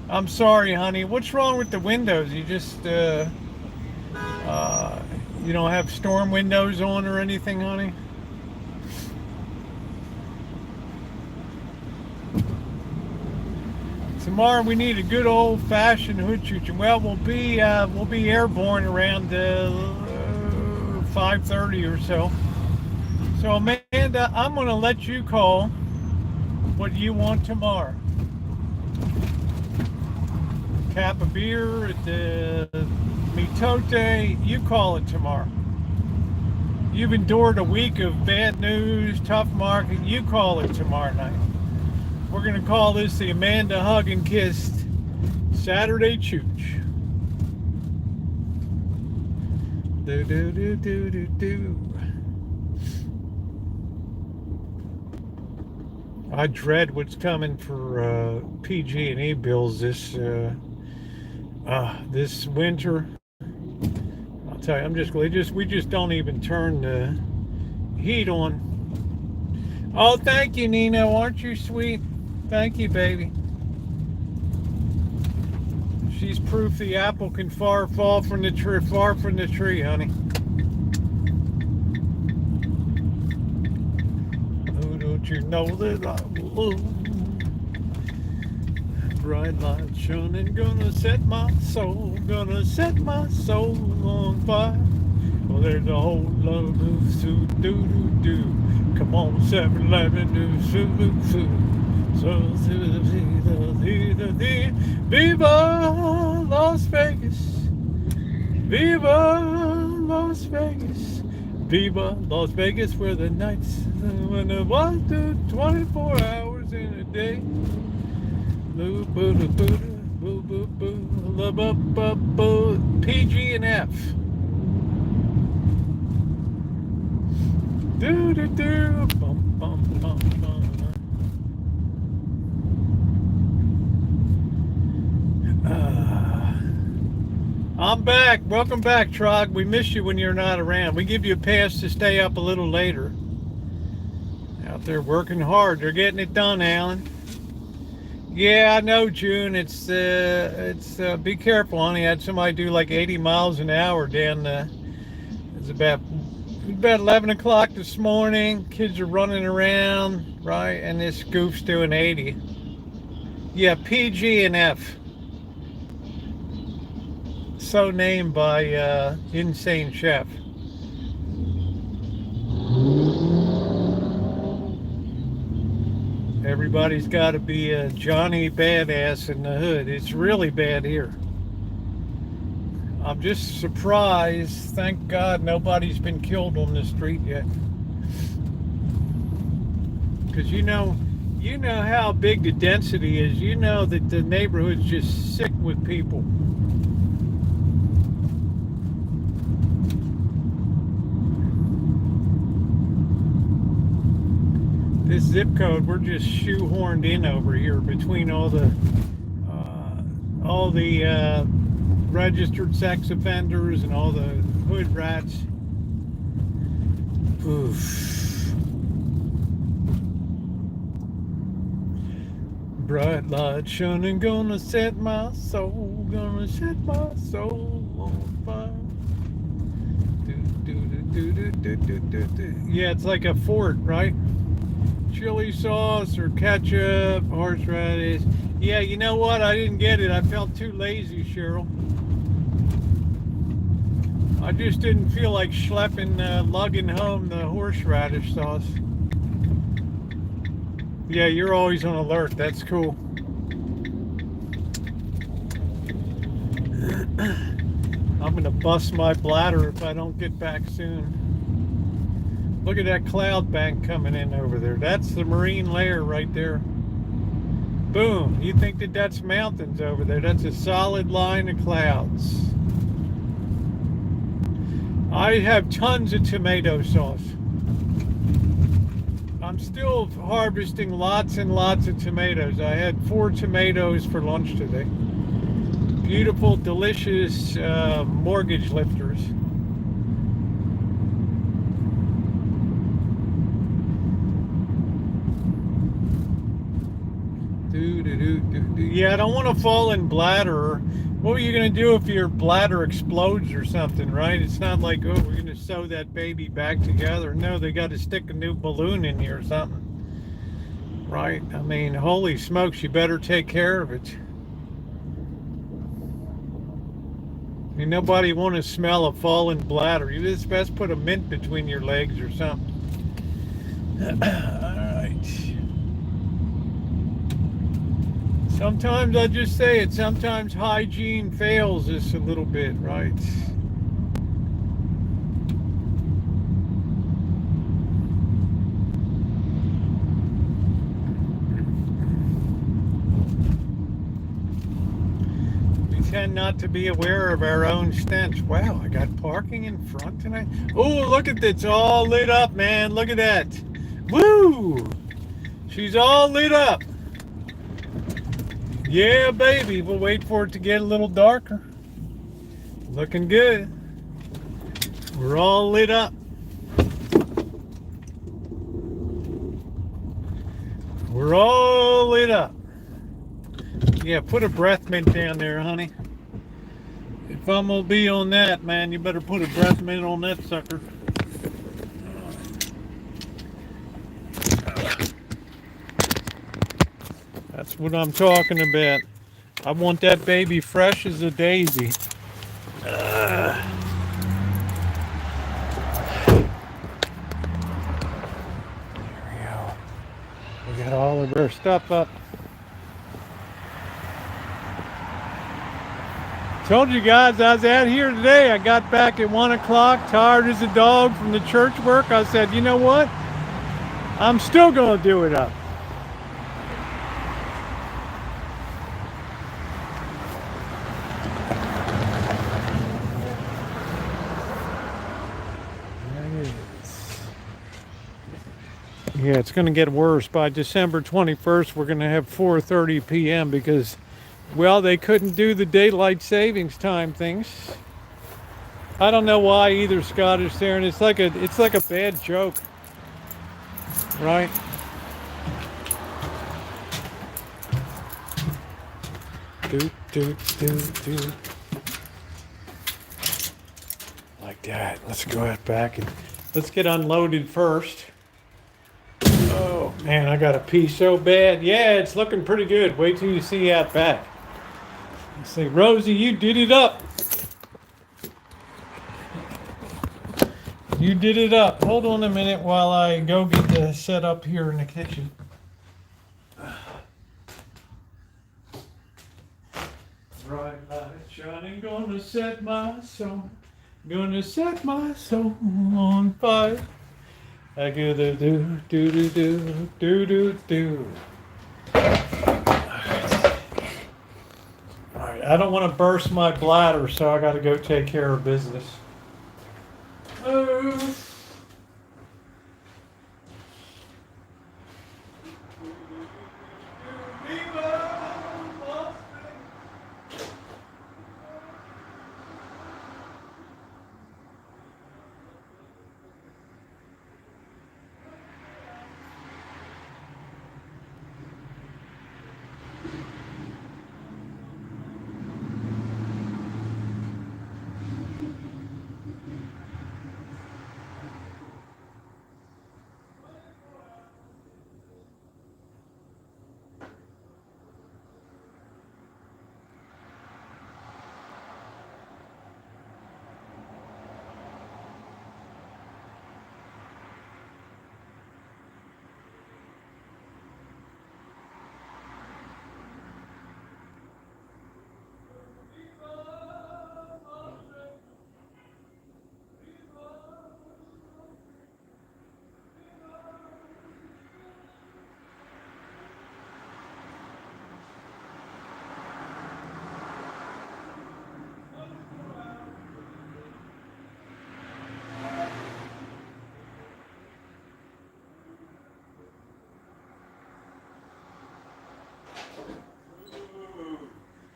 I'm sorry, honey. What's wrong with the windows? You just you don't have storm windows on or anything, honey? Tomorrow we need a good old-fashioned hood choo-choo. Well, we'll be airborne around 5:30 or so. So Amanda, I'm going to let you call what you want tomorrow. Cap a beer at the mitote, you call it tomorrow. You've endured a week of bad news, tough market, you call it tomorrow night. We're going to call this the Amanda Hug and Kissed Saturday Chooch. Do do do do do do. I dread what's coming for PG&E bills this winter. I'll tell you, I'm just glad we just don't even turn the heat on. Oh, thank you, Nino. Aren't you sweet? Thank you, baby. She's proof the apple can fall from the tree, honey. Oh, don't you know that I will? Bright light shining, gonna set my soul on fire. Well, there's a whole lot of do. Come on, 7-Eleven, do. Viva Las Vegas, Viva Las Vegas, Viva Las Vegas, where the nights when the 24 hours in a day. PG and F. Do do do. Bum bum bum bum. I'm back. Welcome back, Trog. We miss you when you're not around. We give you a pass to stay up a little later. Out there working hard. They're getting it done, Alan. Yeah, I know, June. It's be careful, honey. I had somebody do like 80 miles an hour down it's about 11 o'clock this morning. Kids are running around, right? And this goof's doing 80. Yeah, PG and F. So named by Insane Chef. Everybody's got to be a Johnny Badass in the hood. It's really bad here. I'm just surprised. Thank God nobody's been killed on the street yet. Because you know how big the density is. You know that the neighborhood's just sick with people. This zip code, we're just shoehorned in over here between all the registered sex offenders and all the hood rats. Oof. Bright light shining, gonna set my soul on fire. Yeah, it's like a fort, right? Chili sauce or ketchup, horseradish. Yeah, you know what? I didn't get it. I felt too lazy, Cheryl. I just didn't feel like schlepping, lugging home the horseradish sauce. Yeah, you're always on alert. That's cool. I'm gonna bust my bladder if I don't get back soon. Look at that cloud bank coming in over there. That's the marine layer right there. Boom. You think that that's mountains over there. That's a solid line of clouds. I have tons of tomato sauce. I'm still harvesting lots and lots of tomatoes. I had 4 tomatoes for lunch today. Beautiful, delicious mortgage lifters. Yeah, I don't want to fall in bladder. What are you going to do if your bladder explodes or something, right? It's not like, oh, we're going to sew that baby back together. No, they got to stick a new balloon in here or something. Right? I mean, holy smokes, you better take care of it. Ain't nobody want to smell a fallen bladder. You just best put a mint between your legs or something. Alright. Sometimes I just say it, sometimes hygiene fails us a little bit, right? We tend not to be aware of our own stench. Wow, I got parking in front tonight. Oh, look at this, all lit up, man. Look at that. Woo! She's all lit up. Yeah, baby. We'll wait for it to get a little darker. Looking good. We're all lit up. We're all lit up. Yeah, put a breath mint down there, honey. If I'm gonna be on that, man, you better put a breath mint on that sucker. That's what I'm talking about. I want that baby fresh as a daisy. There we go. We got all of our stuff up. Told you guys I was out here today. I got back at 1 o'clock, tired as a dog from the church work. I said, you know what? I'm still gonna do it up. Yeah, it's going to get worse. By December 21st, we're going to have 4:30 p.m. because, well, they couldn't do the daylight savings time things. I don't know why either, Scottish there, and it's like a bad joke, right? Do. Like that. Let's go out back and let's get unloaded first. Oh man, I gotta pee so bad. Yeah, it's looking pretty good. Wait till you see out back. You say, Rosie, you did it up. You did it up. Hold on a minute while I go get the set up here in the kitchen. Bright light shining, gonna set my soul. Gonna set my soul on fire. I go do do do do do do do do. Alright, I don't want to burst my bladder, so I gotta go take care of business. Oh.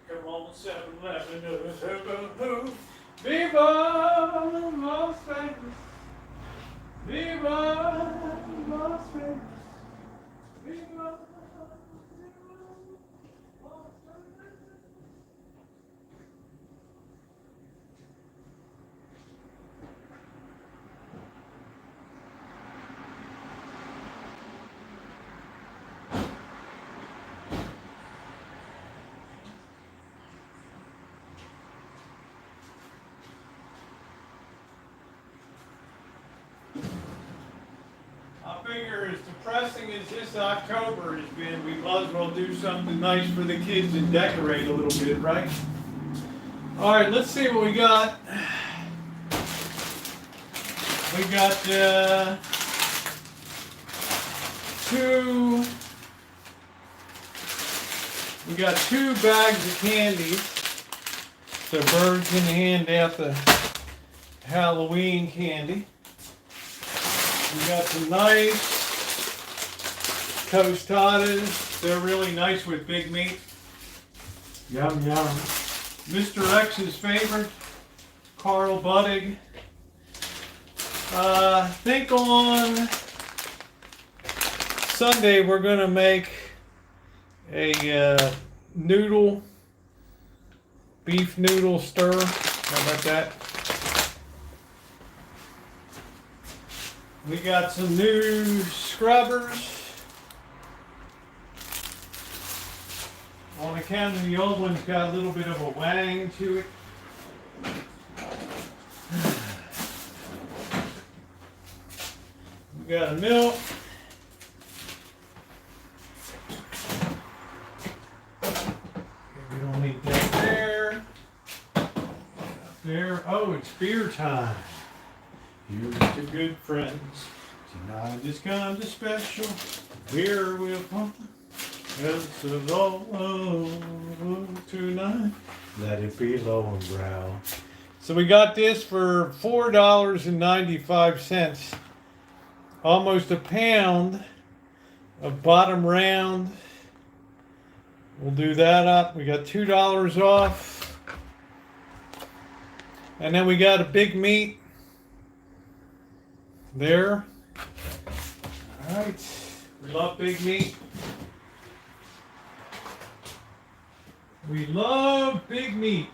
Come on, 7-Eleven, Viva Las Vegas! Viva Las Vegas! Viva! Winter, as depressing as this October has been, we might as well do something nice for the kids and decorate a little bit, right? All right, let's see what we got. We got two bags of candy, so Bird can hand out the Halloween candy. We got some nice tostadas. They're really nice with big meat. Yum, yum. Mr. X's favorite, Carl Buddig. I think on Sunday we're going to make a beef noodle stir. How about that? We got some new scrubbers. On account of the old one's got a little bit of a wang to it. We got a milk. We don't need that there. There. Oh, it's beer time. Here's to good friends. Tonight is kind of special. Beer will pump. It's a low tonight. Let it be low and brow. So we got this for $4.95. Almost a pound of bottom round. We'll do that up. We got $2 off. And then we got a big meat there. All right. We love big meat. We love big meat.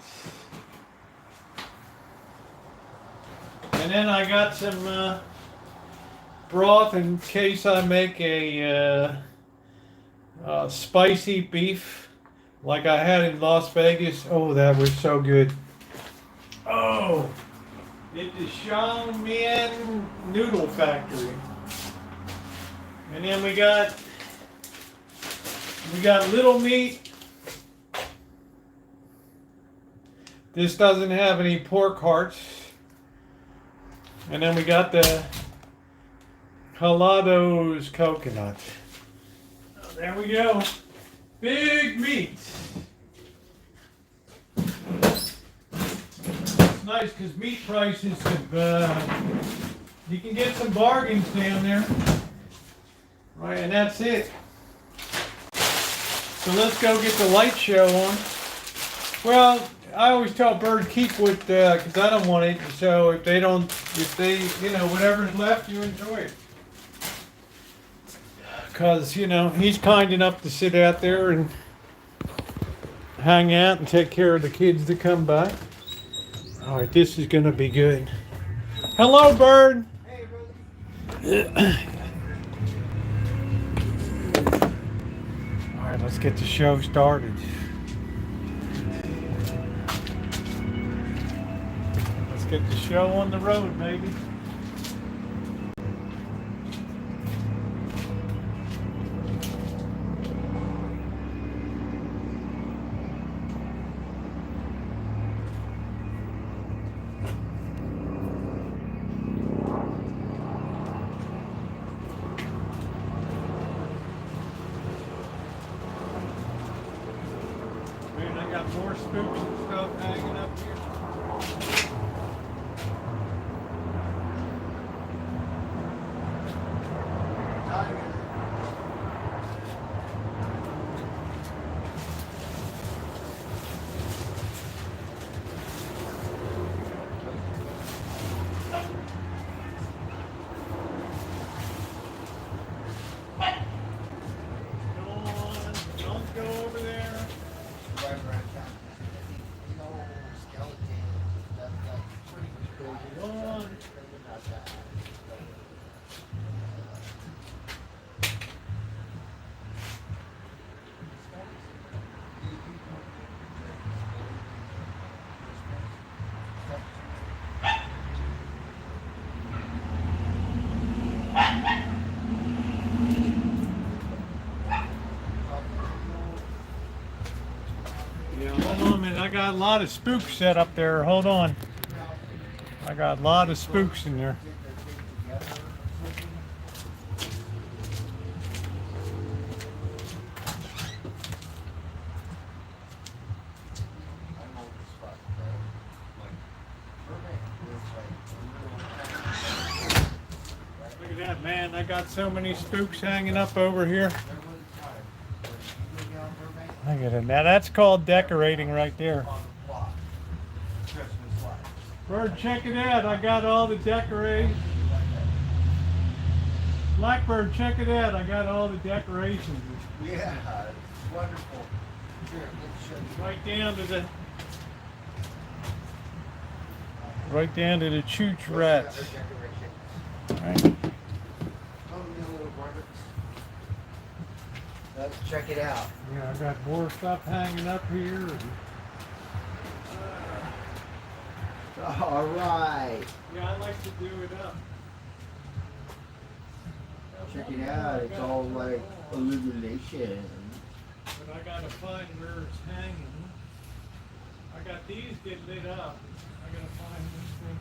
And then I got some broth in case I make a spicy beef like I had in Las Vegas. Oh, that was so good. Oh, it's the Shoppin Noodle Factory. And then we got little meat. This doesn't have any pork hearts. And then we got the Halado's coconut. Oh, there we go. Big meat. It's nice because meat prices have, you can get some bargains down there. Right, and that's it. So let's go get the light show on. Well, I always tell Bird keep what, because I don't want it. So if they, whatever's left, you enjoy it. Because, he's kind enough to sit out there and hang out and take care of the kids that come by. All right, this is going to be good. Hello, Bird. Hey, brother. All right, let's get the show started. Let's get the show on the road, baby. Man, I got more spooks and stuff hanging up here. Don't go over there. Right around town. You know, skeleton stuff. Yeah, hold on a minute. I got a lot of spooks set up there. Hold on. I got a lot of spooks in there. Look at that, man. I got so many spooks hanging up over here. Look at it. Now that's called decorating right there. Bird, check it out. I got all the decorations. Blackbird, check it out. I got all the decorations. Yeah, it's wonderful. Here, let's show you. Right down to the chooch rats. Right. Oh, the little varmints. Let's check it out. Yeah, I got more stuff hanging up here. All right. Yeah, I like to do it up. Check it out. It's all like illumination. But I gotta find where it's hanging. I got these get lit up. I gotta find this thing.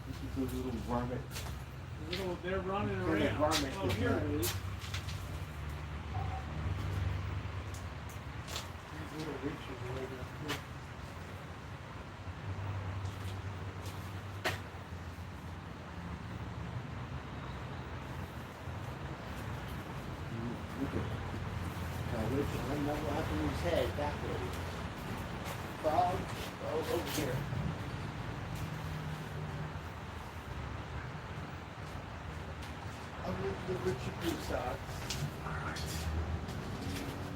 This is a little varmint. They're running Where the around. varmint Oh, is here at. it is. These little witches right up here. Look at it. Now, wait till I'm not laughing his head that way. Frog, oh, over here. I'm with the Richard Blue Sox.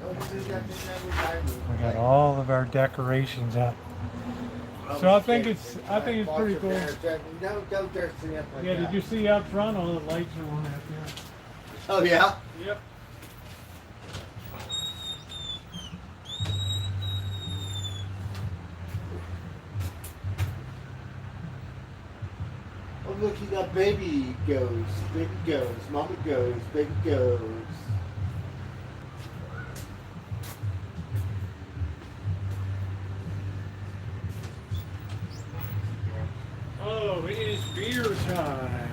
Oh, this is that thing that was We got all of our decorations up. So I think it's pretty cool. No, don't dress me up like Yeah, that. did you see out front all the lights are on out there? Oh, yeah? Yep. Oh, look, you got baby goes, mama goes, baby goes. Oh, it is beer time.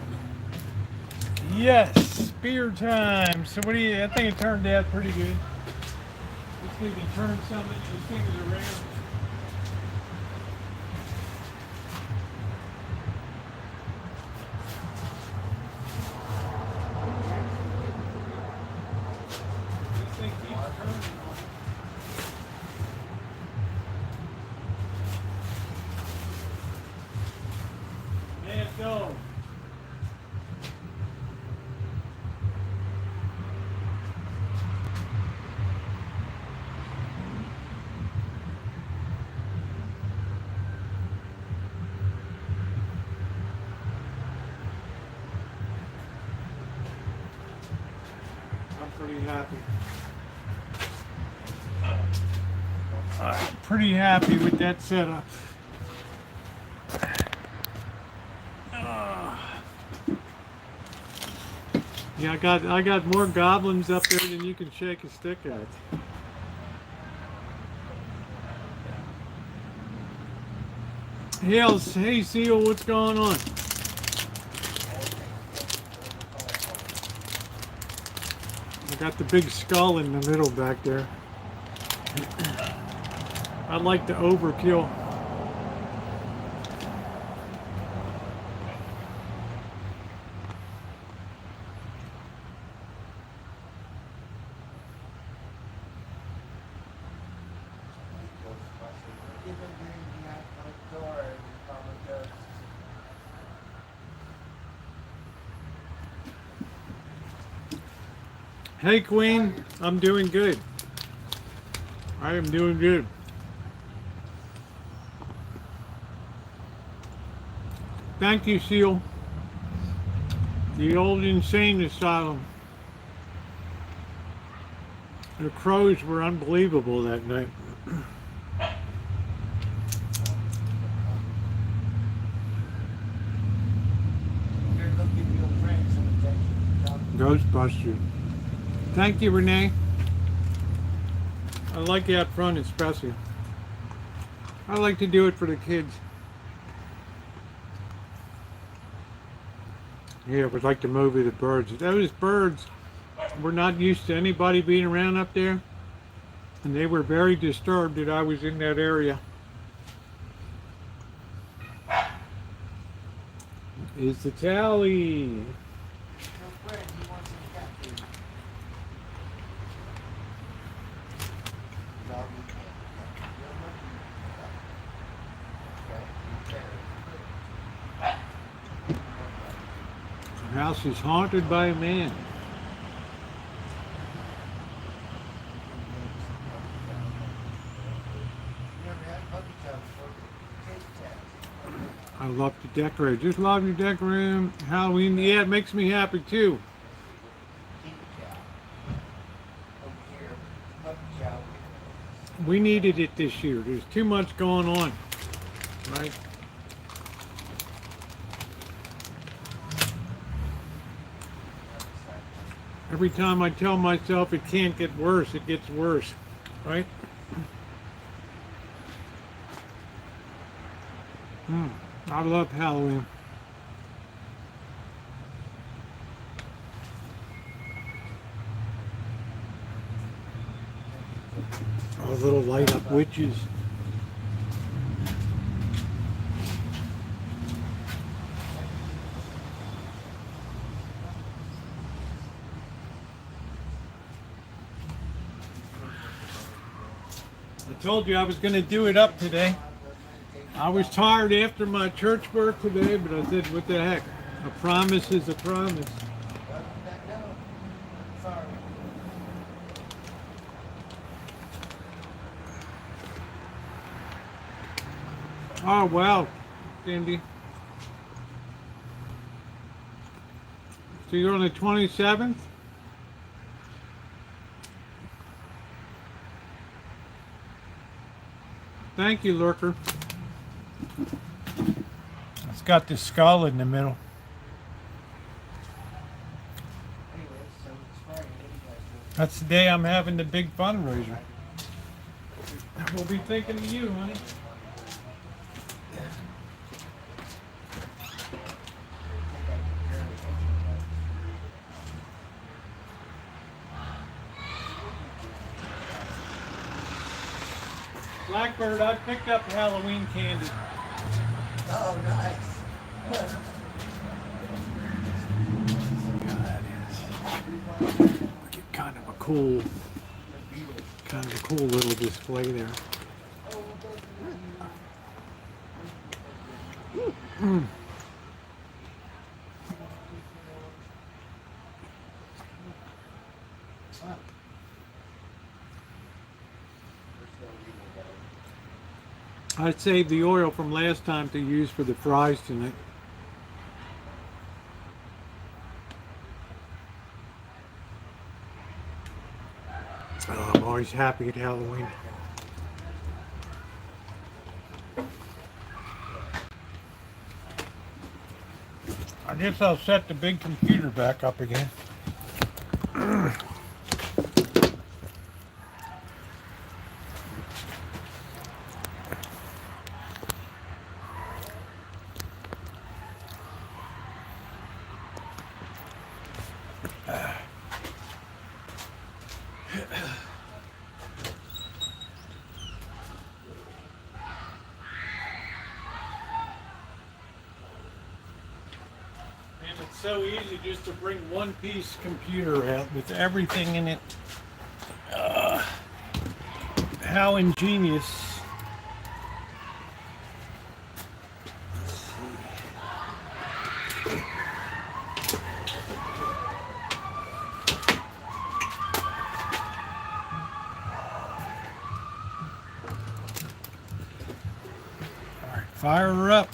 Yes, beer time. So what do you, I think it turned out pretty good. Let's see if we can turn some of these things around. This thing keeps turning. Let's go. I'm pretty happy. I'm pretty happy with that setup. Yeah, I got more goblins up there than you can shake a stick at. Hey Seal, what's going on? I got the big skull in the middle back there. I like the overkill. Hey Queen, I'm doing good. I am doing good. Thank you, Seal. The old insane asylum. The crows were unbelievable that night. Ghostbusters. Thank you, Renee. I like it out front especially. I like to do it for the kids. Yeah, it was like the movie The Birds. Those birds were not used to anybody being around up there. And they were very disturbed that I was in that area. Is the tally. Your friend, he wants some cat food. No, we can't. The house is haunted by a man. I love to decorate. Just love to decorate. Halloween, yeah, it makes me happy too. We needed it this year. There's too much going on, right? Every time I tell myself it can't get worse, it gets worse, right? I love Halloween. All little light up witches. I told you I was going to do it up today. I was tired after my church work today, but I said, what the heck? A promise is a promise. Oh, wow, Cindy. So you're on the 27th? Thank you, Lurker. It's got the skull in the middle. That's the day I'm having the big fundraiser. We'll be thinking of you, honey. Blackbird, I picked up Halloween candy. Oh, nice. Kind of a cool little display there. I saved the oil from last time to use for the fries tonight. Oh, I'm always happy at Halloween. I guess I'll set the big computer back up again. So easy just to bring one piece computer out with everything in it. How ingenious. Let's see. All right, fire her up.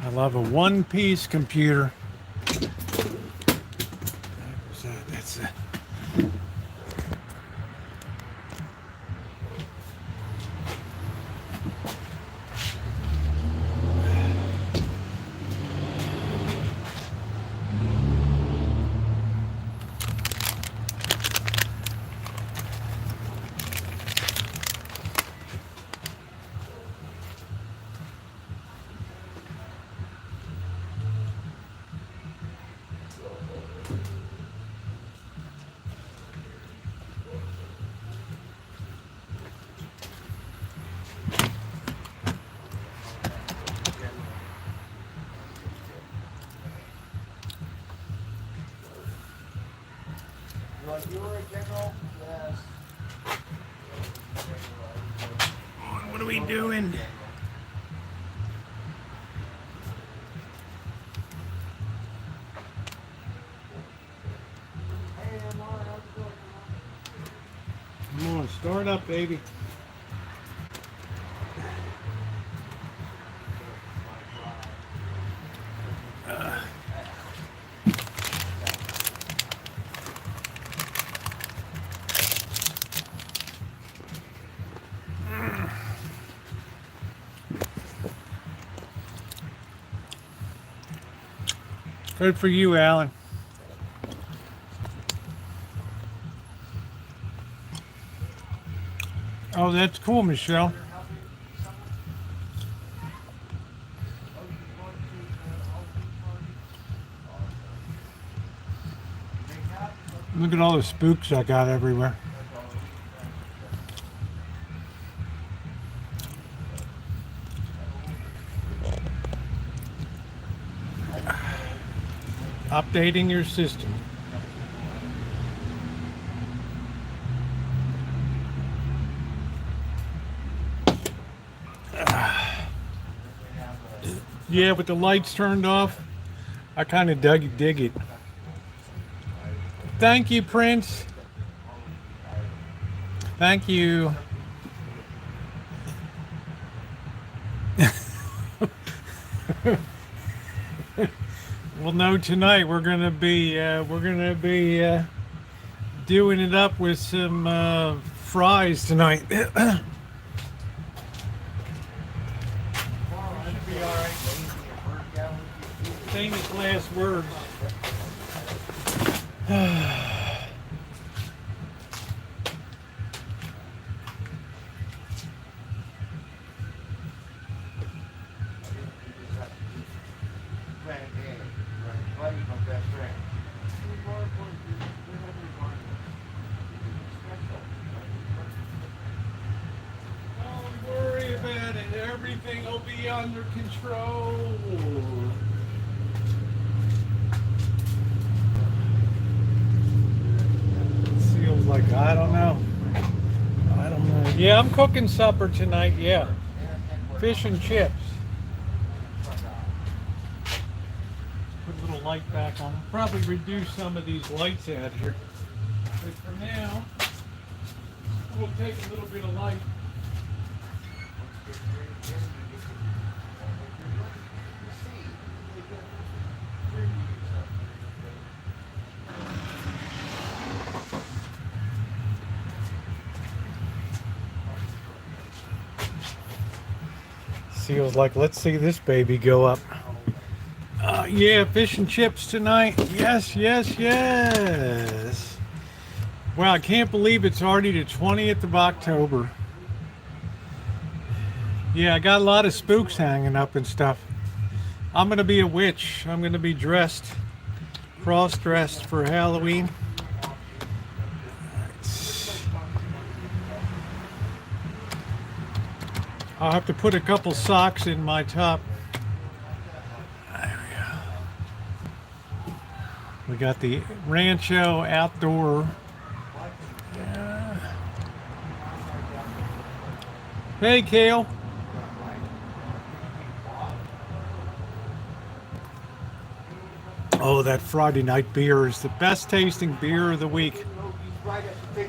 I love a one-piece computer. That's it. You were a general? Yes. What are we doing? Come on, start up, baby. Good for you, Alan. Oh, that's cool, Michelle. Look at all the spooks I got everywhere. Updating your system. Yeah, with the lights turned off, I kind of dig it. Thank you, Prince. Thank you. Well, no, tonight we're gonna be doing it up with some fries tonight. Famous last words. Don't worry about it. Everything will be under control. Feels like I don't know. Yeah, I'm cooking supper tonight. Yeah, fish and chips. Put a little light back on. Probably reduce some of these lights out here. But for now, we'll take a little bit of light. Seal's like, let's see this baby go up. Yeah, fish and chips tonight. Yes, yes, yes. Well, I can't believe it's already the 20th of October. Yeah, I got a lot of spooks hanging up and stuff. I'm going to be a witch. I'm going to be dressed, cross-dressed for Halloween. I'll have to put a couple socks in my top. There we go. We got the Rancho outdoor. Yeah. Hey, Kale. Oh, that Friday night beer is the best tasting beer of the week.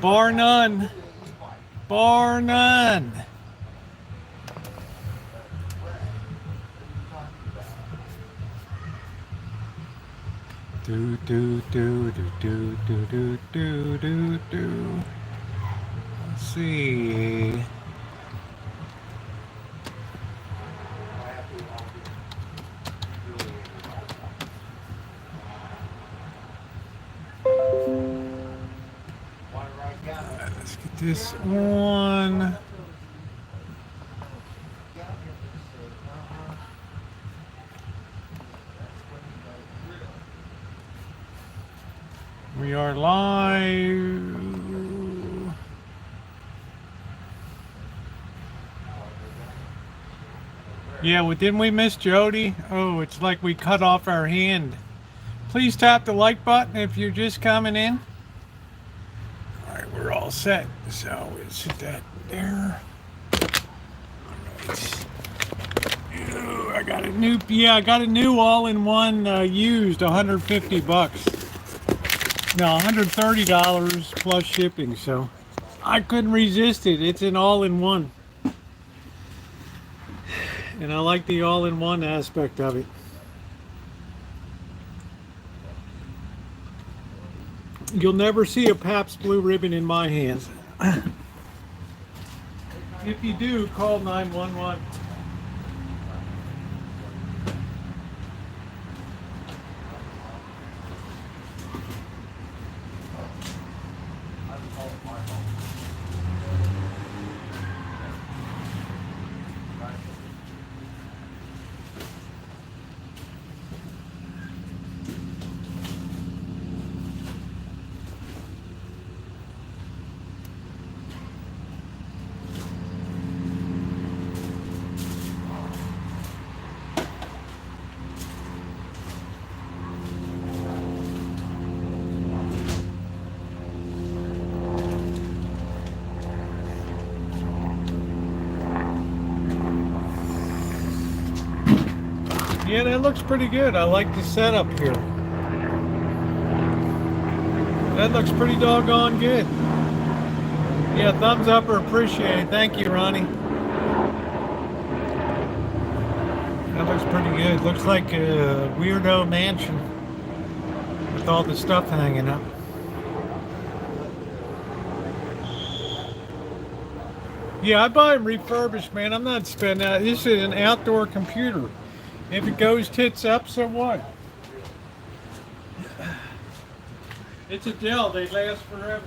Bar none. Bar none. Do do do do do do do do do do. Let's see. Let's get this on. We are live. Yeah, well, didn't we miss Jody? Oh, it's like we cut off our hand. Please tap the like button if you're just coming in. all set. So we'll sit that there. Alright. I got a new all-in-one used, 150 bucks. No, $130 plus shipping, so I couldn't resist it. It's an all-in-one. And I like the all-in-one aspect of it. You'll never see a Pabst Blue Ribbon in my hands. If you do, call 911. Yeah, that looks pretty good. I like the setup here. That looks pretty doggone good. Yeah, thumbs up or appreciated. Thank you, Ronnie. That looks pretty good. Looks like a weirdo mansion with all the stuff hanging up. Yeah, I buy them refurbished, man. I'm not spending that. This is an outdoor computer. If it goes tits up, so what? It's a Dell. They last forever.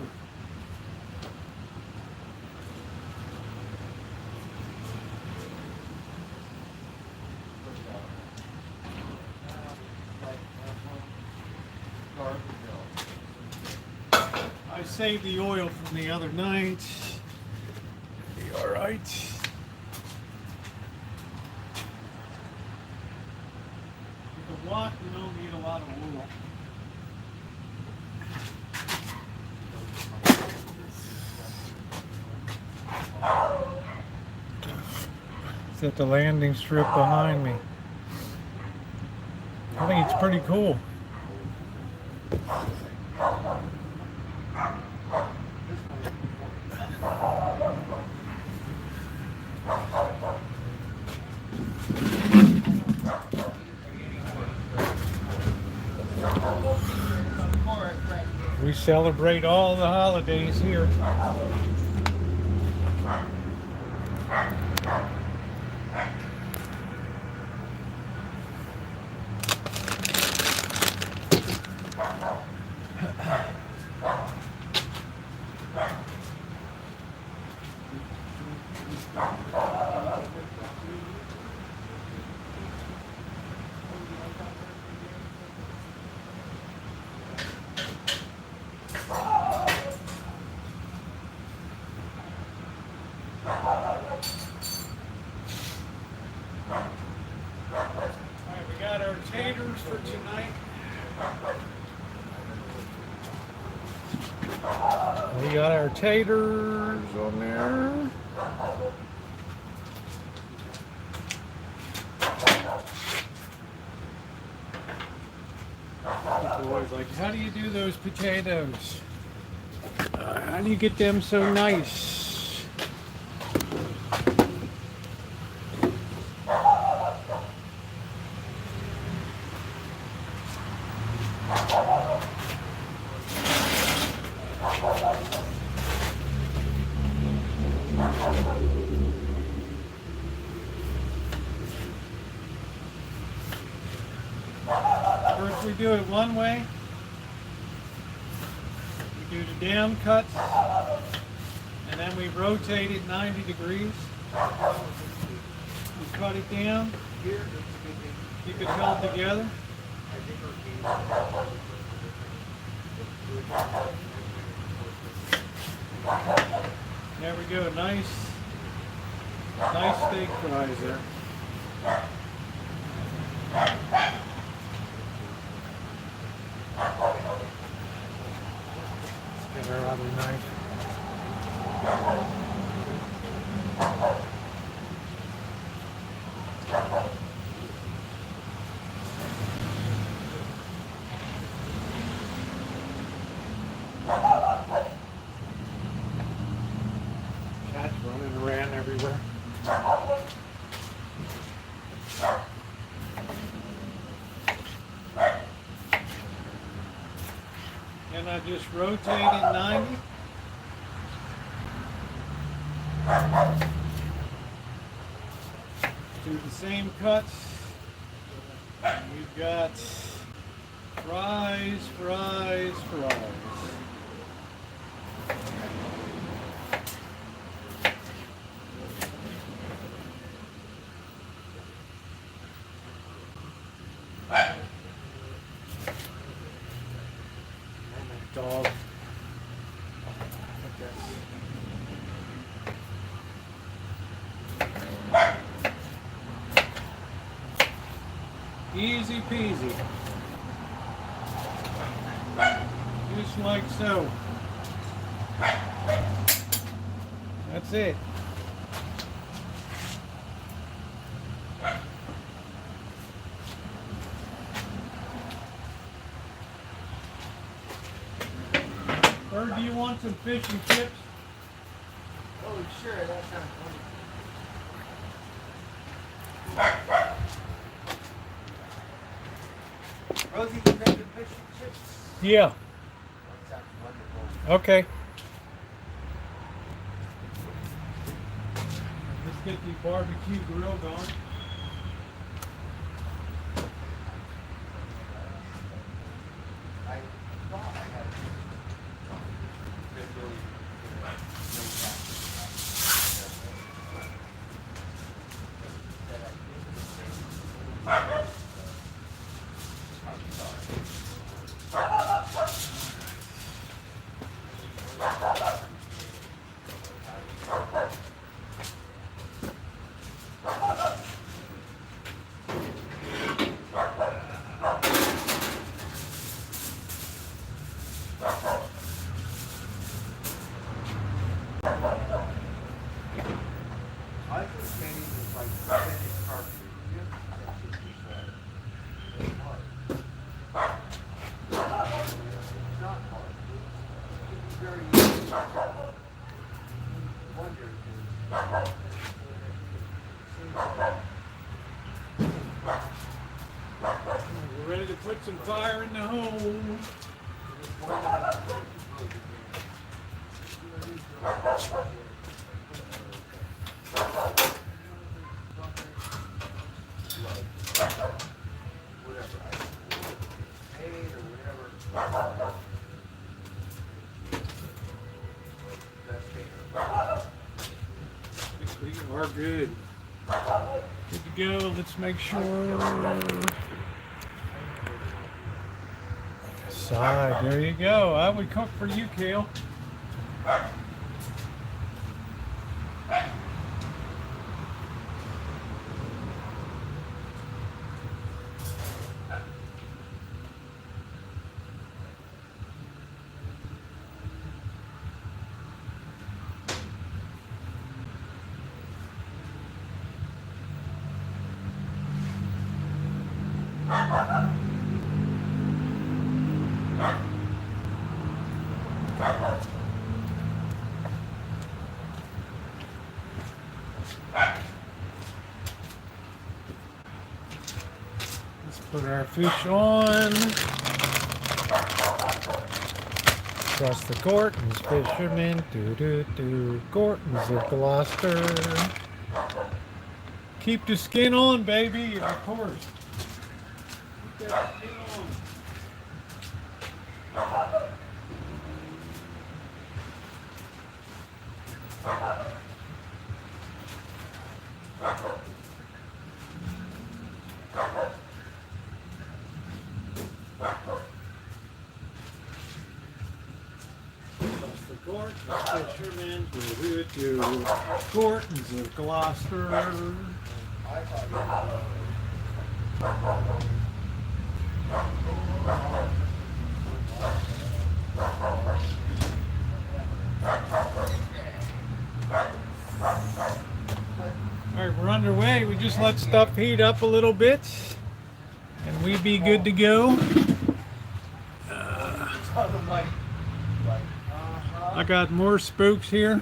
I saved the oil from the other night. Be all right. Watt, you don't need a lot of wool. It's at the landing strip behind me. I think it's pretty cool. We celebrate all the holidays here. For tonight. We got our taters on there. The boys like, how do you do those potatoes? How do you get them so nice? First we do it one way. We do the down cuts, and then we rotate it 90 degrees. We cut it down, keep it held together. There we go, nice steak fries there. Let's get our other knife. Cats running around everywhere. Can I just rotate at 90? Do the same cuts. We've got fries, fries, fries. Dog. Easy peasy. Just like so. That's it. Or do you want some fish and chips? Oh, sure, that sounds wonderful. Rosie, you making fish and chips? Yeah. That sounds wonderful. Okay. Let's get the barbecue grill going. I thought I had I think Kenny was like finished carpentry. That should be fun. It's hard. It's not hard. It can be very easy. Wonder We're ready to put some fire in the home. We are good. Good to go. Let's make sure. Side. There you go. I would cook for you, Kale. Let's put our fish on. Across the Gorton's fishermen, Gorton's of Gloucester. Keep the skin on, baby, of course. Keep that skin on. Fishermen, Gorton's of Gloucester. underway. We just let stuff heat up a little bit, and we be good to go. I got more spooks here.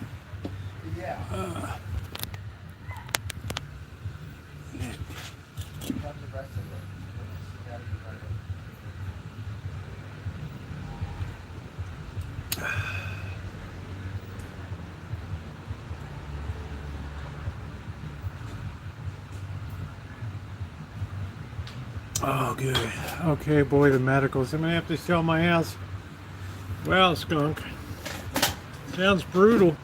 Oh, good. Okay, boy, the medicals. I'm gonna have to sell my house. Wow, skunk. Sounds brutal.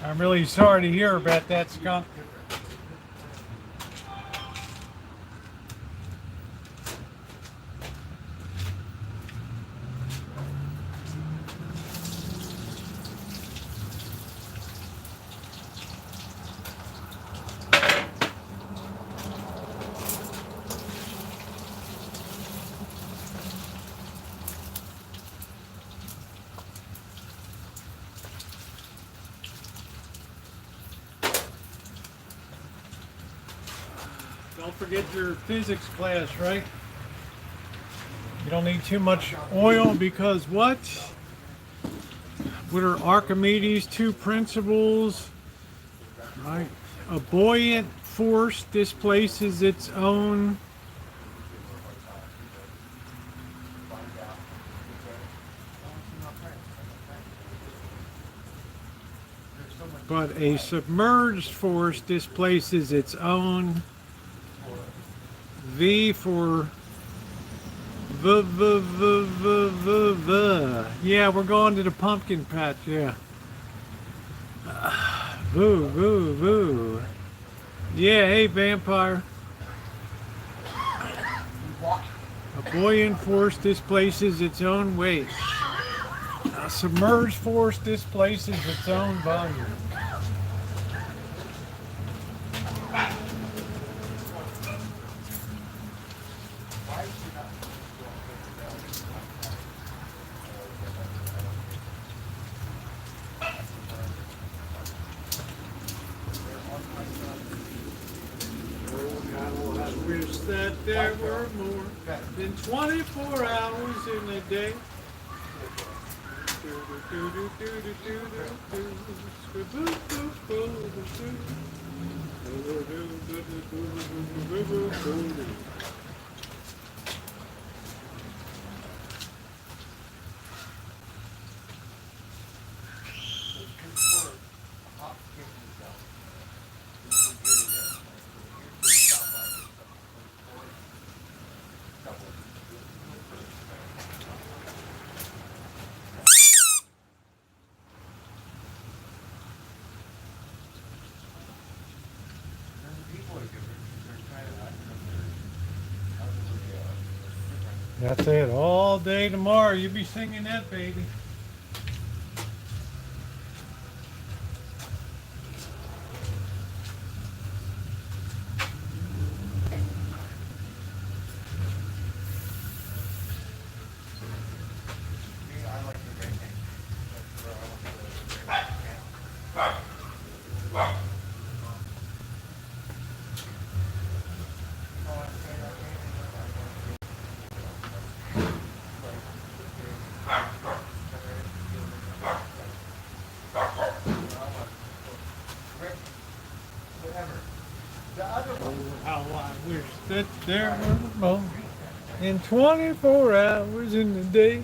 I'm really sorry to hear about that, skunk. Don't forget your physics class, right? You don't need too much oil because what? What are Archimedes' two principles? Right? A buoyant force displaces its own. But a submerged force displaces its own. V for yeah, we're going to the pumpkin patch, yeah. Voo, voo, voo. Yeah, hey, vampire. A buoyant force displaces its own weight. A submerged force displaces its own volume. That there were more than 24 hours in a day. That's it, all day tomorrow. You be singing that, baby. How I wish that there were more than 24 hours in the day.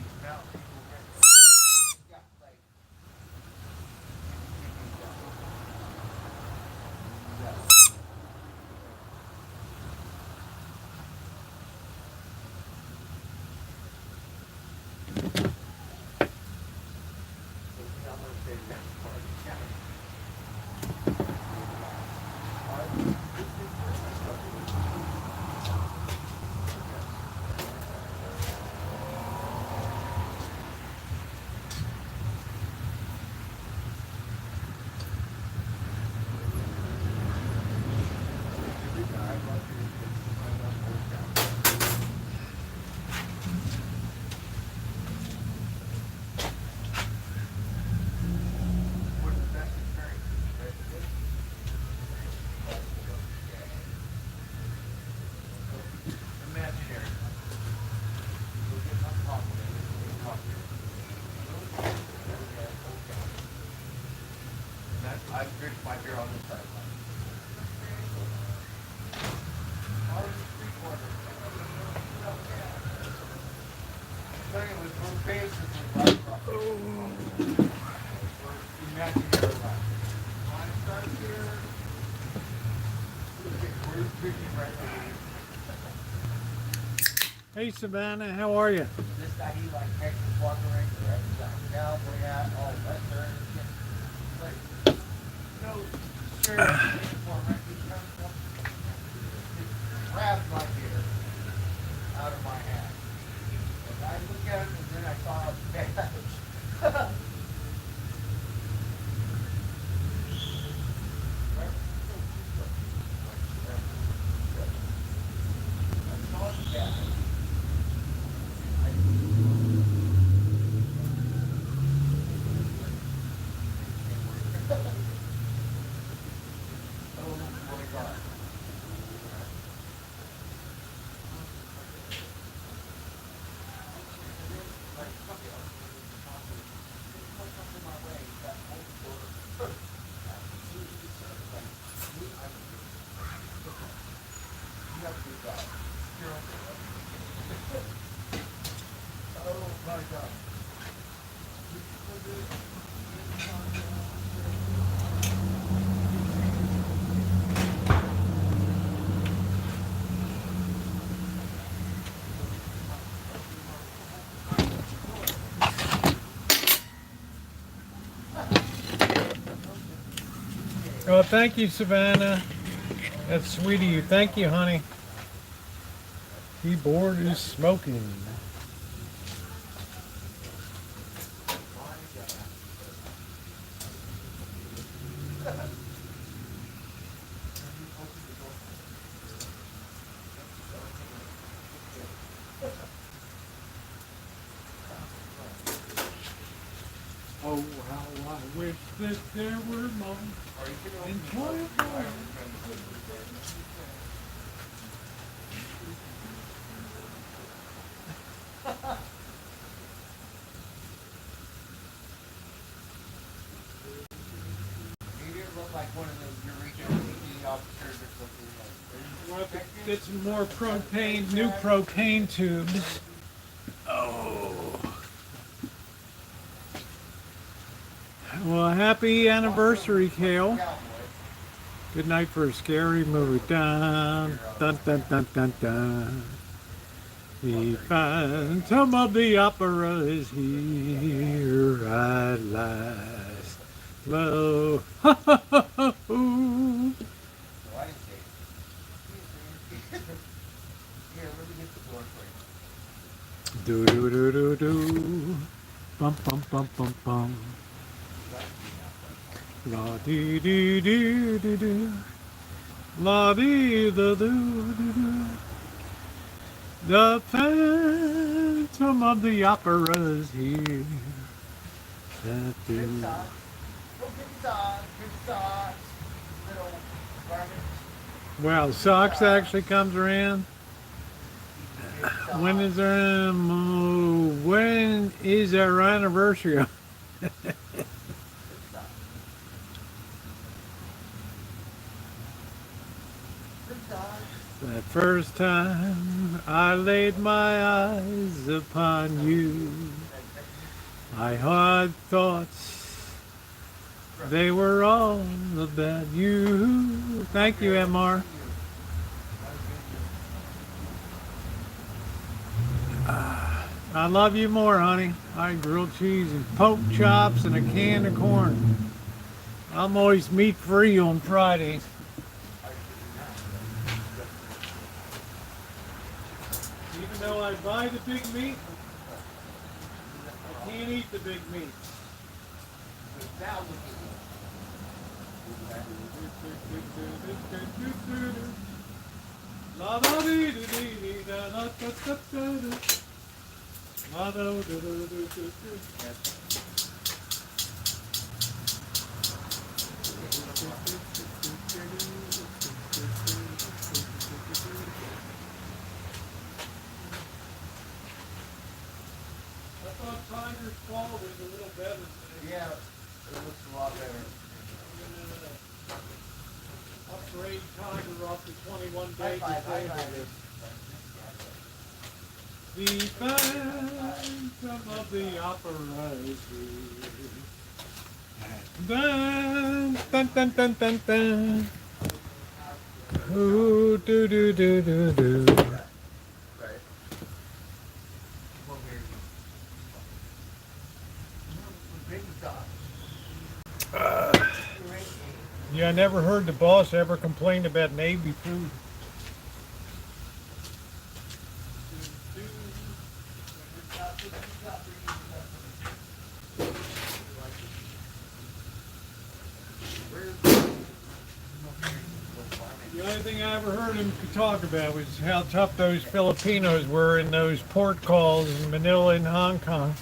We're basically right across. We're imaginary line. Line starts here. We're picking right there. Hey Savannah, how are you? This guy, he like Texas walking around there. He's got a cowboy hat, all western and shit. Like, no sheriff uniform, right? He comes up, he grabs my hair out of my hat. And I look at him and then I saw his badge. I saw his badge. Oh, thank you, Savannah. That's sweet of you. Thank you, honey. Keyboard is smoking. Oh, how I wish that there were more enjoyable. He didn't look like one of those Eureka TV officers or something. We'll have to get some more propane, new propane tubes. Oh. Well, happy anniversary, Kale. Good night for a scary movie. Dun, dun, dun, dun, dun, dun. The Phantom of the Opera is here at last. Hello. Ha, ha, ha, ha, hoo. Do do do do do. Bum bum bum bum bum. La dee dee dee dee dee. La dee da doo doo doo. The Phantom of the Opera is here. That do. Well, socks actually comes around. When is our anniversary? The first time I laid my eyes upon you, I had thoughts they were all about you. Thank you, MR. I love you more, honey. I had grilled cheese and pork chops and a can of corn. I'm always meat free on Fridays. Even though I buy the big meat, I can't eat the big meat. La da dee dee dee da da da da da. La da da da da da. I thought Tiger's Fall was a little better today. Yeah, it looks a lot better. Upgrade Tiger off the 21 day. The phantom of the opera. Dun, dun, dun, dun, dun, dun. Ooh, do, do, do, do, do. Right. Well, here you go. Big dog. Yeah, I never heard the boss ever complain about Navy food. The only thing I ever heard him talk about was how tough those Filipinos were in those port calls in Manila and Hong Kong.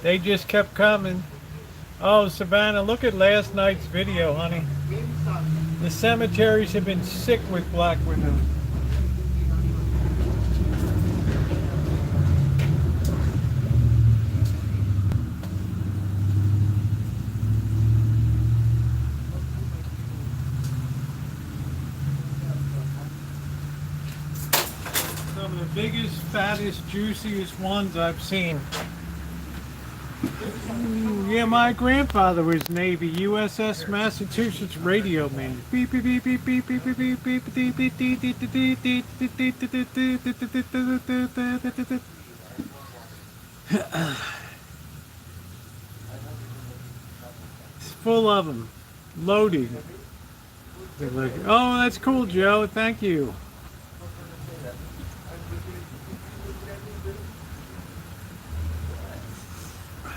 They just kept coming. Oh, Savannah, look at last night's video, honey. The cemeteries have been sick with black widows. Some of the biggest, fattest, juiciest ones I've seen. Ooh, yeah, my grandfather was Navy, USS Massachusetts radio man. Beep beep beep beep beep beep beep beep beep beep beep beep beep beep beep beep. It's full of them, loaded. Oh, that's cool, Joe. Thank you.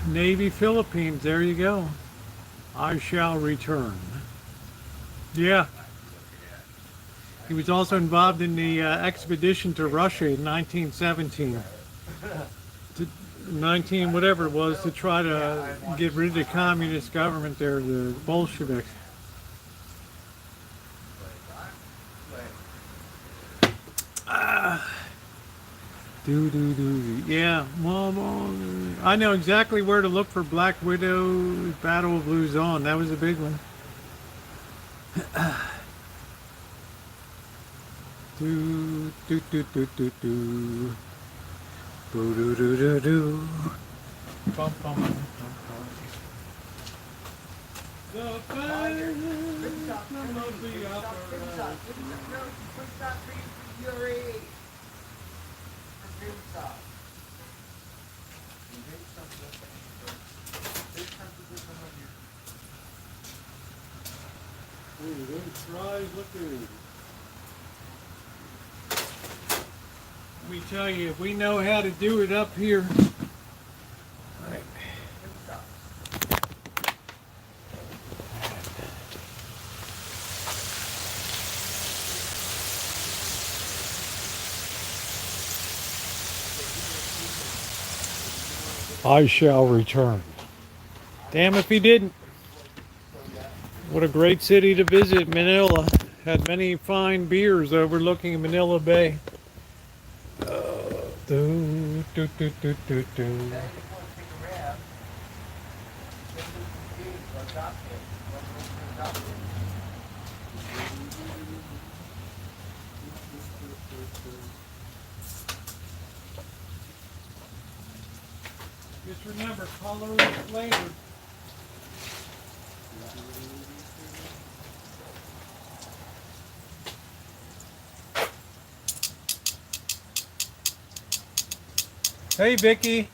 Navy Philippines, there you go. I shall return. Yeah. He was also involved in the expedition to Russia in 1917. 19 whatever it was, to try to get rid of the communist government there, the Bolsheviks. Yeah, well, I know exactly where to look for Black Widow, Battle of Luzon. That was a big one. Do do do do do do. Boo do do do do. Bum bum bum bum. The phantom of the opera. Ooh, those fries look good. Let me tell you, we know how to do it up here. Right. I shall return. Damn if he didn't. What a great city to visit, Manila. Had many fine beers overlooking Manila Bay. Do, do, do, do, do, do. Just remember, color is flavor. Hey Vicky,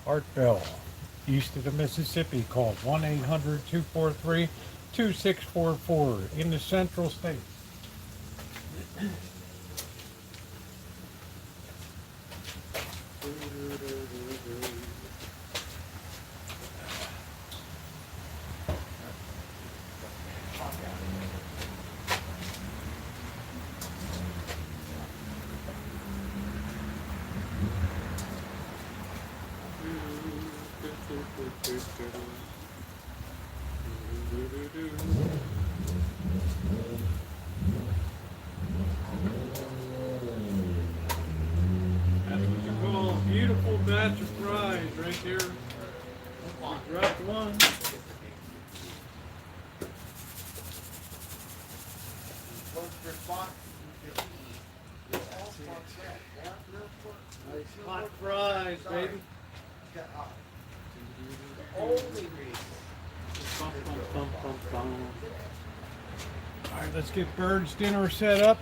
Art Bell, east of the Mississippi, called 1-800-243-2644 in the Central States. That's what you call a beautiful batch of fries right there. We dropped one. Hot fries, baby. Only reason. Bum, bum, bum, bum, bum. All right, let's get Bird's dinner set up.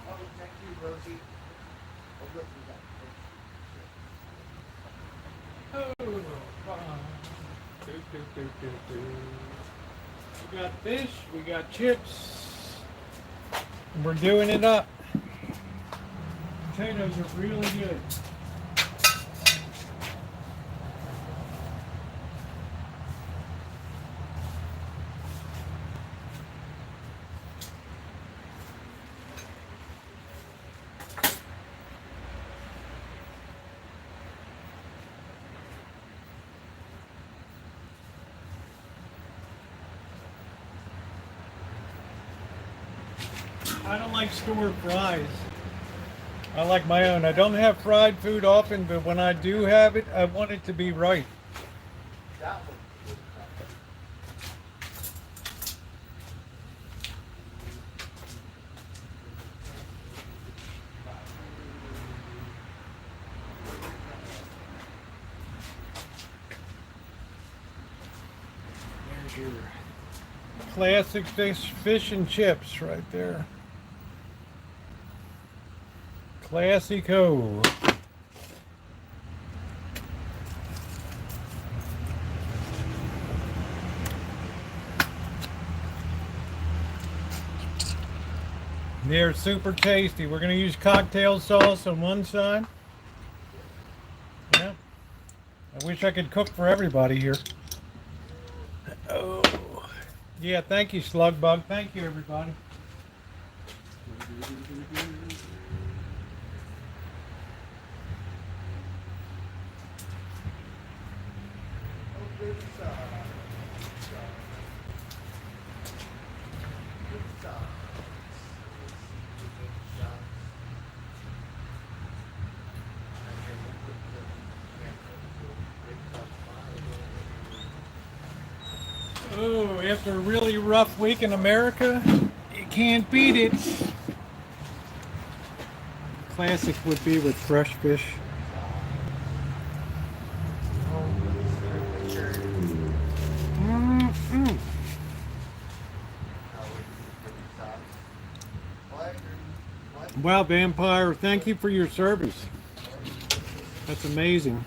Oh, thank you, Rosie. Oh, look, We got fish, we got chips, and we're doing it up. Potatoes are really good. I don't like store fries. I like my own. I don't have fried food often, but when I do have it, I want it to be right. that one. There's your classic fish and chips right there. Classico. They're super tasty. We're going to use cocktail sauce on one side. Yeah. I wish I could cook for everybody here. Oh. Yeah, thank you, Slugbug. Thank you, everybody. Oh, after a really rough week in America, you can't beat it. Classic would be with fresh fish. Mm-mm. Wow, Vampire, thank you for your service. That's amazing.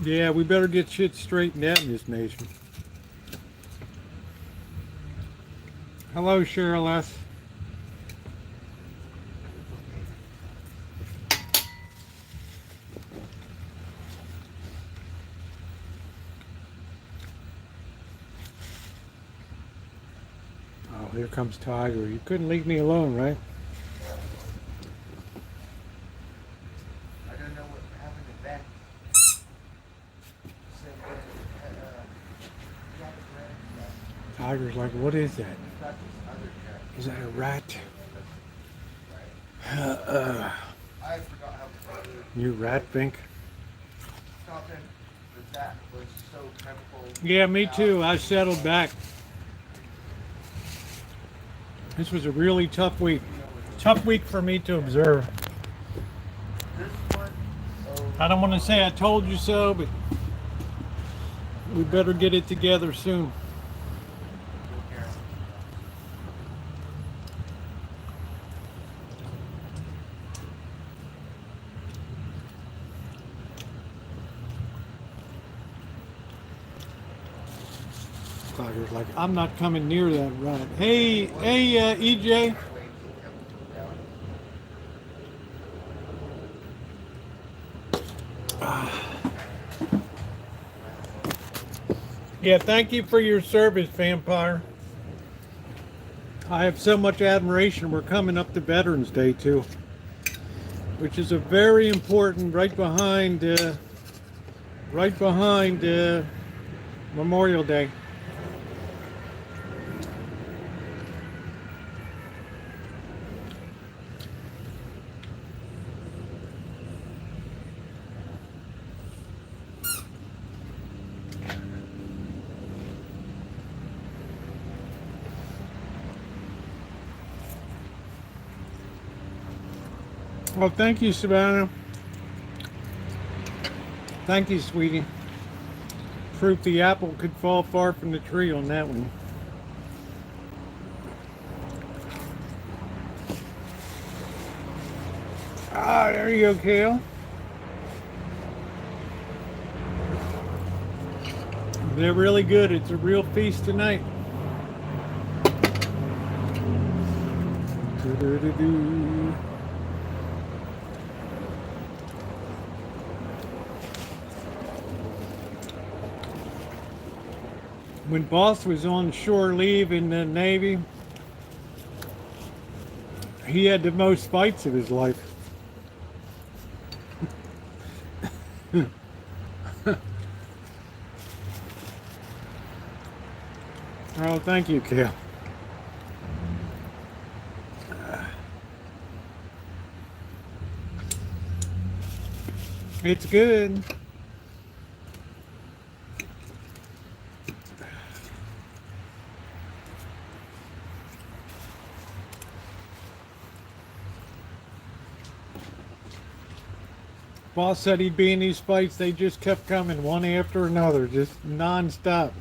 Yeah, we better get shit straightened out in this nation. Hello, Cheryl S. Oh, here comes Tiger. You couldn't leave me alone, right? I don't know what happened to Ben. Said that, Tiger's like, what is that? he's got this other cat. Is that a rat? I forgot how to You rat, Vink? something that was so chemical. Yeah, me too. I settled back. This was a really tough week. Tough week for me to observe. This one, I don't want to say I told you so, but we better get it together soon. Tiger's like, I'm not coming near that run. Hey, EJ. Yeah, thank you for your service, Vampire. I have so much admiration. We're coming up to Veterans Day too, which is a very important, right behind Memorial Day. Well, thank you, Savannah. Thank you, sweetie. Proof the apple could fall far from the tree on that one. Ah, there you go, Kale. They're really good. It's a real feast tonight. Do-do-do-do. When Boss was on shore leave in the Navy, he had the most fights of his life. Oh, thank you, Kale. It's good. Boss said he'd be in these fights. They just kept coming one after another, just non-stop.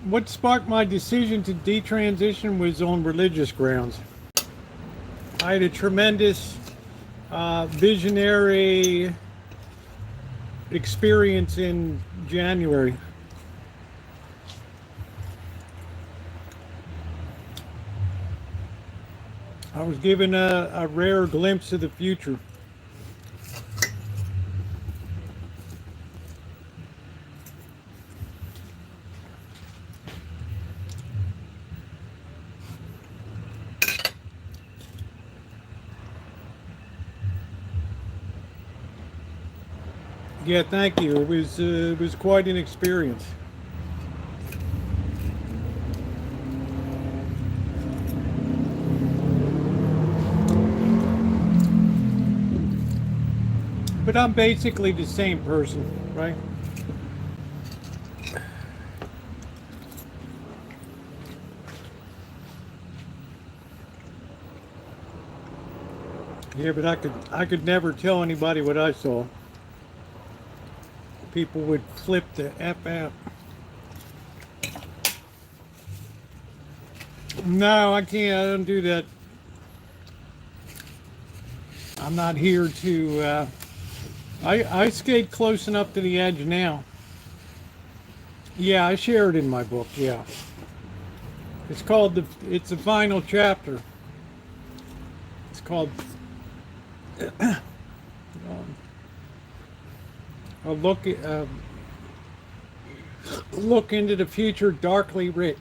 What sparked my decision to detransition was on religious grounds. I had a tremendous visionary experience in January. I was given a rare glimpse of the future. Yeah, thank you. It was quite an experience. But I'm basically the same person, right? Yeah, but I could never tell anybody what I saw. People would flip the F out. No, I can't. I don't do that. I'm not here to. I skate close enough to the edge now. Yeah, I share it in my book. Yeah, it's called It's the final chapter. It's called. A look into the future, darkly writ.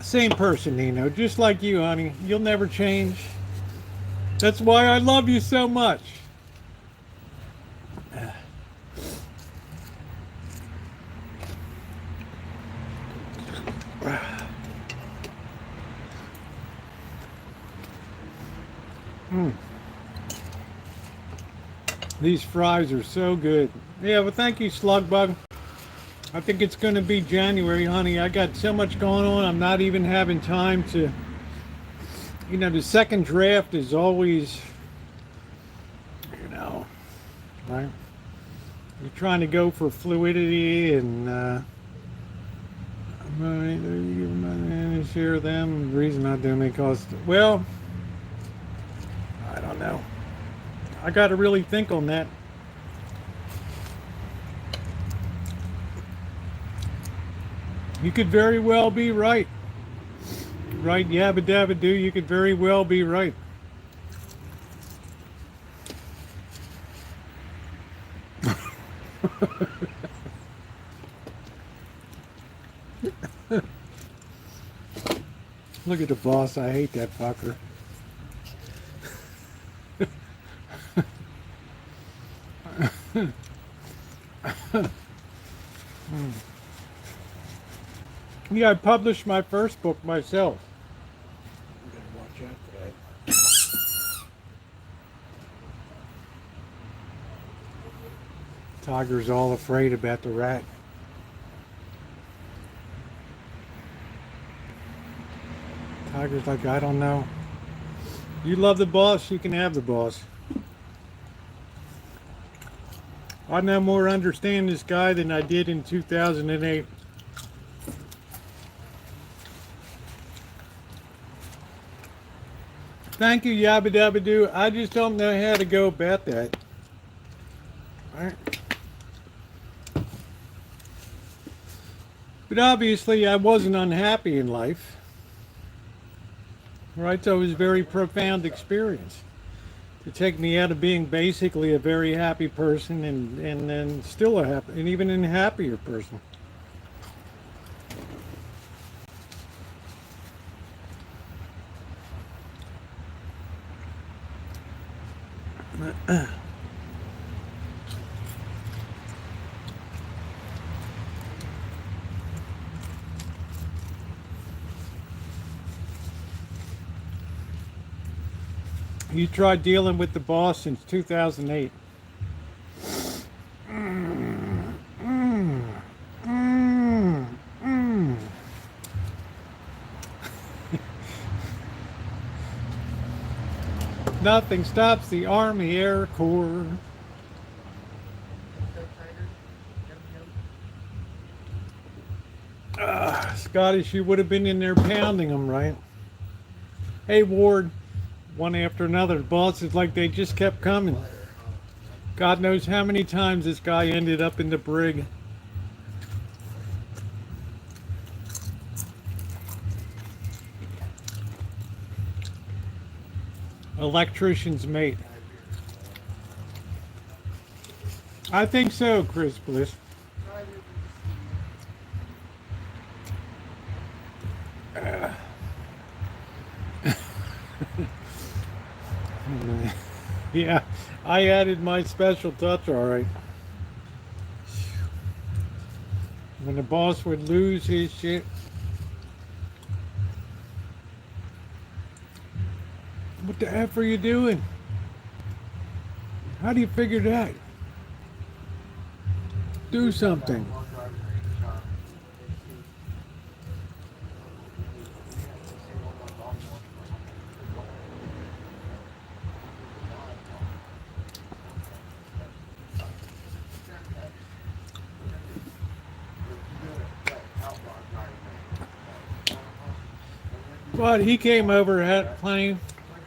Same person, Nino, just like you, honey. You'll never change. That's why I love you so much. These fries are so good. Yeah, well, thank you, Slugbug. I think it's going to be January, honey. I got so much going on. I'm not even having time to... You know, the second draft is always... You know... Right? You're trying to go for fluidity and... I'm going to share them. The reason I do because... Well... I don't know. I got to really think on that. You could very well be right. Right, yabba dabba do, you could very well be right. Look at the boss, I hate that fucker. Yeah, I published my first book myself. I'm gonna watch out for that. Tiger's all afraid about the rat. Tiger's like, I don't know. You love the boss, you can have the boss. I no more understand this guy than I did in 2008. Thank you, Yabba Dabba Doo. I just don't know how to go about that. Alright. But obviously I wasn't unhappy in life. Right, so it was a very profound experience. To take me out of being basically a very happy person and then still a happy, and even a happier person. You tried dealing with the boss since 2008. Nothing stops the Army Air Corps. Scottish, you would have been in there pounding them, right? Hey, Ward. One after another. The bosses, like, they just kept coming. God knows how many times this guy ended up in the brig. Electrician's mate. I think so, Chris Bliss. Yeah, I added my special touch, all right. When the boss would lose his shit. What the F are you doing? How do you figure that? Do something. But he came over, had plenty,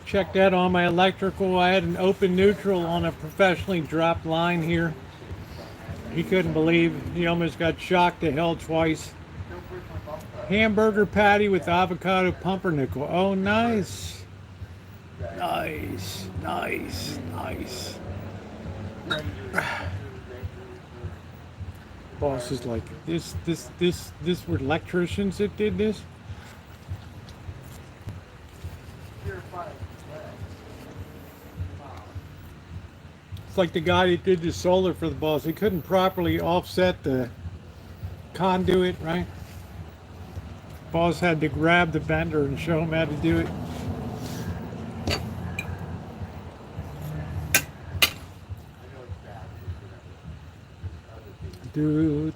checked out on my electrical. I had an open neutral on a professionally dropped line here. He couldn't believe, he almost got shocked to hell twice. Hamburger patty with avocado pumpernickel. Oh, nice. Nice, nice, nice. Boss is like, this were electricians that did this? It's like the guy that did the solar for the boss. He couldn't properly offset the conduit, right? Boss had to grab the bender and show him how to do it. Do.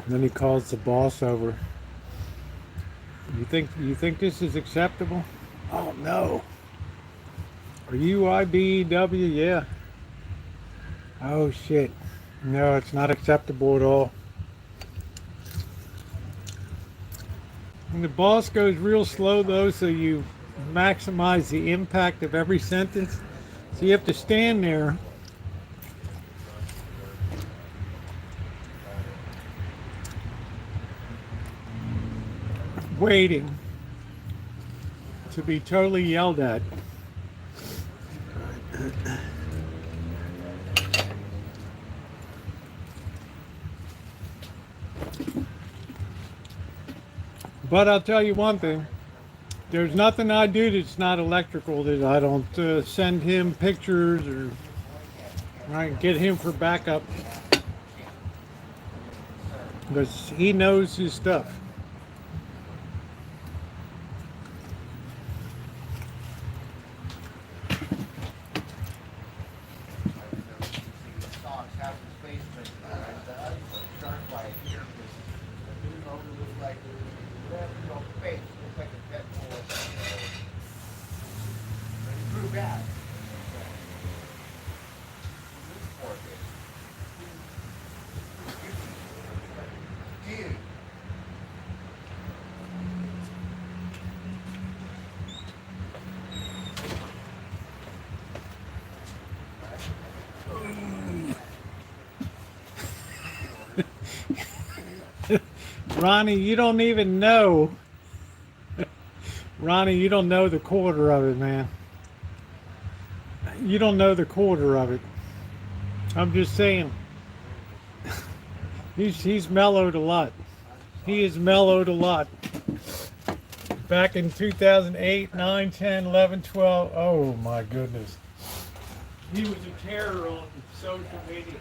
And then he calls the boss over. You think this is acceptable? Oh no. Are you IBEW? Yeah. Oh shit. No, it's not acceptable at all. And the boss goes real slow though, so you maximize the impact of every sentence. So you have to stand there waiting to be totally yelled at. But I'll tell you one thing. There's nothing I do that's not electrical that I don't send him pictures or get him for backup. Because he knows his stuff. Ronnie, you don't even know. Ronnie, you don't know the quarter of it, man. You don't know the quarter of it. I'm just saying. He's mellowed a lot. He has mellowed a lot. Back in 2008, 9, 10, 11, 12. Oh my goodness. He was a terror on social media.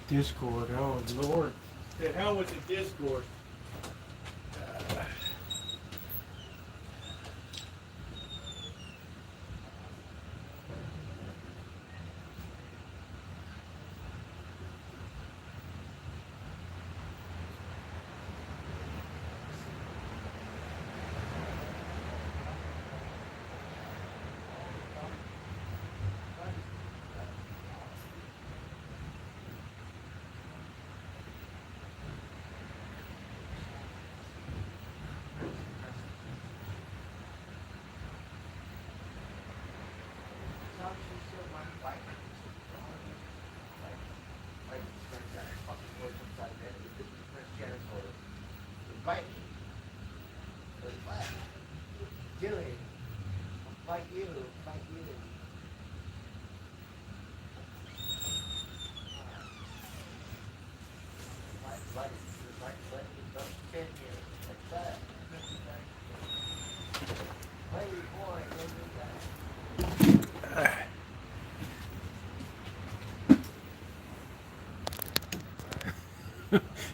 Discord, oh Lord. The hell with the Discord.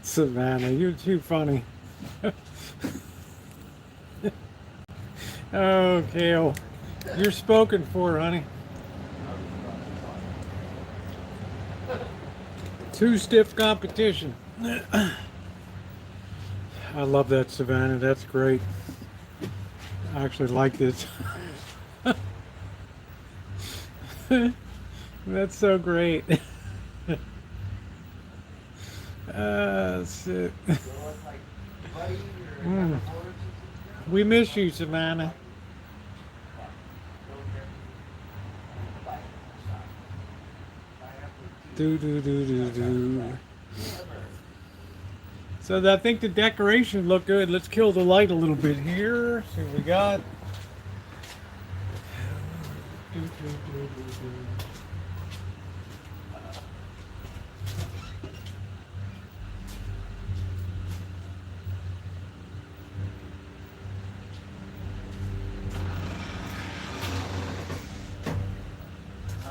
Savannah, you're too funny. Oh, Kale. You're spoken for, honey. Too stiff competition. I love that, Savannah. That's great. I actually like this. That's so great. That's it. We miss you, Savannah. Do. So I think the decorations look good. Let's kill the light a little bit here. See what we got.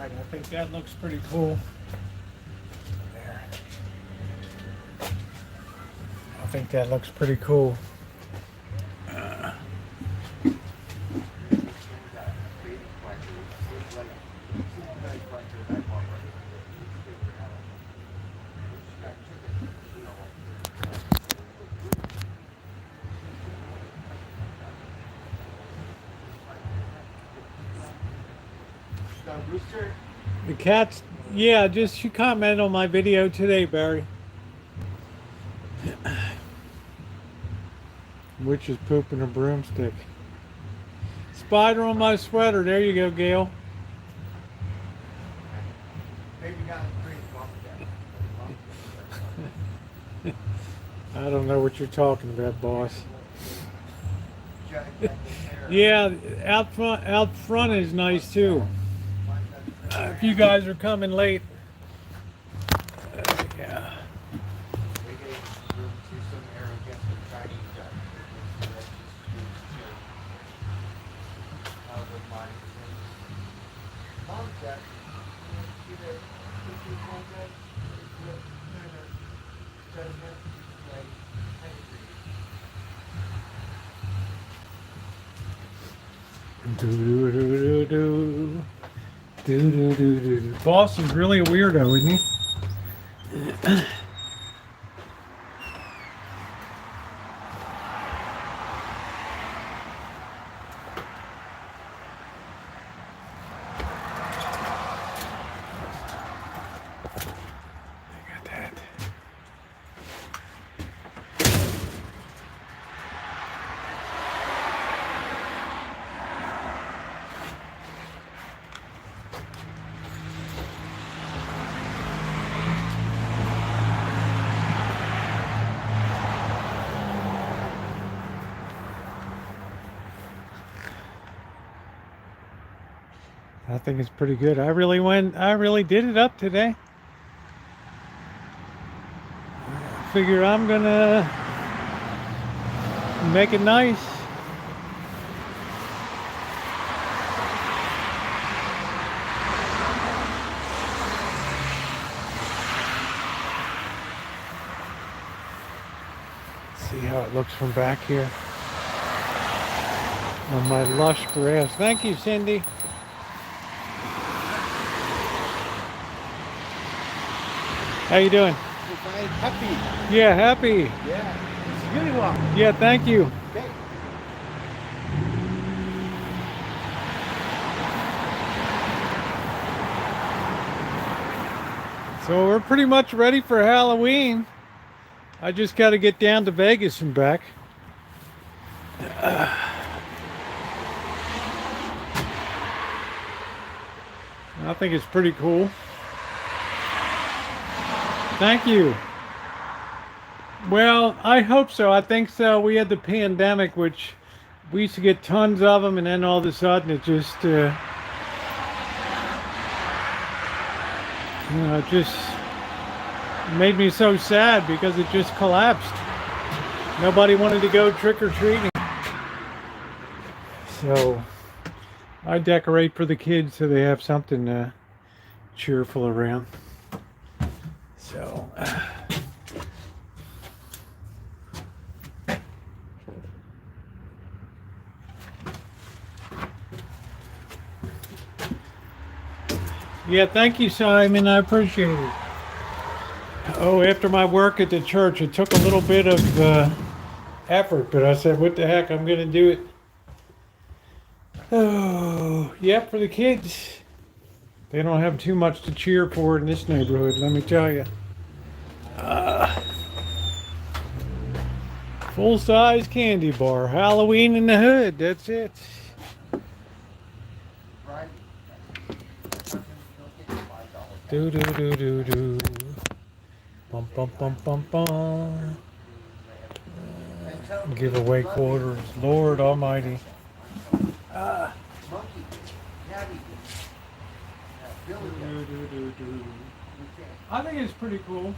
side. I think that looks pretty cool. There. I think that looks pretty cool. Rooster? The cat's, yeah, just she commented on my video today, Barry. Witch is pooping a broomstick. Spider on my sweater. There you go, Gail. Maybe got a pretty bump there. I don't know what you're talking about, boss. Yeah, out front is nice too. If you guys are coming late. Yeah. They gave room to some air against the Chinese guy. So that's just good too. I would mind it. Mom said, you know, if you want that, you know, kind of doesn't have to be like Do do do do do. Do do do do. Boss is really a weirdo, isn't he? I think it's pretty good. I really did it up today. Figure I'm gonna make it nice. See how it looks from back here on my lush grass. Thank you, Cindy. How you doing? happy. Yeah, happy. Yeah. It's really well. Yeah, thank you. Okay. So we're pretty much ready for Halloween. I just got to get down to Vegas and back. I think it's pretty cool. Thank you. Well, I hope so. I think so. We had the pandemic, which we used to get tons of them, and then all of a sudden it just, it just made me so sad because it just collapsed. Nobody wanted to go trick-or-treating. So I decorate for the kids so they have something cheerful around. So yeah, thank you, Simon. I appreciate it. Oh, after my work at the church, it took a little bit of effort, but I said, what the heck, I'm going to do it. Oh, yeah, for the kids. They don't have too much to cheer for in this neighborhood, let me tell you. Full-size candy bar. Halloween in the hood, that's it. Do do do do do. Bum bum bum bum bum. Give away quarters. Lord Almighty. I think it's pretty cool.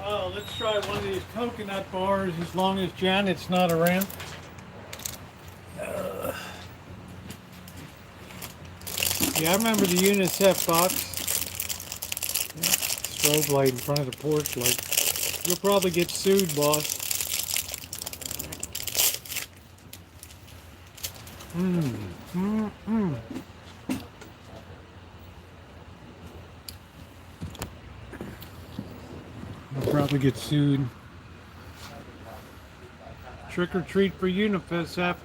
Oh, let's try one of these coconut bars as long as Janet's not around. Yeah, I remember the UNICEF box. Yeah, strobe light in front of the porch light. You'll probably get sued, boss. I'll probably get sued. Trick or treat for UNICEF.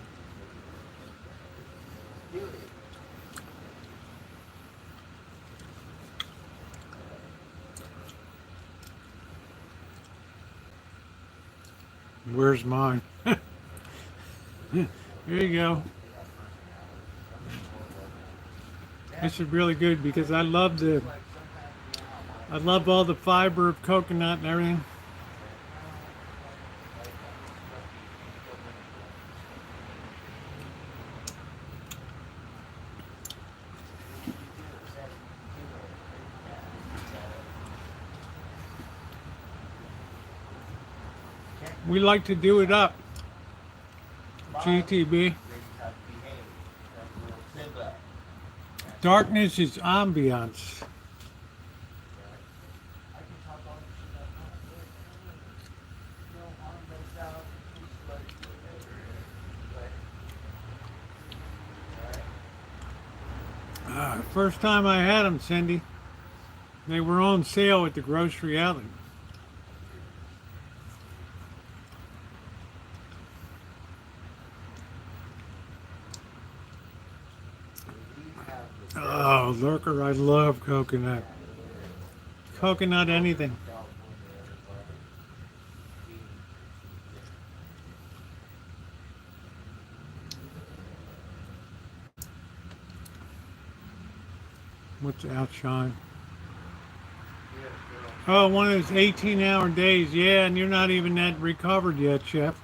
Where's mine? Here you go. This is really good because I love all the fiber of coconut and everything. We like to do it up. GTB. Darkness is ambiance. First time I had them, Cindy, they were on sale at the grocery outlet. Oh, lurker, I love coconut. Coconut anything. What's outshine? Oh, one of those 18-hour days. Yeah, and you're not even that recovered yet, Chef.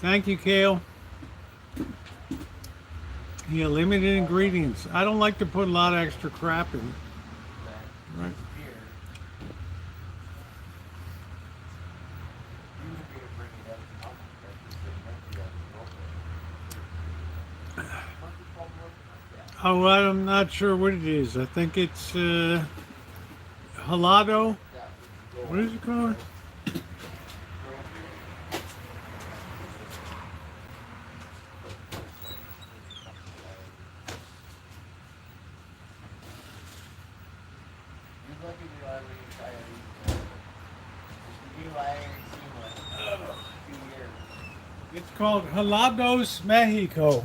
Thank you, Kale. Yeah, limited ingredients. I don't like to put a lot of extra crap in. Right. Oh, I'm not sure what it is. I think it's halado. What is it called? It's called Helados Mexico.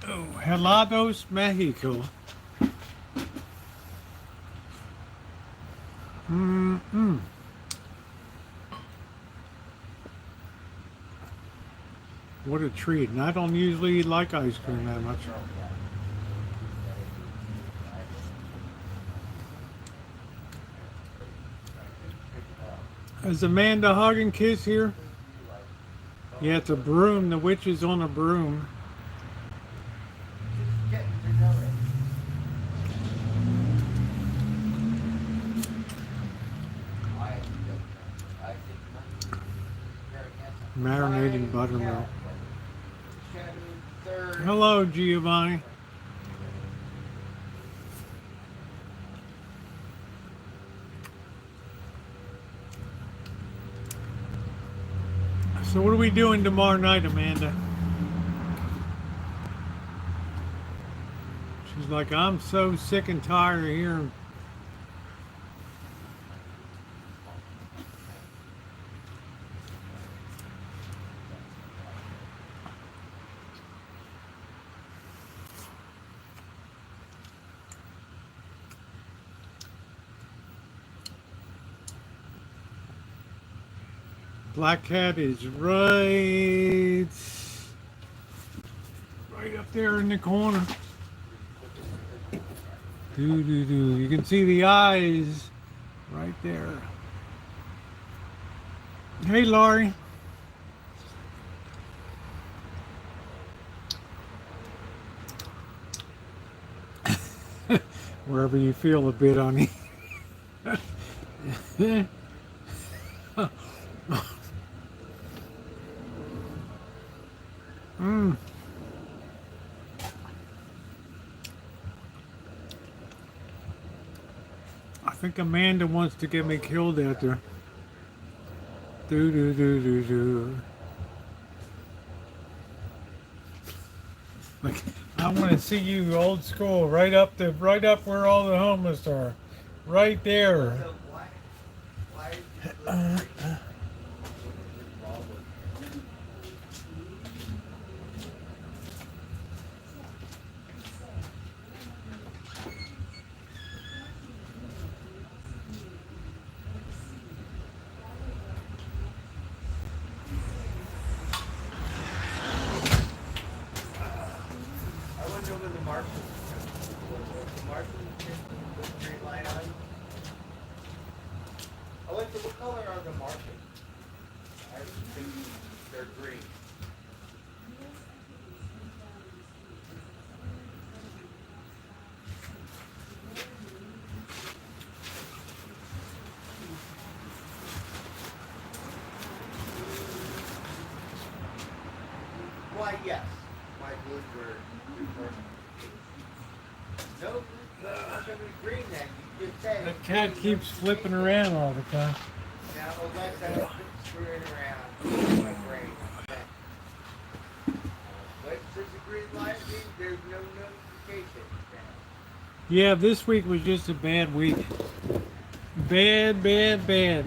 Oh, Helados Mexico. What a treat. And I don't usually like ice cream that much. Is Amanda hug and kiss here? Yeah, it's a broom. The witch is on a broom. Marinating buttermilk. Hello, Giovanni. So what are we doing tomorrow night, Amanda? She's like, I'm so sick and tired of hearing. Black cat is right up there in the corner. You can see the eyes right there. Hey, Laurie. wherever you feel a bit uneasy. I think Amanda wants to get me killed out there. Do do do do do. Like, I want to see you old school, right up where all the homeless are, right there. So why is this little tree? I went over the Marshall. The Marshall with the green light on. I went to what color are the Martians? I think they're green. Why, yes. My blues were no, not gonna be green then. You just said. That cat keeps flipping around all the time. Now, Alexa, screwing around my brain. What does the green light mean? There's no notification. Yeah, this week was just a bad week. Bad.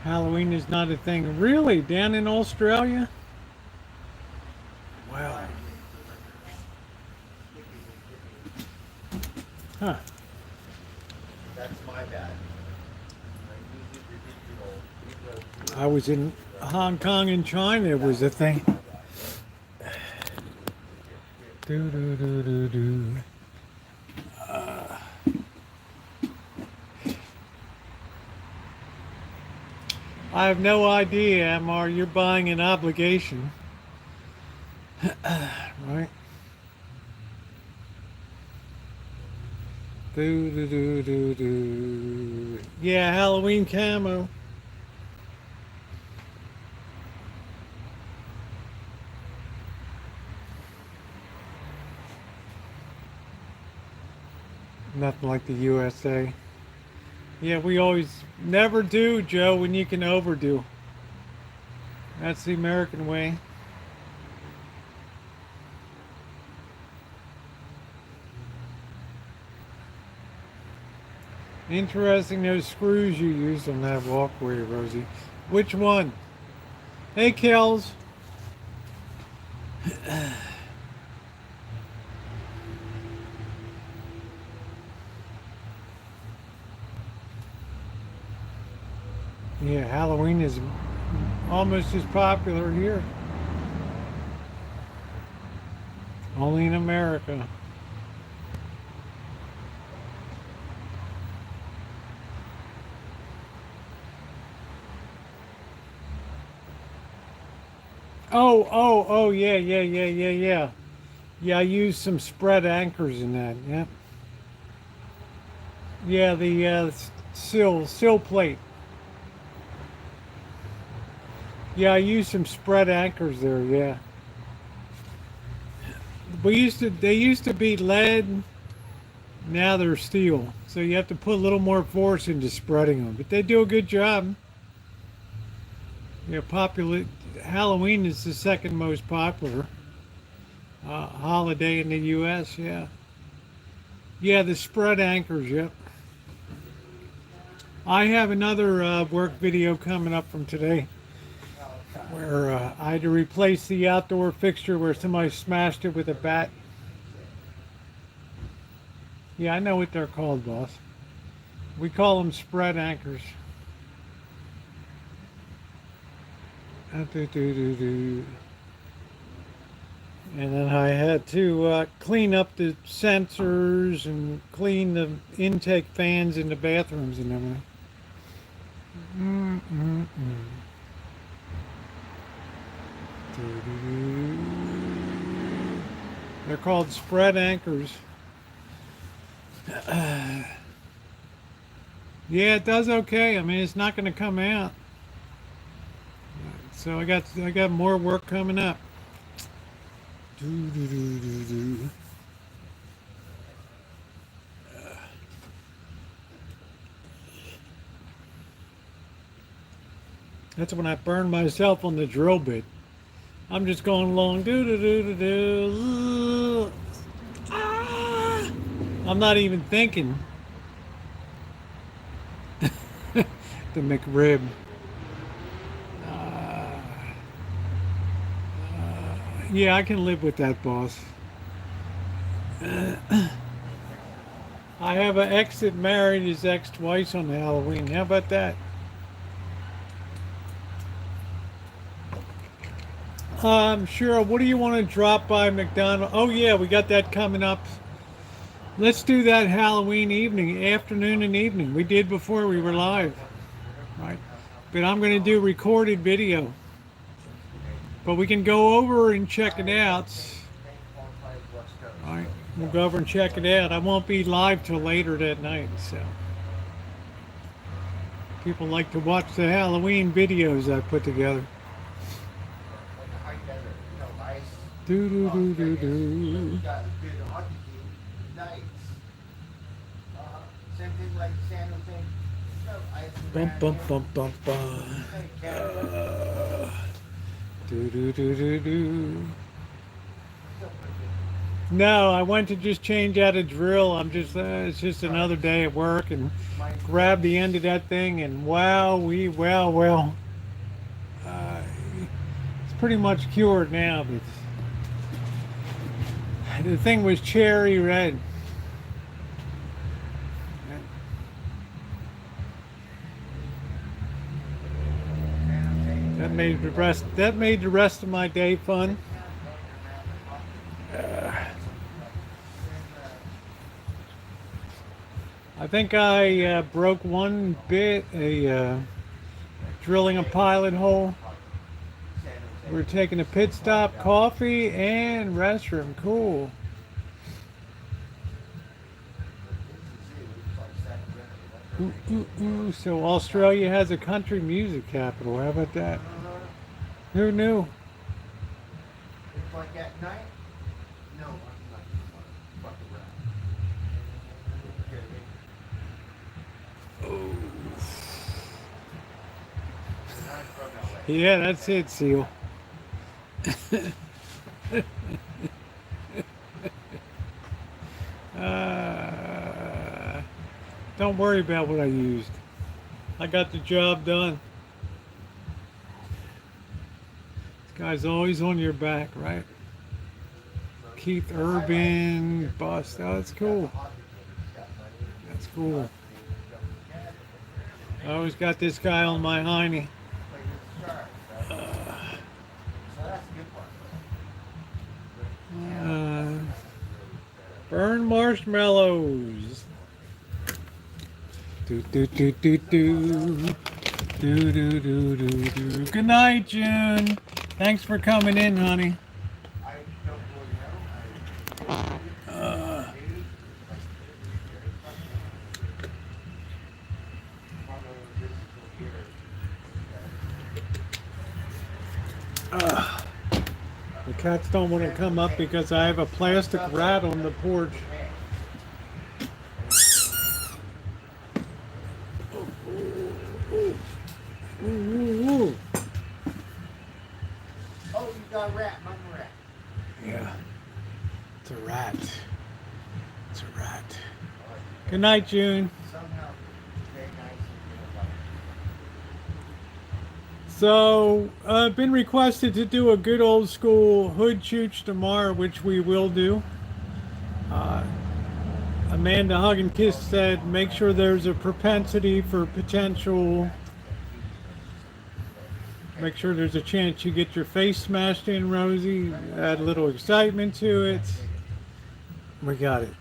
Halloween is not a thing. Really? Down in Australia? Wow. Huh. That's my bad. I was in Hong Kong and China. It was a thing. Do do do do do. I have no idea, Amar. You're buying an obligation, right? Do do do do do. Yeah, Halloween camo. Nothing like the USA. Yeah, we always never do, Joe, when you can overdo. That's the American way. Interesting those screws you used on that walkway, Rosie. Which one? Hey, Kels. Yeah, Halloween is almost as popular here. Only in America. Oh, yeah. Yeah, I used some spread anchors in that, yeah. Yeah, the sill plate. Yeah, I used some spread anchors there, yeah. They used to be lead, now they're steel. So you have to put a little more force into spreading them, but they do a good job. Yeah, Halloween is the second most popular holiday in the U.S., yeah. Yeah, the spread anchors, yep. I have another work video coming up from today where I had to replace the outdoor fixture where somebody smashed it with a bat. Yeah, I know what they're called, boss. We call them spread anchors. And then I had to clean up the sensors and clean the intake fans in the bathrooms and everything. They're called spread anchors. Yeah, it does okay. I mean, it's not going to come out. So I got more work coming up. Do. That's when I burned myself on the drill bit. I'm just going along. Ah! I'm not even thinking. The McRib. Yeah, I can live with that, boss. I have an ex that married his ex twice on Halloween. How about that? Sure. What do you want to drop by McDonald's? Oh yeah, we got that coming up. Let's do that Halloween evening, afternoon and evening. We did before we were live, right? But I'm going to do recorded video. But we can go over and check it out. All right, we'll go over and check it out. I won't be live till later that night, so people like to watch the Halloween videos I put together. Do. Bum bum bum bum bum. Do. No, I went to just change out a drill. I'm just, it's just another day at work, and grab the end of that thing, and well. It's pretty much cured now, but the thing was cherry red. That made the rest of my day fun. I think I broke one bit, drilling a pilot hole. We're taking a pit stop, coffee, and restroom. Cool. Ooh. So Australia has a country music capital. How about that? Who knew? It's like at night? No, I'm not fuck around. Yeah, that's it, Seal. Don't worry about what I used. I got the job done. This guy's always on your back, right? Keith Urban, Bust. Oh, that's cool. That's cool. I always got this guy on my hiney. Burn marshmallows. Do. Good night, June. Thanks for coming in, honey. The cats don't want to come up because I have a plastic rat on the porch. Ooh. Oh, you got a rat, mama rat. Yeah. It's a rat. It's a rat. Good night, June. So, I've been requested to do a good old school hood chooch tomorrow, which we will do. Amanda Hug and Kiss said, make sure there's a propensity for potential. Make sure there's a chance you get your face smashed in, Rosie. Add a little excitement to it. We got it.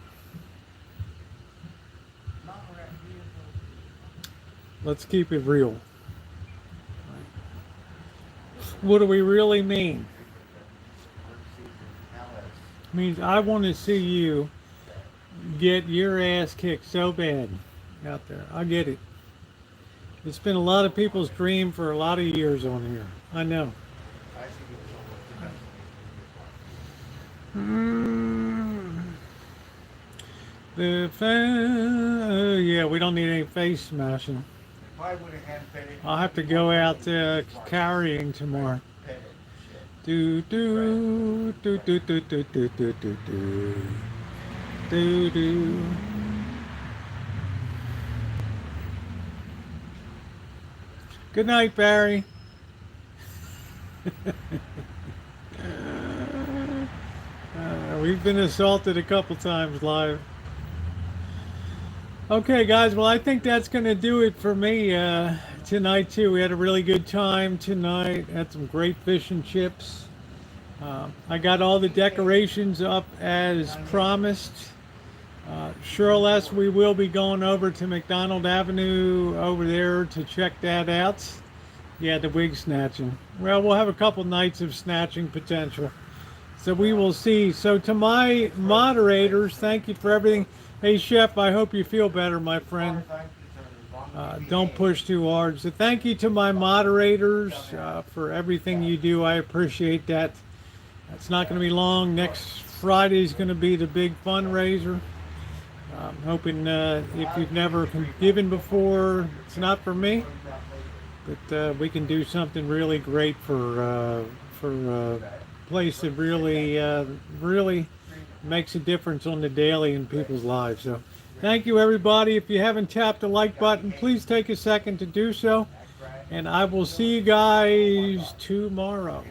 Let's keep it real. What do we really mean? It means I want to see you get your ass kicked so bad out there. I get it. It's been a lot of people's dream for a lot of years on here. I know. I think it was almost Yeah, we don't need any face smashing. if I would have hand painted. I'll have to go out carrying tomorrow. Do do do do do do do do do do do. Good night, Barry. We've been assaulted a couple times live. Okay, guys. Well, I think that's going to do it for me tonight, too. We had a really good time tonight. Had some great fish and chips. I got all the decorations up as promised. Sure less, we will be going over to McDonald Avenue over there to check that out. Yeah, the wig snatching. Well, we'll have a couple nights of snatching potential. So we will see. So to my moderators, thank you for everything. Hey, Chef, I hope you feel better, my friend. Don't push too hard. So thank you to my moderators for everything you do. I appreciate that. It's not going to be long. Next Friday is going to be the big fundraiser. I'm hoping if you've never given before, it's not for me, but we can do something really great for a place that really makes a difference on the daily in people's lives. So thank you, everybody. If you haven't tapped the like button, please take a second to do so, and I will see you guys tomorrow.